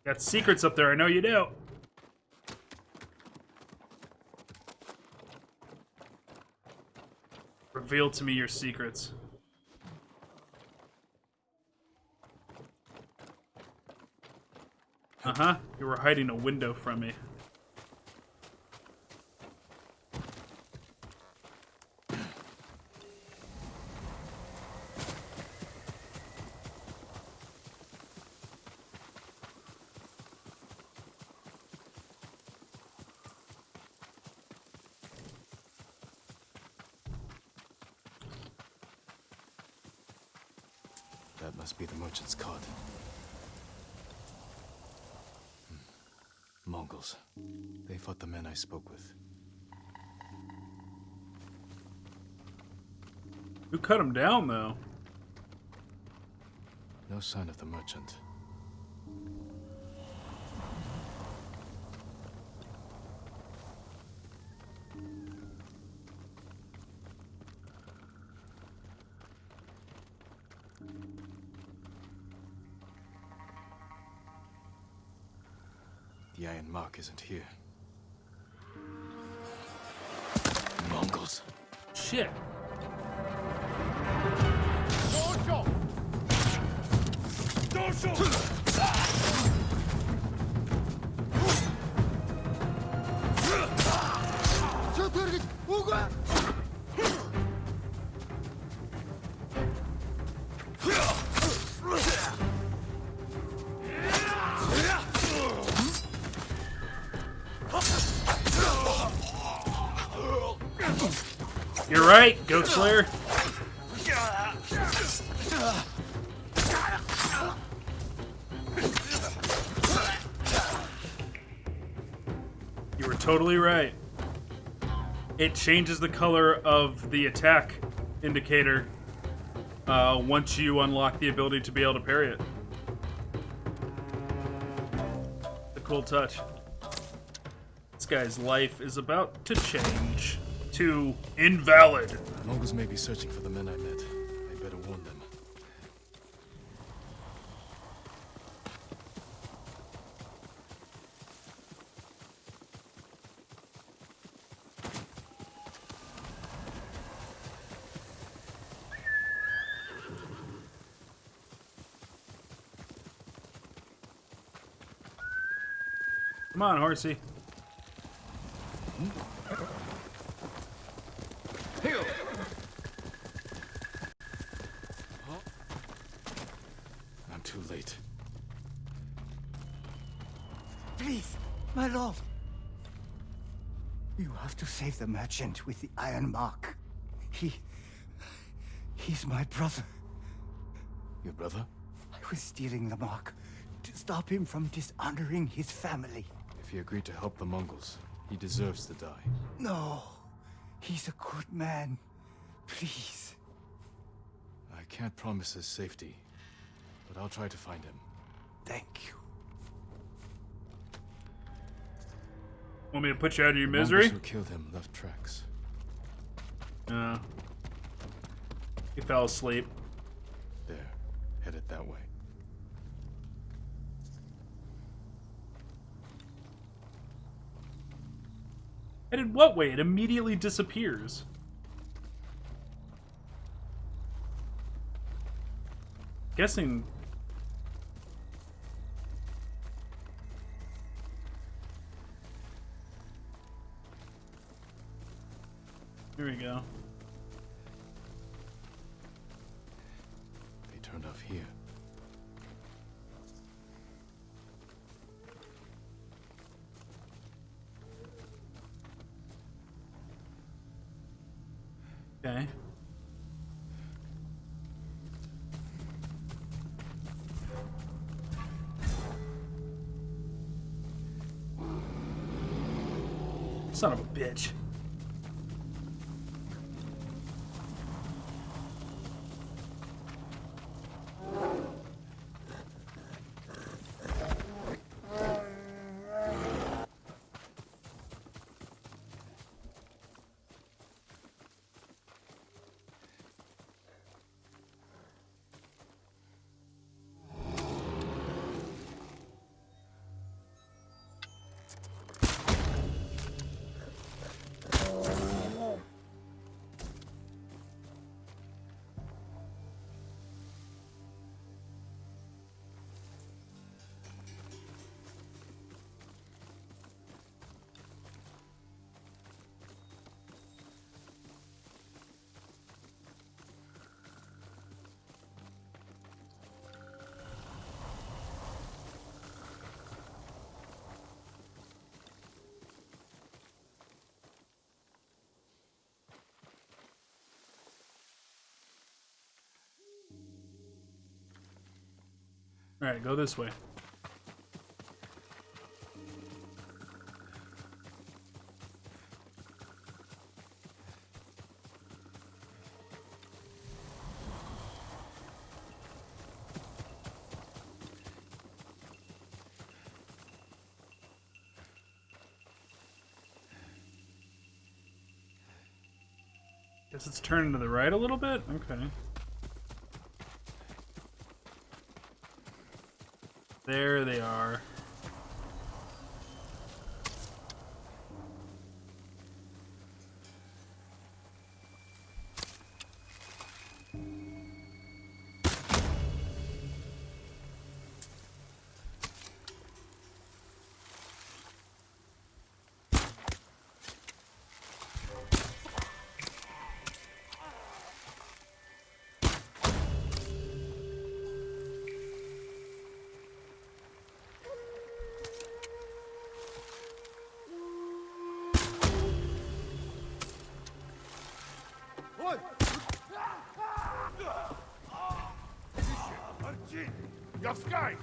Got secrets up there, I know you do. Reveal to me your secrets. Uh-huh, you were hiding a window from me. That must be the merchant's cart. Mongols. They fought the men I spoke with. Who cut him down, though? No sign of the merchant. the Iron Mark isn't here. Mongols. Shit. You're right, Goat Slayer. You were totally right. It changes the color of the attack indicator once you unlock the ability to be able to parry it. A cool touch. This guy's life is about to change to invalid. Mongols may be searching for the men I met. I better warn them. Come on, horsey. I'm too late. Please, my lord. You have to save the merchant with the Iron Mark. He's my brother. Your brother? I was stealing the mark to stop him from dishonoring his family. If he agreed to help the Mongols, he deserves to die. No, he's a good man. Please. I can't promise his safety, but I'll try to find him. Thank you. Want me to put you out of your The misery? Mongols who killed him left tracks. He fell asleep. There, headed that way. Headed what way? It immediately disappears. Guessing. Here we go. They turned off here. Okay. Son of a bitch. Alright, go this way. Guess it's turning to the right a little bit? Okay. There they are. Your sky!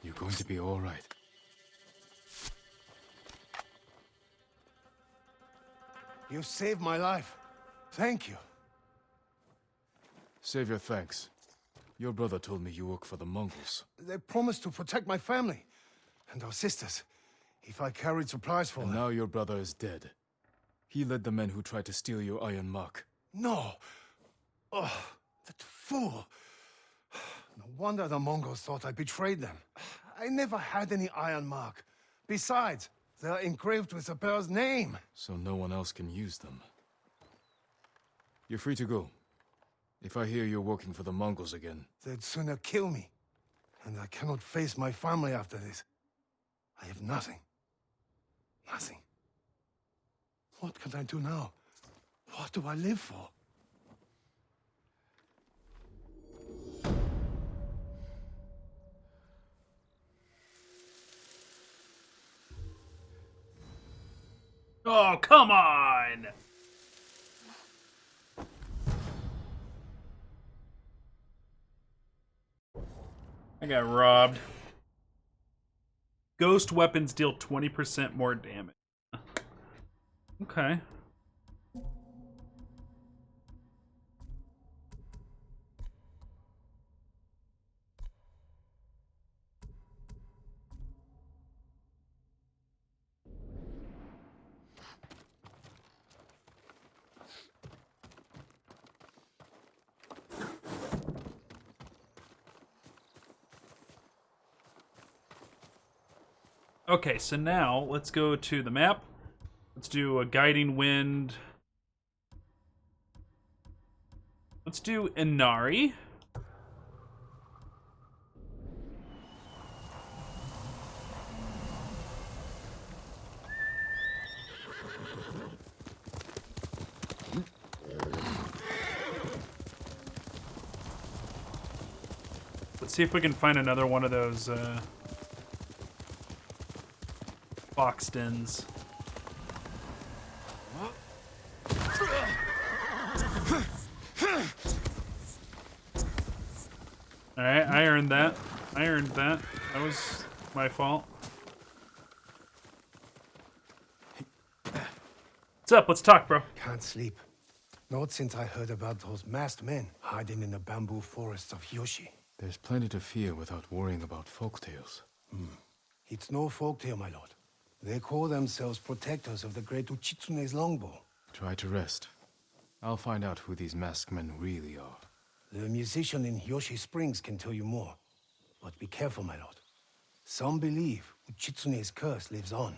You're going to be all right. You saved my life. Thank you. Save your thanks. Your brother told me you work for the Mongols. They promised to protect my family and our sisters if I carried supplies for And them. now your brother is dead. He led the men who tried to steal your iron mark. No! Oh, that fool! No wonder the Mongols thought I betrayed them. I never had any iron mark. Besides, they're engraved with the bear's name. So no one else can use them. You're free to go. If I hear you're working for the Mongols again... They'd sooner kill me. And I cannot face my family after this. I have nothing. Nothing. What can I do now? What do I live for? Oh, come on! I got robbed. Ghost weapons deal 20% more damage. Okay. Okay, so now let's go to the map. Let's do a guiding wind. Let's do Inari. Let's see if we can find another one of those box dens. Alright, I earned that. I earned that. That was my fault. What's up? Let's talk, bro. Can't sleep. Not since I heard about those masked men hiding in the bamboo forests of Yoshi. There's plenty to fear without worrying about folktales. It's no folktale, my lord. They call themselves protectors of the great Uchitsune's longbow. Try to rest. I'll find out who these masked men really are. The musician in Yoshi Springs can tell you more. But be careful, my lord. Some believe Uchitsune's curse lives on.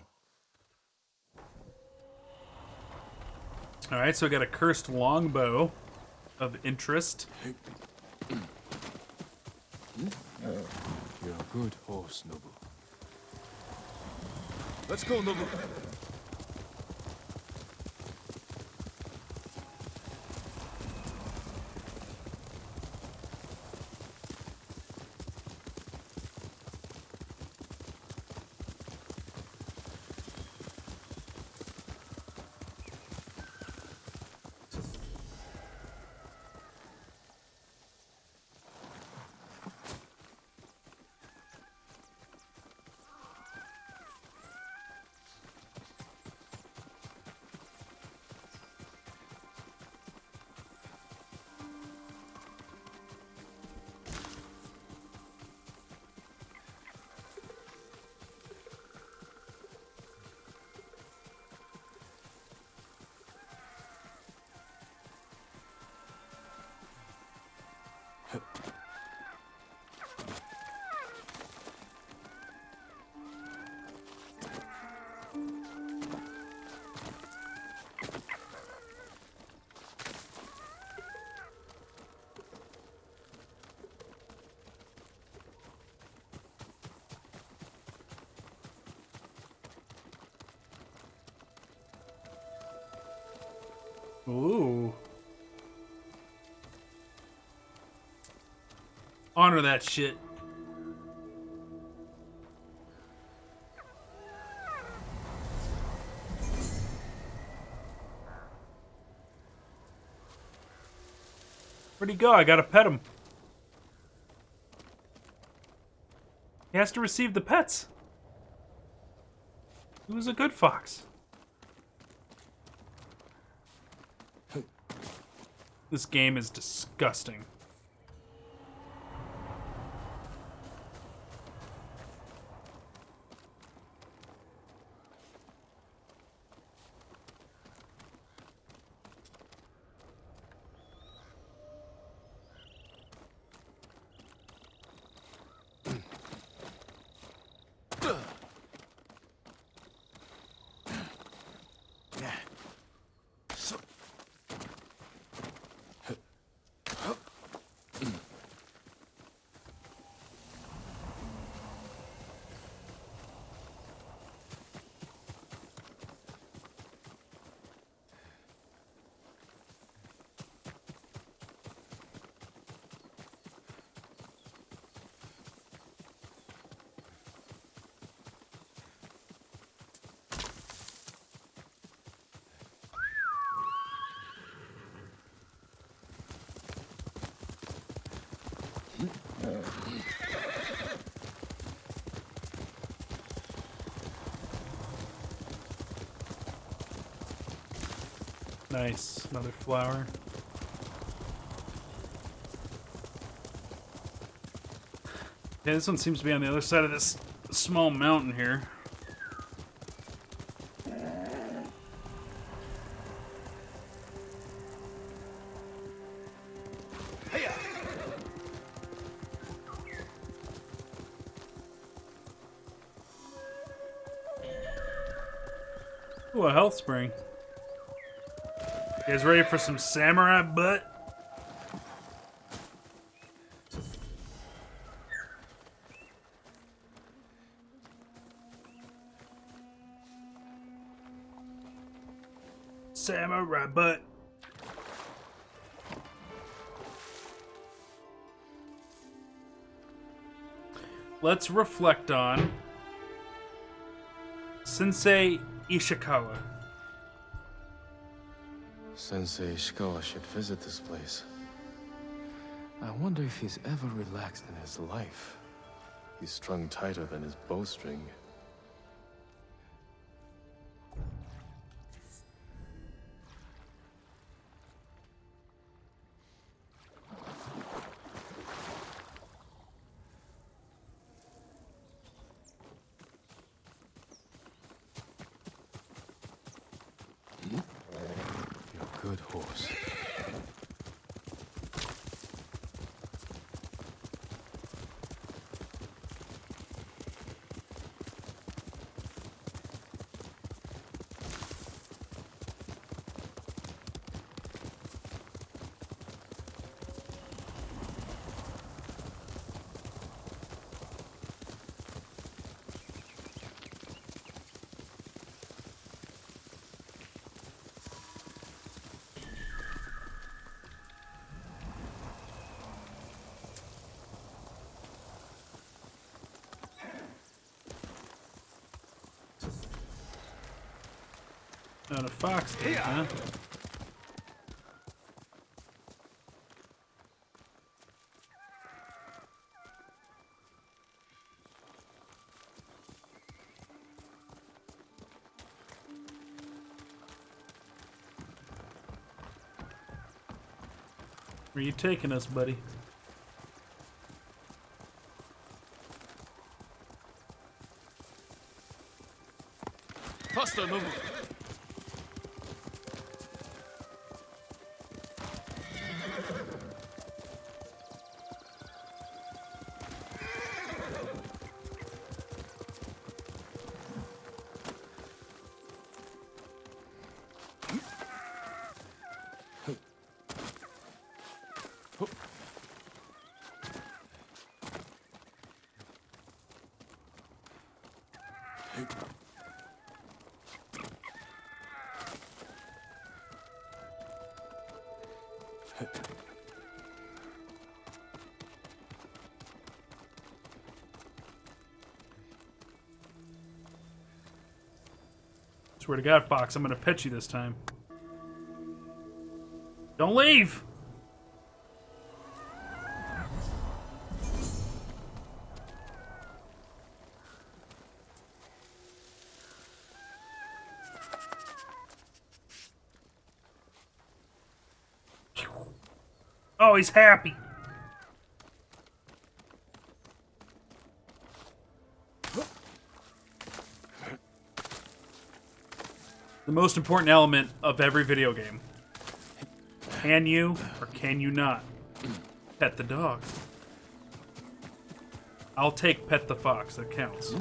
Alright, so I got a cursed longbow of interest. You're a good horse, Nobu. Let's go, Nobu. Ooh. Honor that shit. Where'd he go? I gotta pet him. He has to receive the pets. He was a good fox. This game is disgusting. Nice, another flower. Yeah, this one seems to be on the other side of this small mountain here. Ooh, a health spring. You guys ready for some samurai butt? Samurai butt. Let's reflect on Sensei Ishikawa. Sensei Ishikawa should visit this place. I wonder if he's ever relaxed in his life. He's strung tighter than his bowstring. You're a good horse. Not a fox, then, huh? Where are you taking us, buddy? Faster, Nobu! Swear to God, Fox, I'm gonna pet you this time. Don't leave! Oh, he's happy. The most important element of every video game. Can you or can you not pet the dog? I'll take pet the fox, that counts.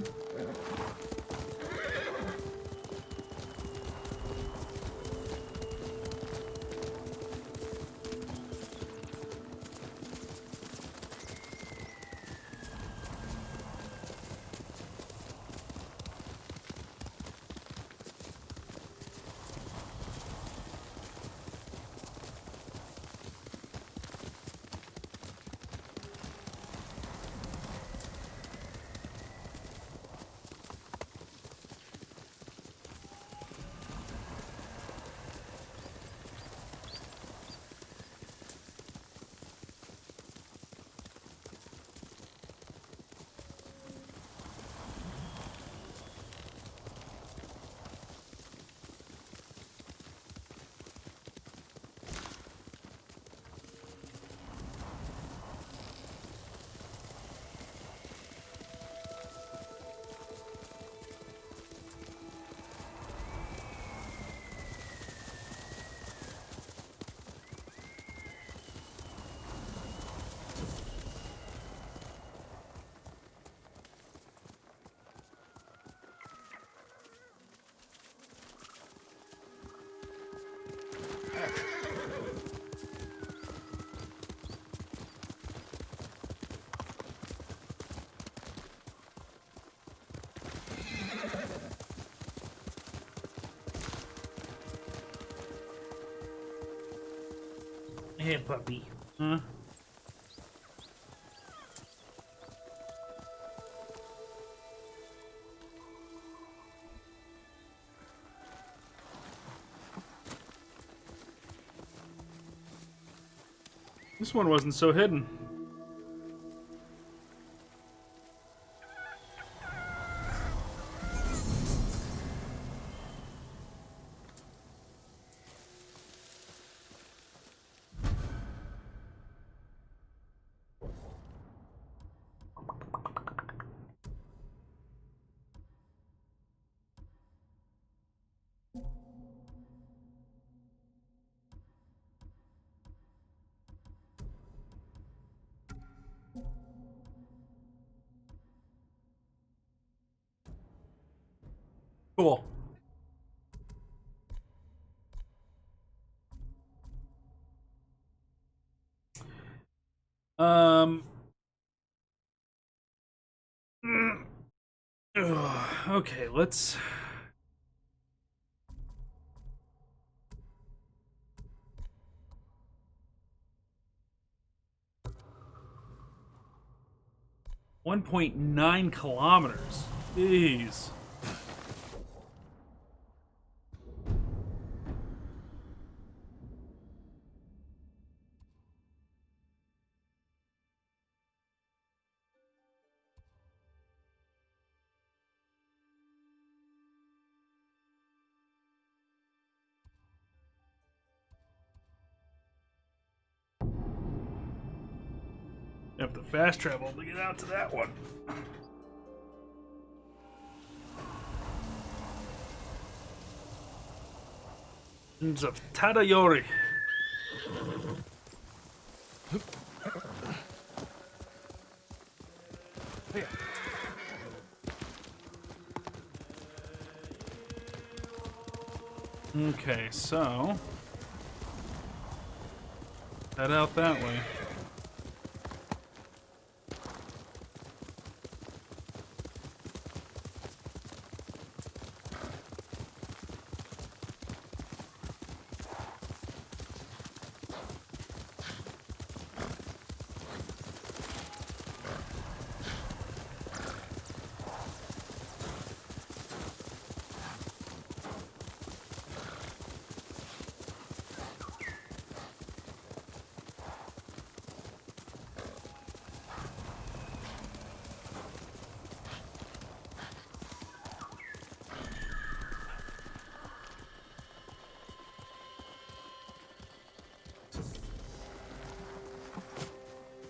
Hey, puppy. Huh? This one wasn't so hidden. Cool. Okay, let's... .9 kilometers. Jeez. You have to fast travel to get out to that one. It's of Tadayori. Okay, so head out that way.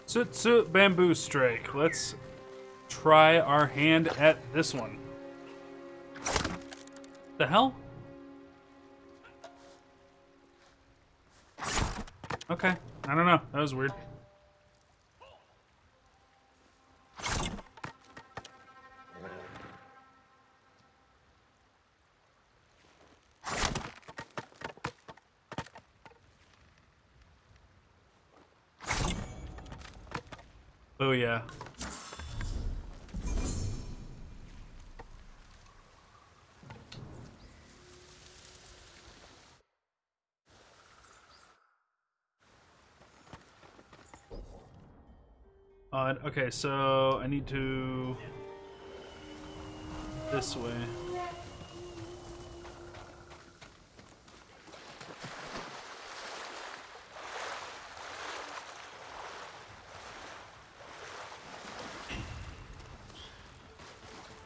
Soot Soot Bamboo Strike. Let's try our hand at this one. The hell? Okay, I don't know. That was weird. Oh yeah. Okay, so I need to this way.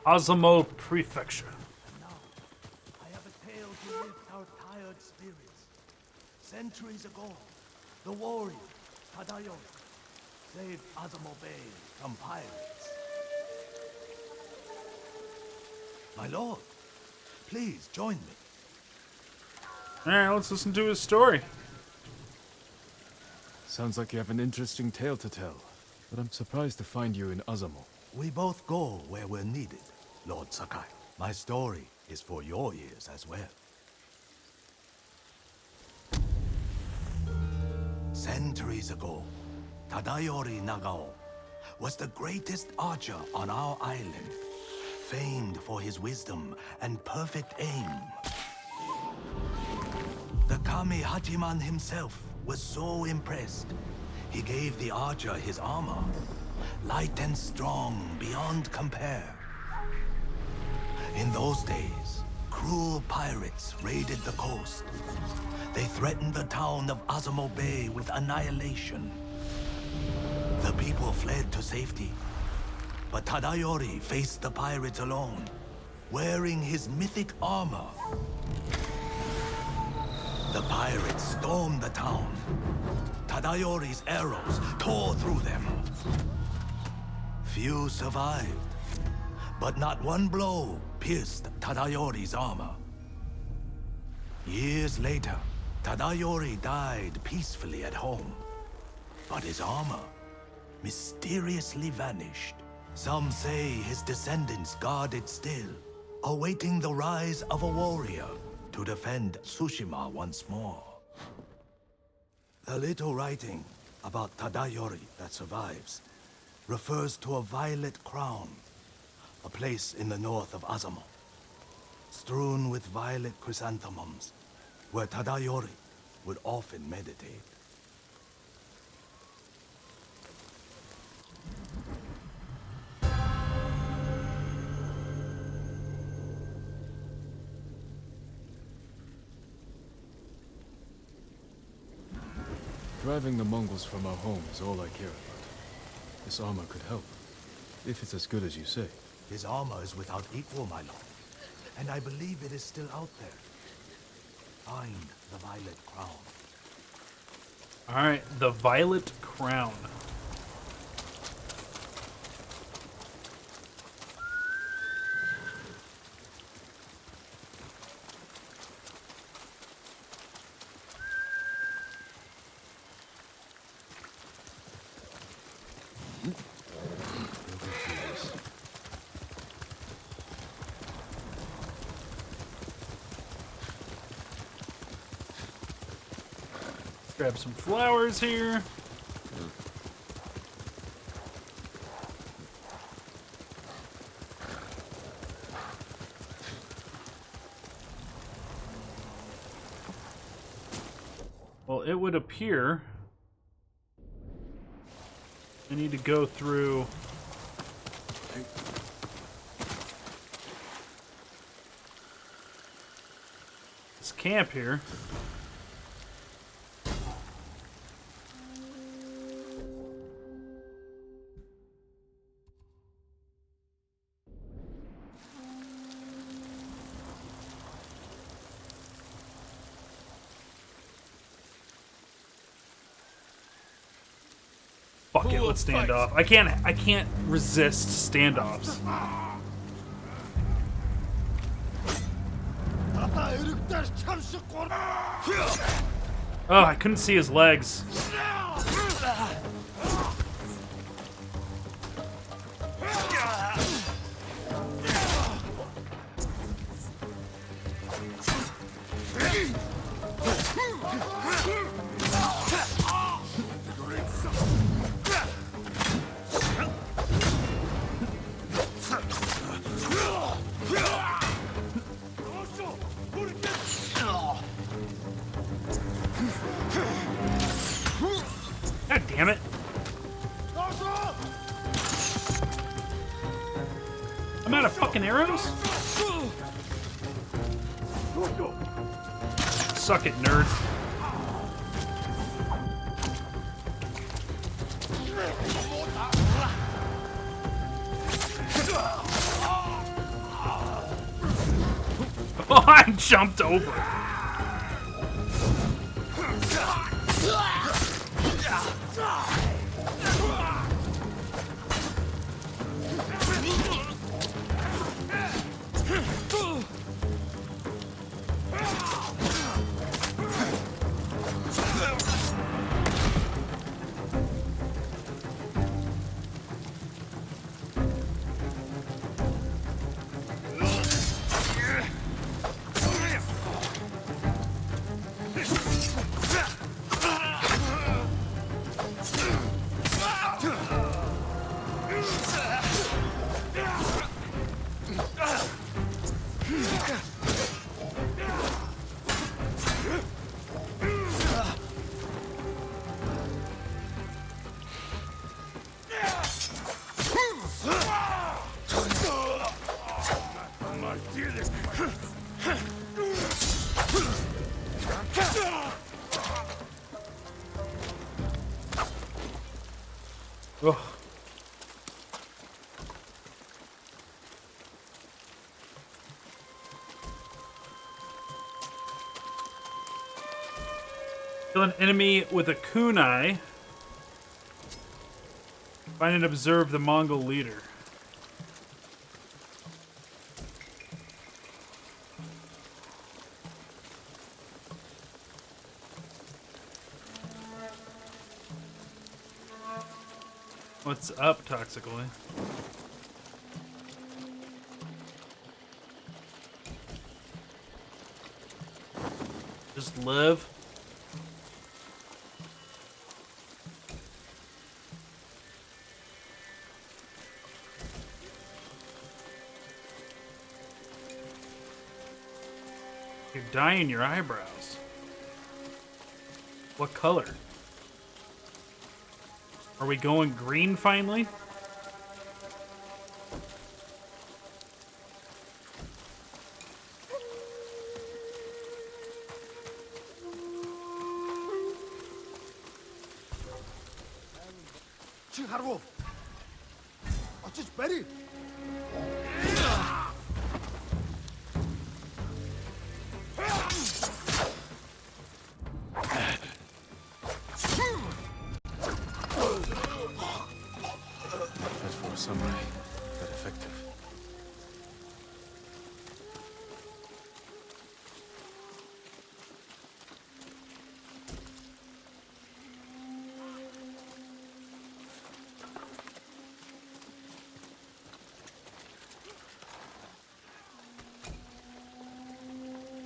Azamo Prefecture. Now, I have a tale to lift our tired spirits. Centuries ago, the warrior, Tadayo, saved Azamo Bay from pirates. My lord, please join me. Alright, let's listen to his story. Sounds like you have an interesting tale to tell, but I'm surprised to find you in Azamo. We both go where we're needed, Lord Sakai. My story is for your ears as well. Centuries ago, Tadayori Nagao was the greatest archer on our island, famed for his wisdom and perfect aim. The Kami Hachiman himself was so impressed, he gave the archer his armor, light and strong beyond compare. In those days, cruel pirates raided the coast. They threatened the town of Azamo Bay with annihilation. The people fled to safety, but Tadayori faced the pirates alone, wearing his mythic armor. The pirates stormed the town. Tadayori's arrows tore through them. Few survived, but not one blow pierced Tadayori's armor. Years later, Tadayori died peacefully at home, but his armor mysteriously vanished. Some say his descendants guard it still, awaiting the rise of a warrior to defend Tsushima once more. The little writing about Tadayori that survives refers to a violet crown, a place in the north of Azamo, strewn with violet chrysanthemums, where Tadayori would often meditate. Driving the Mongols from our home is all I care about. This armor could help, if it's as good as you say. His armor is without equal, my lord, and I believe it is still out there. Find the violet crown. Alright, the Violet Crown. Grab some flowers here. Well, it would appear I need to go through this camp here. Fuck Fuck it, let's stand off. I can't resist standoffs. Oh, I couldn't see his legs. God damn it. I'm out of fucking arrows? Suck it, nerd. Oh, I jumped over it. Ugh. Kill an enemy with a kunai. Find and observe the Mongol leader. What's up, Toxically? Just live. You're dyeing your eyebrows. What color? Are we going green finally? Samurai, but effective.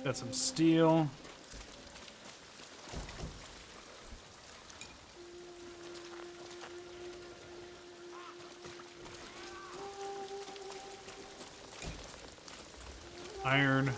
Got some steel. Iron.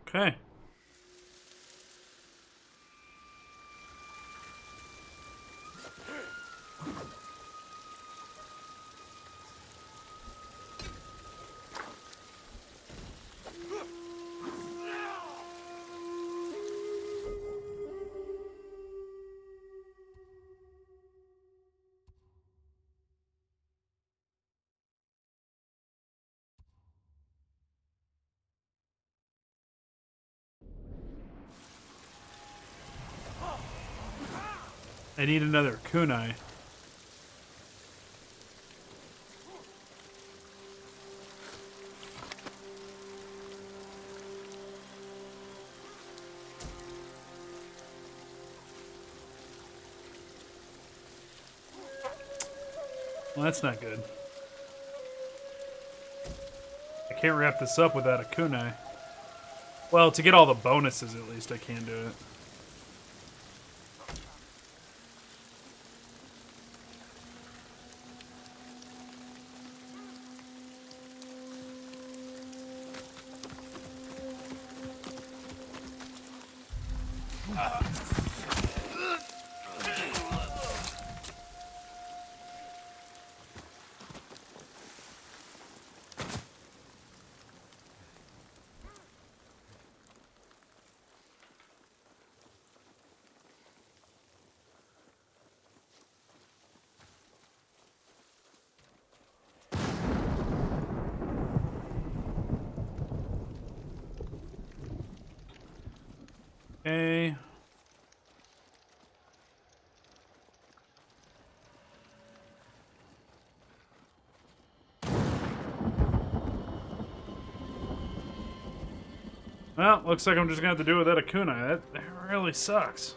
Okay. I need another kunai. Well, that's not good. I can't wrap this up without a kunai. Well, to get all the bonuses, at least, I can do it. Okay. Well, looks like I'm just gonna have to do it without a kunai. That really sucks.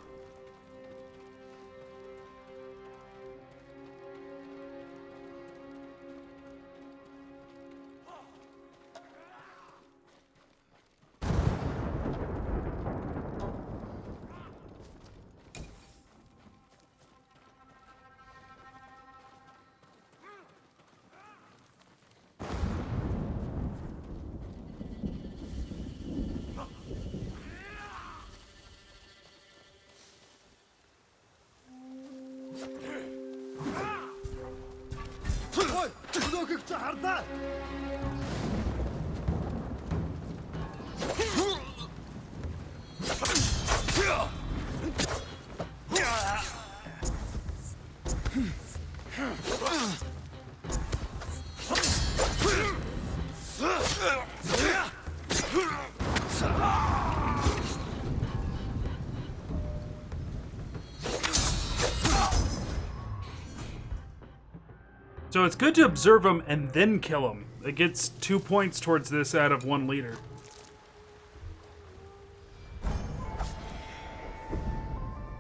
So it's good to observe them and then kill them. It gets 2 points towards this out of 1 leader.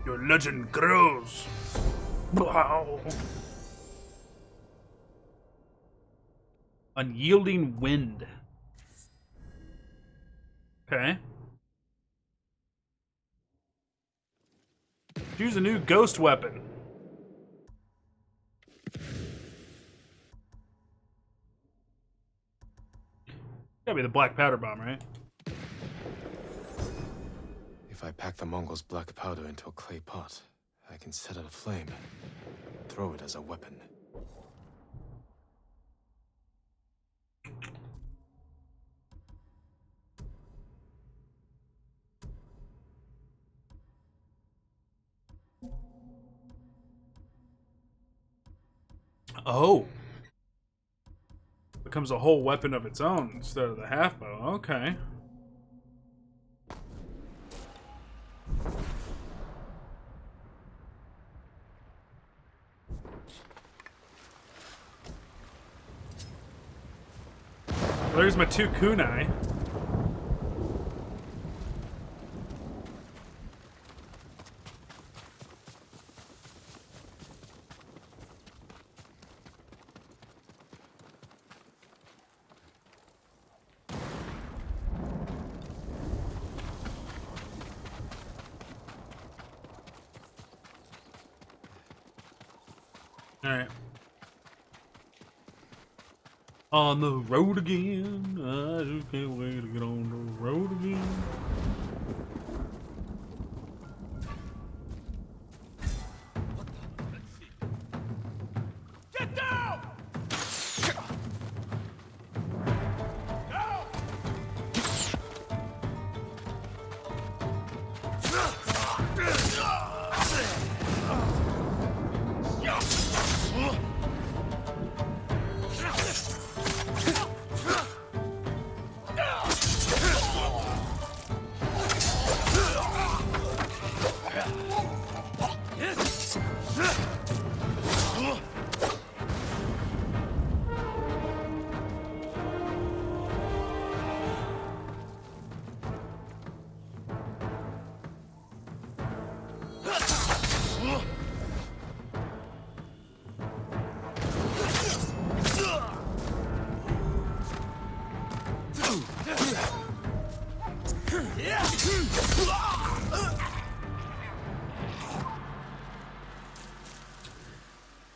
Your legend grows. Wow. Unyielding wind. Okay. Choose a new ghost weapon. Gotta be the black powder bomb, right? If I pack the Mongols' black powder into a clay pot, I can set it aflame, throw it as a weapon. Oh. Becomes a whole weapon of its own instead of the half bow. Okay. Well, there's my 2 kunai. All right. On the road again. I just can't wait to get on the road again. Get down!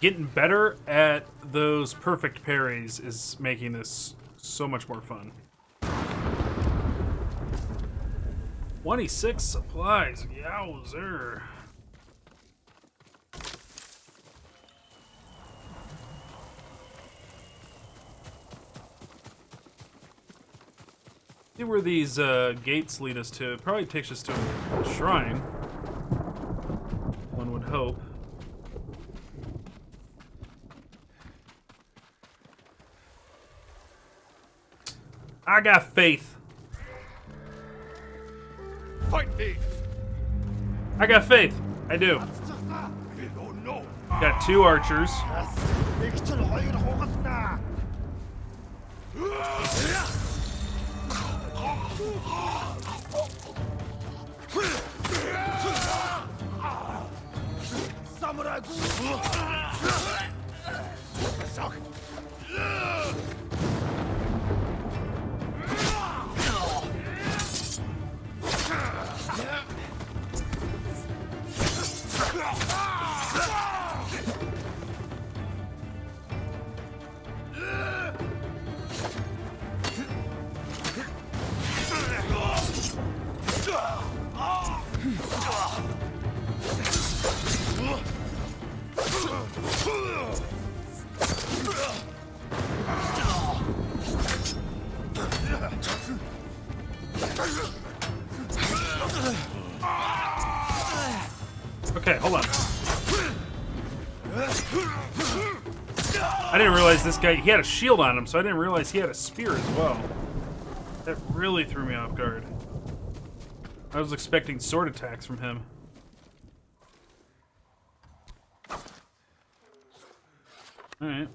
Getting better at those perfect parries is making this so much more fun. 26 supplies. Yowzer. See where these gates lead us to. It probably takes us to a shrine. One would hope. I got faith. Fight me! I got faith. I do. Got 2 archers. Samurai! Okay, hold on. I didn't realize this guy, he had a shield on him, so I didn't realize he had a spear as well. That really threw me off guard. I was expecting sword attacks from him. Alright.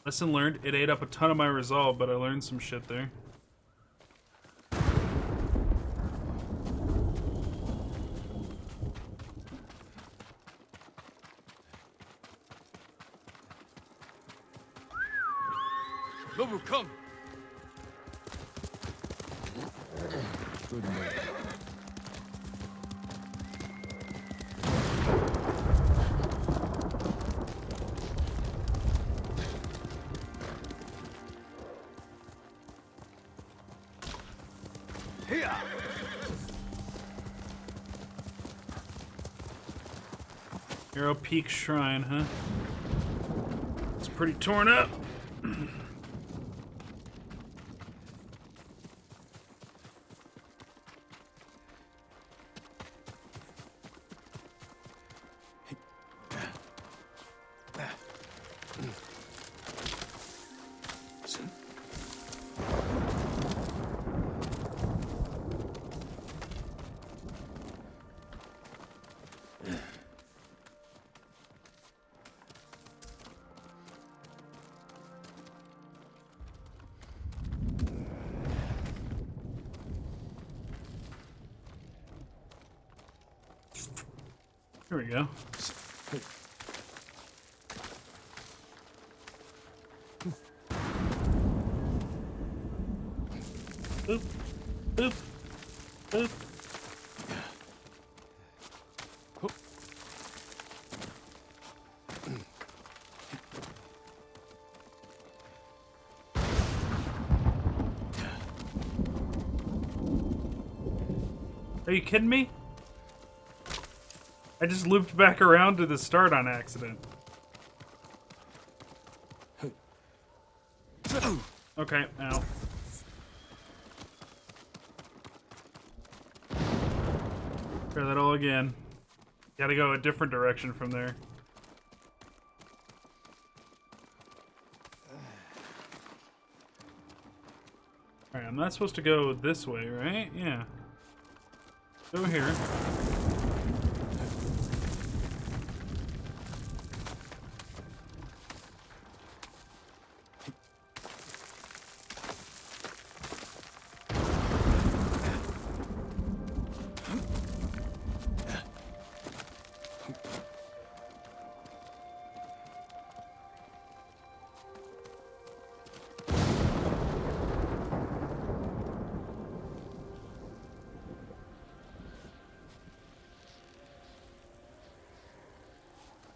Lesson learned. It ate up a ton of my resolve, but I learned some shit there. Nobu, come! Good man. Here! Arrow Peak Shrine, huh? It's pretty torn up. Here we go. Boop, boop, boop. Are you kidding me? I just looped back around to the start on accident. Okay, ow. Try that all again. Gotta go a different direction from there. Alright, I'm not supposed to go this way, right? Yeah. Go here.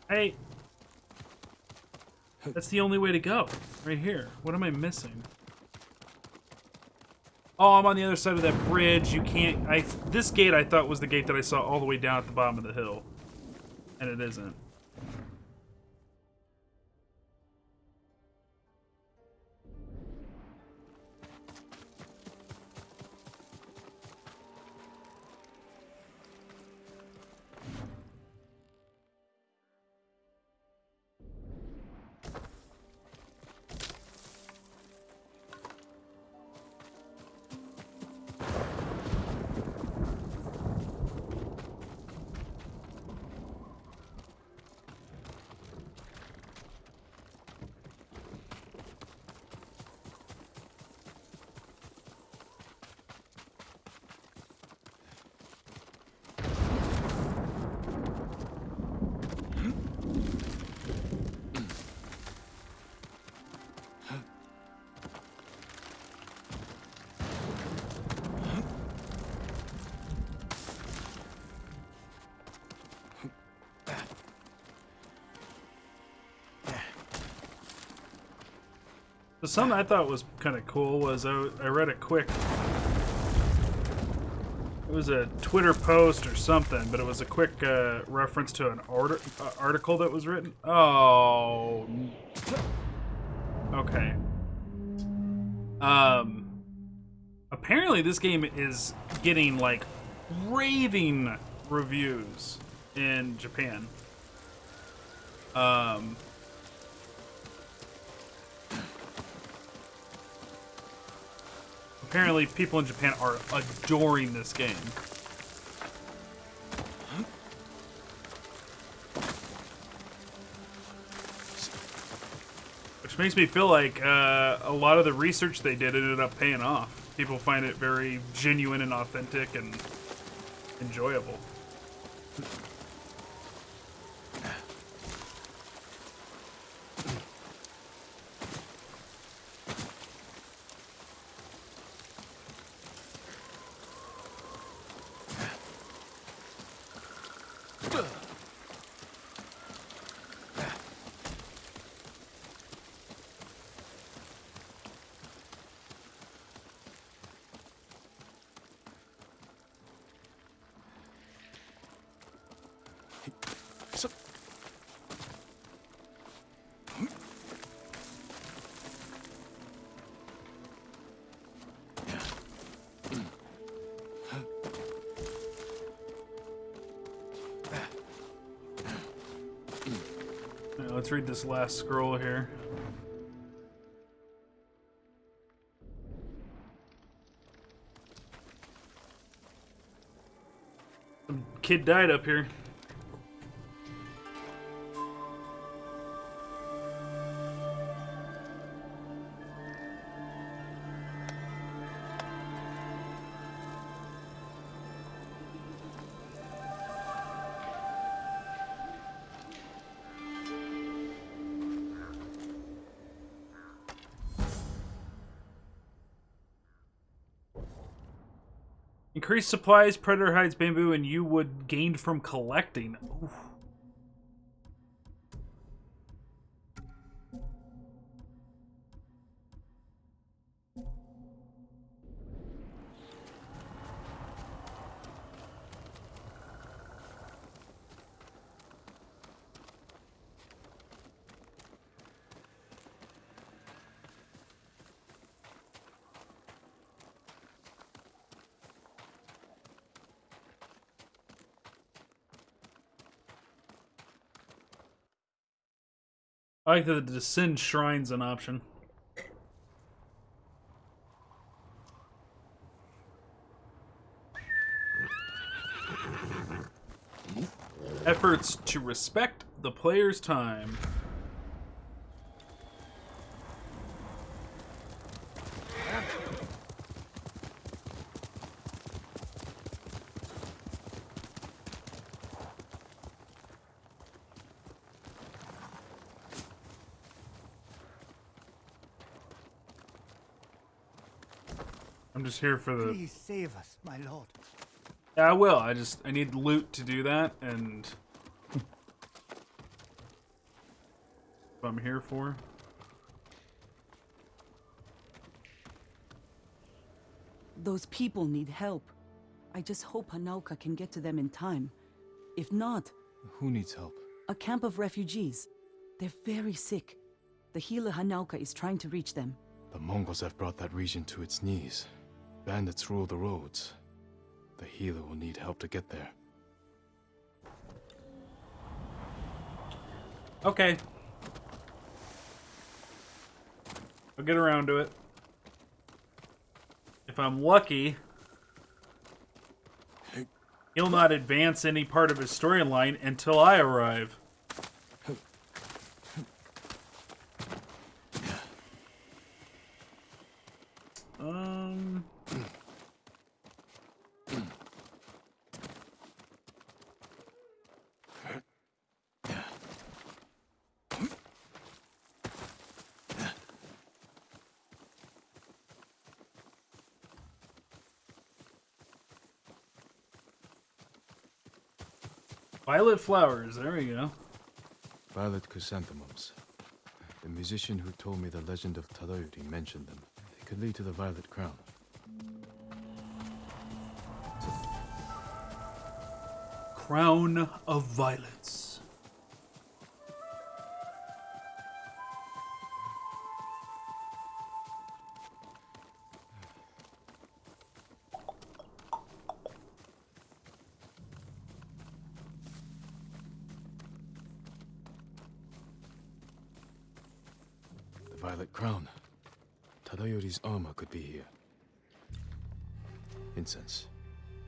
Hey! That's the only way to go. Right here. What am I missing? Oh, I'm on the other side of that bridge. You can't... This gate I thought was the gate that I saw all the way down at the bottom of the hill. And it isn't. So something I thought was kind of cool was I read a quick... It was a Twitter post or something, but it was a quick reference to an article that was written. Oh. Okay. Apparently this game is getting, like, raving reviews in Japan. Apparently, people in Japan are adoring this game. Which makes me feel like a lot of the research they did ended up paying off. People find it very genuine and authentic and enjoyable. Let's read this last scroll here. Some kid died up here. Increased supplies, predator hides, bamboo, and you would gained from collecting. Oof. I like that the Descend Shrine's an option. Efforts to respect the player's time. I'm just here for the... Please save us, my lord. Yeah, I will. I need loot to do that, and... what I'm here for. Those people need help. I just hope Hanauka can get to them in time. If not... Who needs help? A camp of refugees. They're very sick. The healer Hanauka is trying to reach them. The Mongols have brought that region to its knees. Bandits rule the roads. The healer will need help to get there. Okay. I'll get around to it. If I'm lucky, he'll not advance any part of his storyline until I arrive. Violet flowers, there we go. Violet chrysanthemums. The musician who told me the legend of Tadayori mentioned them. They could lead to the Violet Crown. Crown of Violets. Violet Crown. Tadayori's armor could be here. Incense.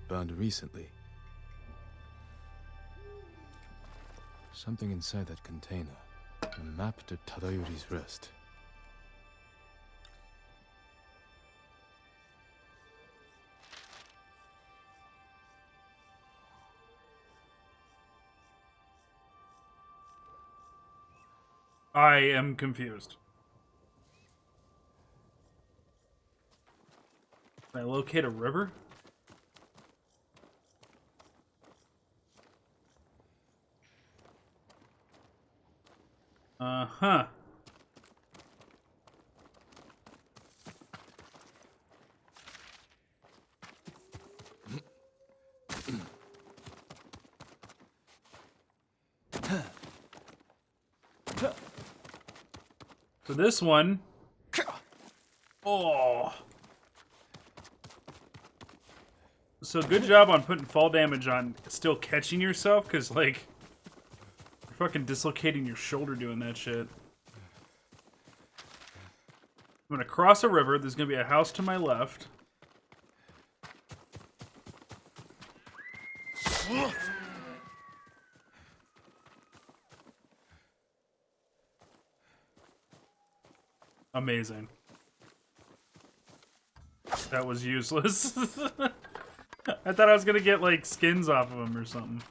Burned recently. Something inside that container. A map to Tadayori's rest. I am confused. Can I locate a river? Uh-huh. So this one... Oh... So good job on putting fall damage on still catching yourself, because, like, you're fucking dislocating your shoulder doing that shit. I'm gonna cross a river. There's gonna be a house to my left. Amazing. That was useless. I thought I was gonna get, like, skins off of him or something.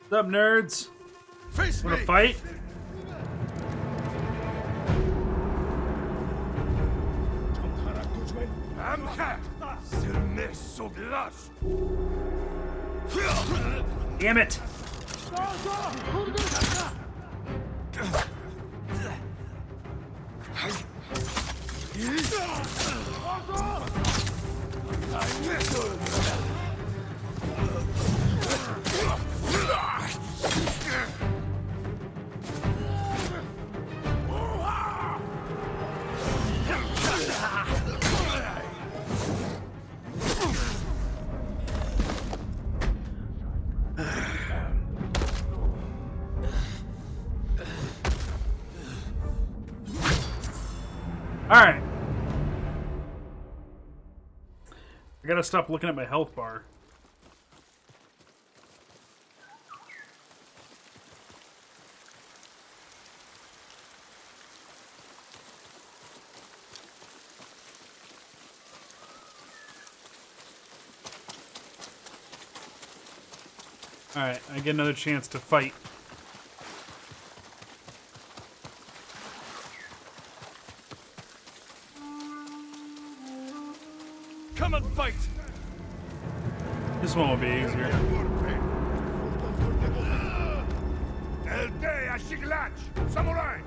What's up, nerds? Face Wanna me! fight? Damn it! Alright. I gotta stop looking at my health bar. Alright, I get another chance to fight. Come and fight! This one will be easier. El Day Ashiglach! Samurai!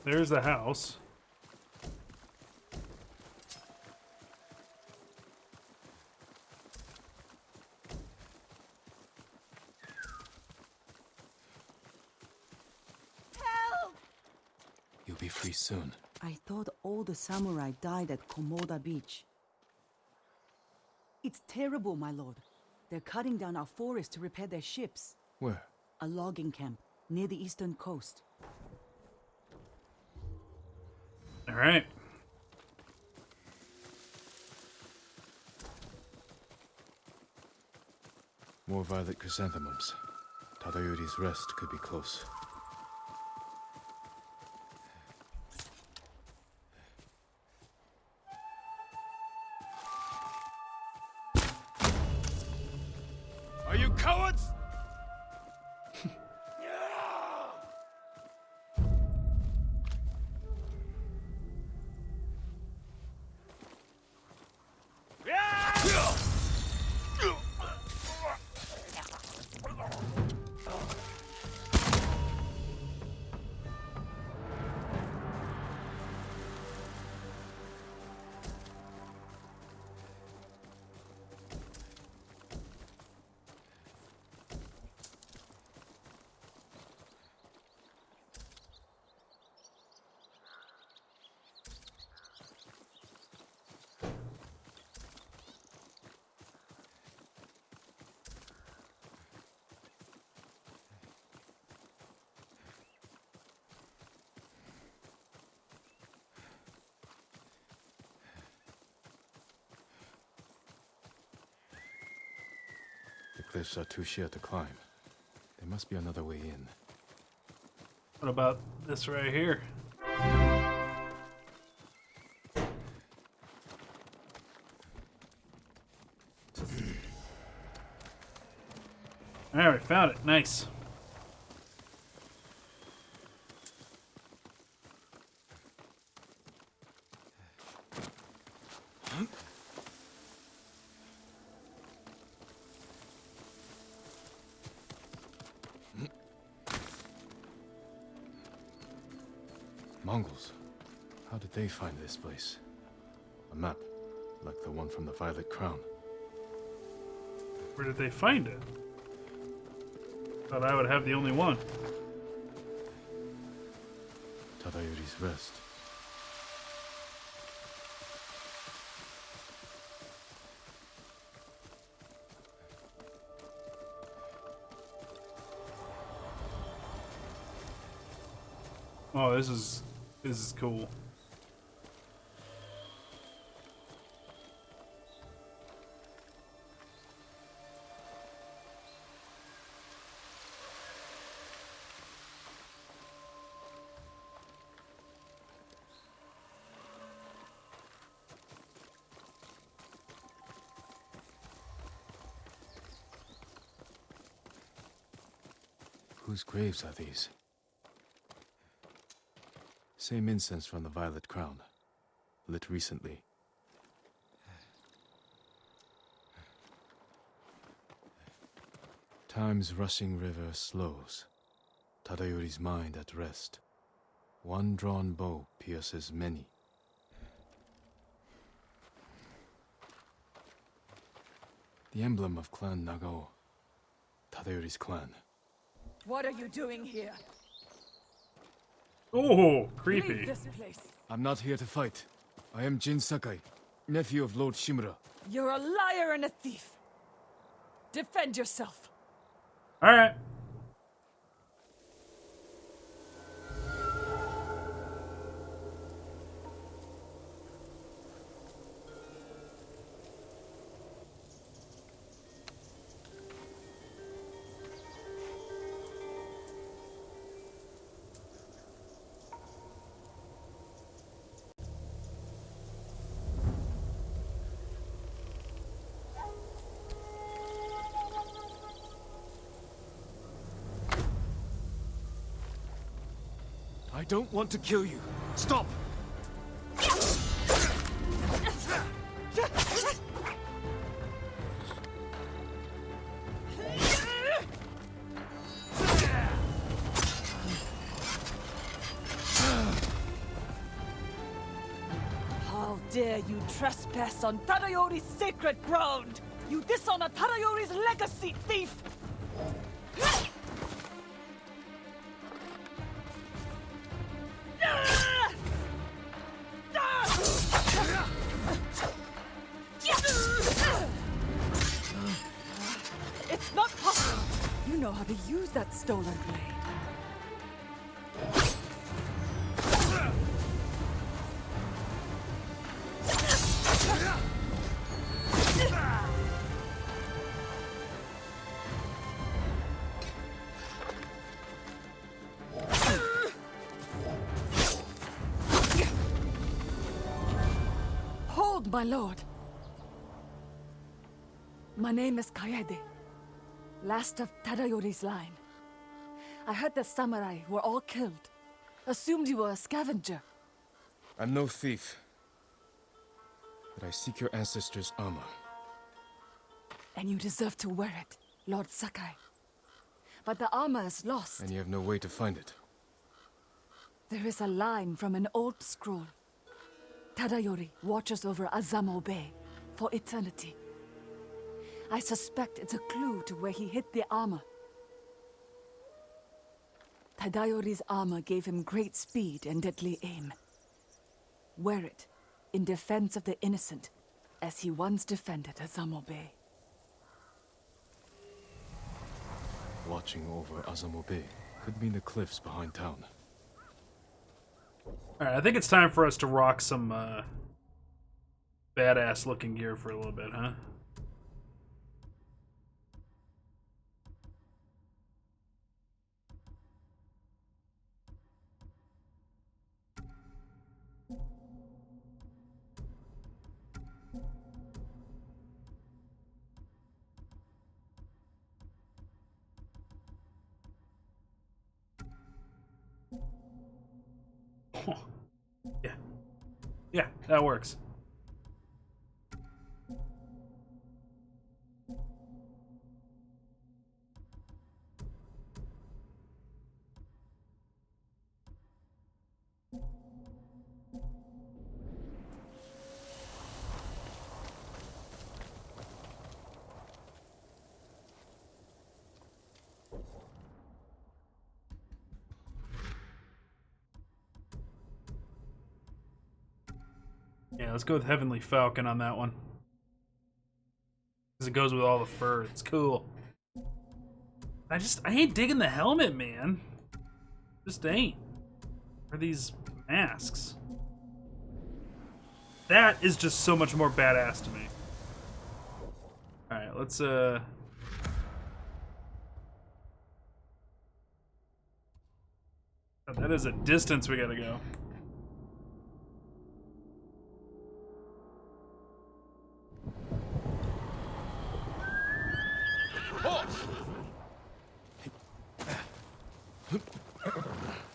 There's the house. You'll be free soon. I thought all the samurai died at Komoda Beach. It's terrible, my lord. They're cutting down our forest to repair their ships. Where? A logging camp near the eastern coast. All right. More violet chrysanthemums. Tadayori's rest could be close. Are you cowards? The cliffs are too sheer to climb. There must be another way in. What about this right here? All right, we found it. Nice. Mongols. How did they find this place? A map, like the one from the Violet Crown. Where did they find it? Thought I would have the only one. Tadayori's rest. Oh, this is cool. Whose graves are these? Same incense from the Violet Crown. Lit recently. Time's rushing river slows. Tadayori's mind at rest. One drawn bow pierces many. The emblem of Clan Nagao. Tadayori's clan. What are you doing here? Oh, creepy. Leave this place. I'm not here to fight. I am Jin Sakai, nephew of Lord Shimura. You're a liar and a thief. Defend yourself. All right. I don't want to kill you. Stop! How dare you trespass on Tadayori's sacred ground! You dishonor Tadayori's legacy, thief! It's not possible! You know how to use that stolen blade. Hold, my lord. My name is Kaede, last of Tadayori's line. I heard the samurai were all killed. Assumed you were a scavenger. I'm no thief. But I seek your ancestors' armor. And you deserve to wear it, Lord Sakai. But the armor is lost. And you have no way to find it. There is a line from an old scroll. Tadayori watches over Azamo Bay for eternity. I suspect it's a clue to where he hid the armor. Tadayori's armor gave him great speed and deadly aim. Wear it in defense of the innocent, as he once defended Azamo Bay. Watching over Azamo Bay could mean the cliffs behind town. Alright, I think it's time for us to rock some badass looking gear for a little bit, huh? Yeah. Yeah, that works. Yeah, let's go with Heavenly Falcon on that one. Because it goes with all the fur. It's cool. I ain't digging the helmet, man. Just ain't. Or these masks. That is just so much more badass to me. Alright, let's oh, that is a distance we gotta go.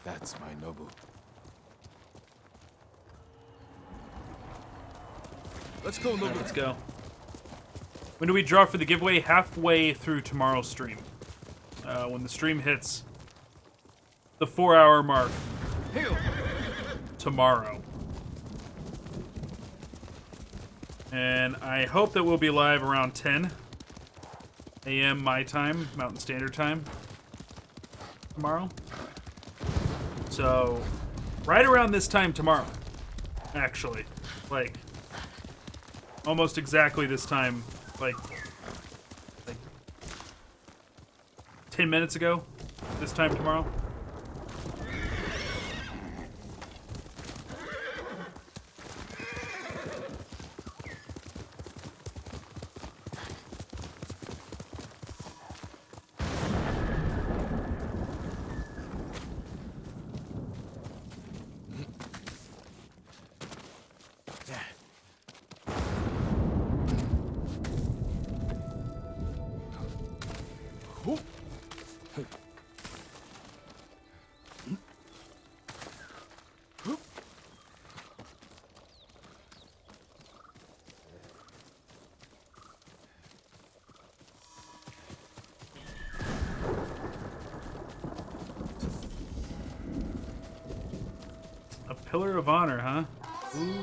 That's my Nobu. Let's go, Nobu. Let's go. When do we draw for the giveaway? Halfway through tomorrow's stream. When the stream hits the 4-hour mark tomorrow. And I hope that we'll be live around 10 a.m. my time, Mountain Standard Time, tomorrow. So, right around this time tomorrow, actually. Like, almost exactly this time, like 10 minutes ago, this time tomorrow. Pillar of Honor, huh? Ooh.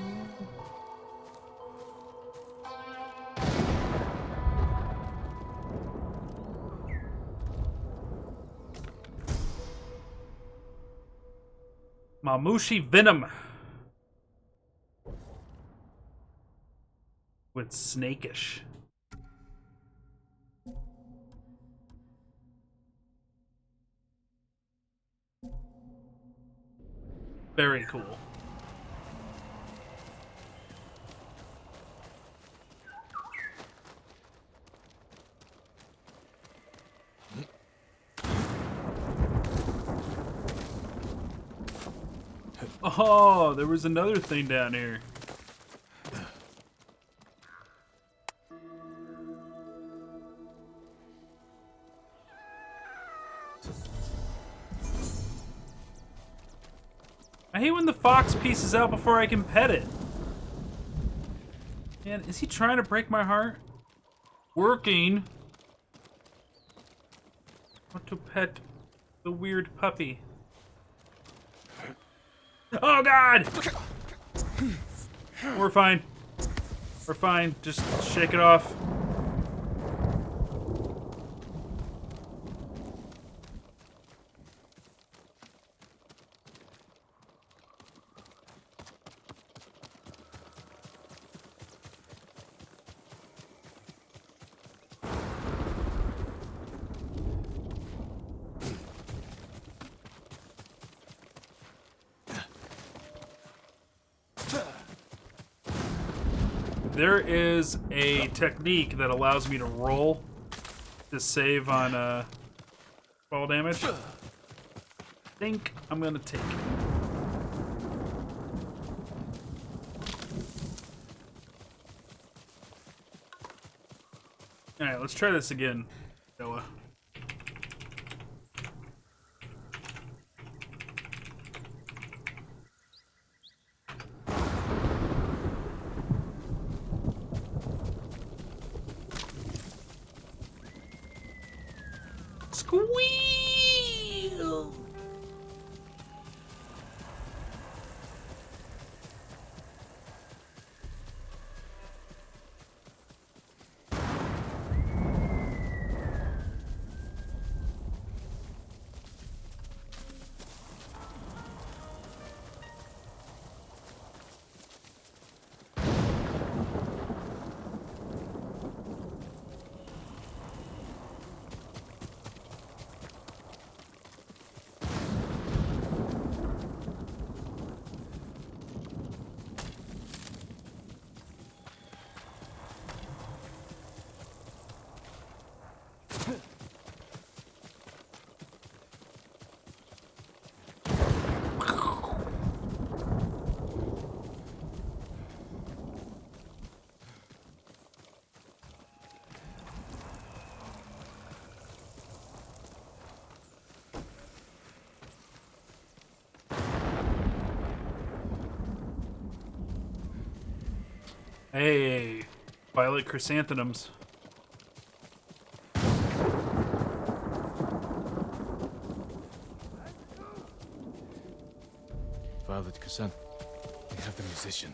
Mamushi Venom. With Snakish. Very cool. Oh, there was another thing down here. I hate when the fox pieces out before I can pet it. Man, is he trying to break my heart? Working. Want to pet the weird puppy. Oh God! We're fine. We're fine. Just shake it off. There is a technique that allows me to roll to save on fall damage. I think I'm gonna take it. Alright, let's try this again, Noah. Squeal! Hey, violet chrysanthemums. Violet Chrysanth. We have the musician.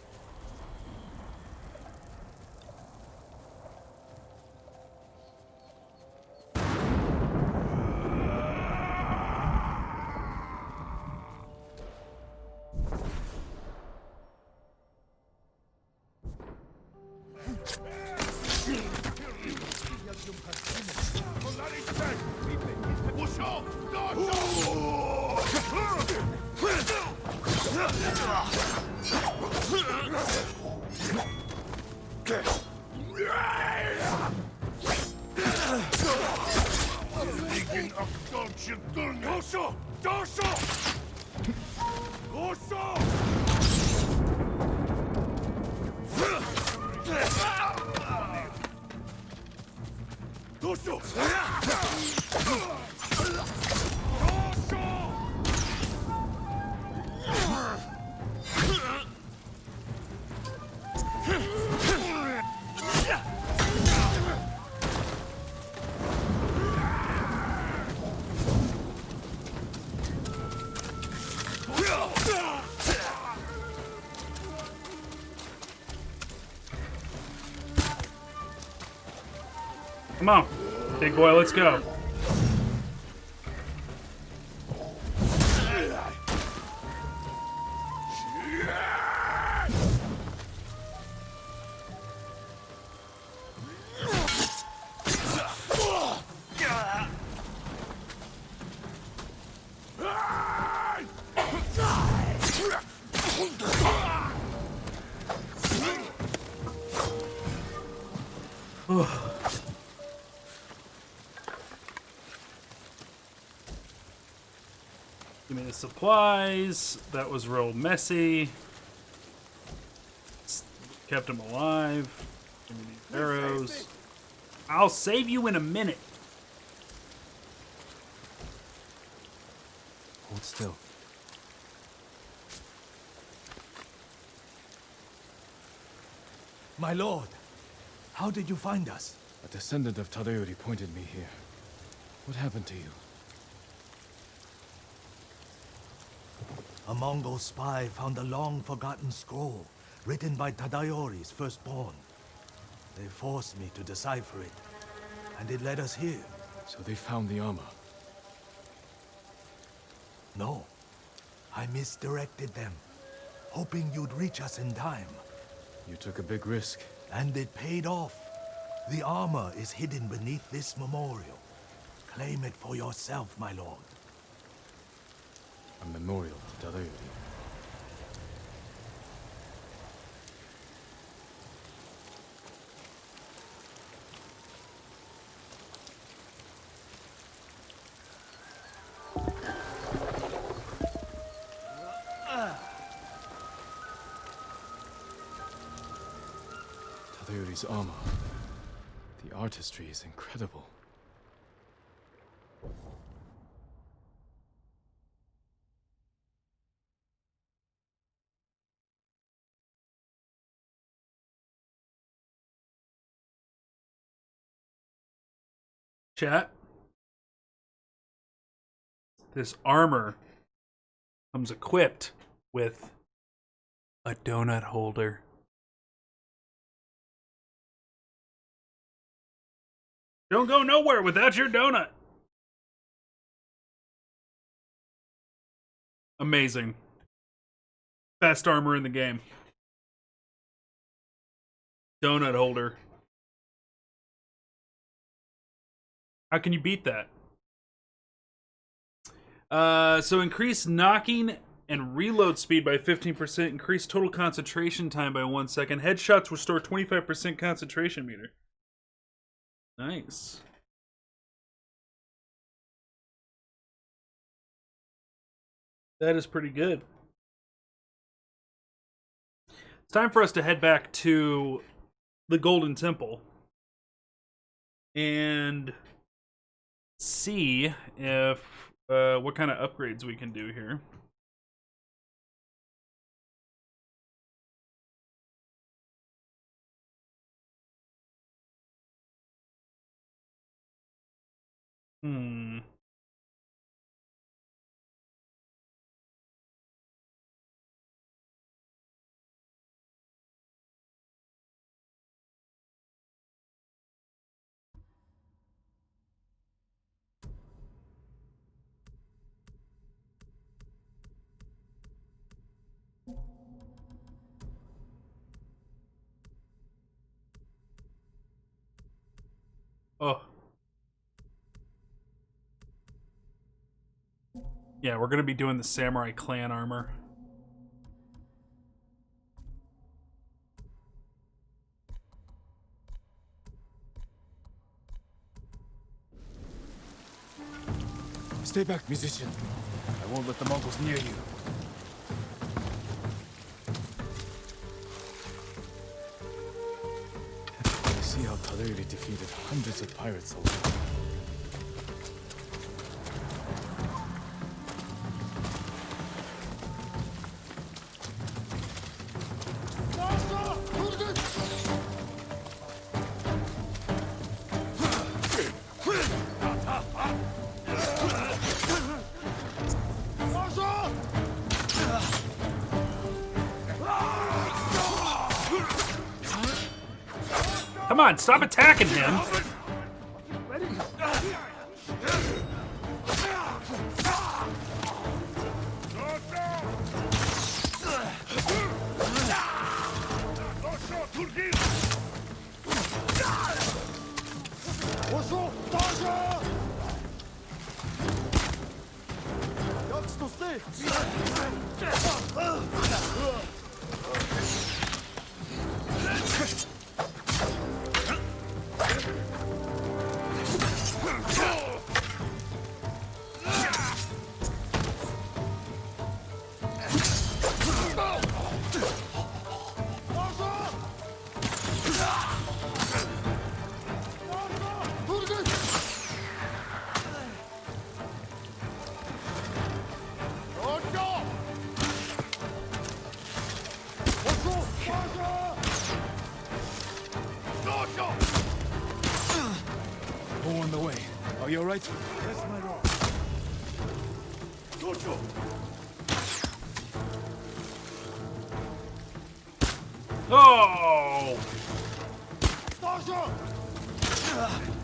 Come on, big boy, let's go. Give me the supplies. That was real messy. Kept him alive. Give me these arrows. I'll save you in a minute. Hold still. My lord, how did you find us? A descendant of Tadayori pointed me here. What happened to you? A Mongol spy found a long-forgotten scroll written by Tadayori's firstborn. They forced me to decipher it, and it led us here. So they found the armor? No. I misdirected them, hoping you'd reach us in time. You took a big risk. And it paid off. The armor is hidden beneath this memorial. Claim it for yourself, my lord. A memorial to Tadayori. Tadayori's armor. The artistry is incredible. Chat. This armor comes equipped with a donut holder. Don't go nowhere without your donut. Amazing. Best armor in the game. Donut holder. How can you beat that? So increase knocking and reload speed by 15%. Increase total concentration time by 1 second. Headshots restore 25% concentration meter. Nice. That is pretty good. It's time for us to head back to the Golden Temple and see if what kind of upgrades we can do here. Hmm. Oh. Yeah, we're gonna be doing the samurai clan armor. Stay back, musician. I won't let the Mongols near you. I see how Taleri defeated hundreds of pirates alone. Come on, stop attacking him! More on the way. Are you alright? That's my rock. Dojo! Oh! Dojo!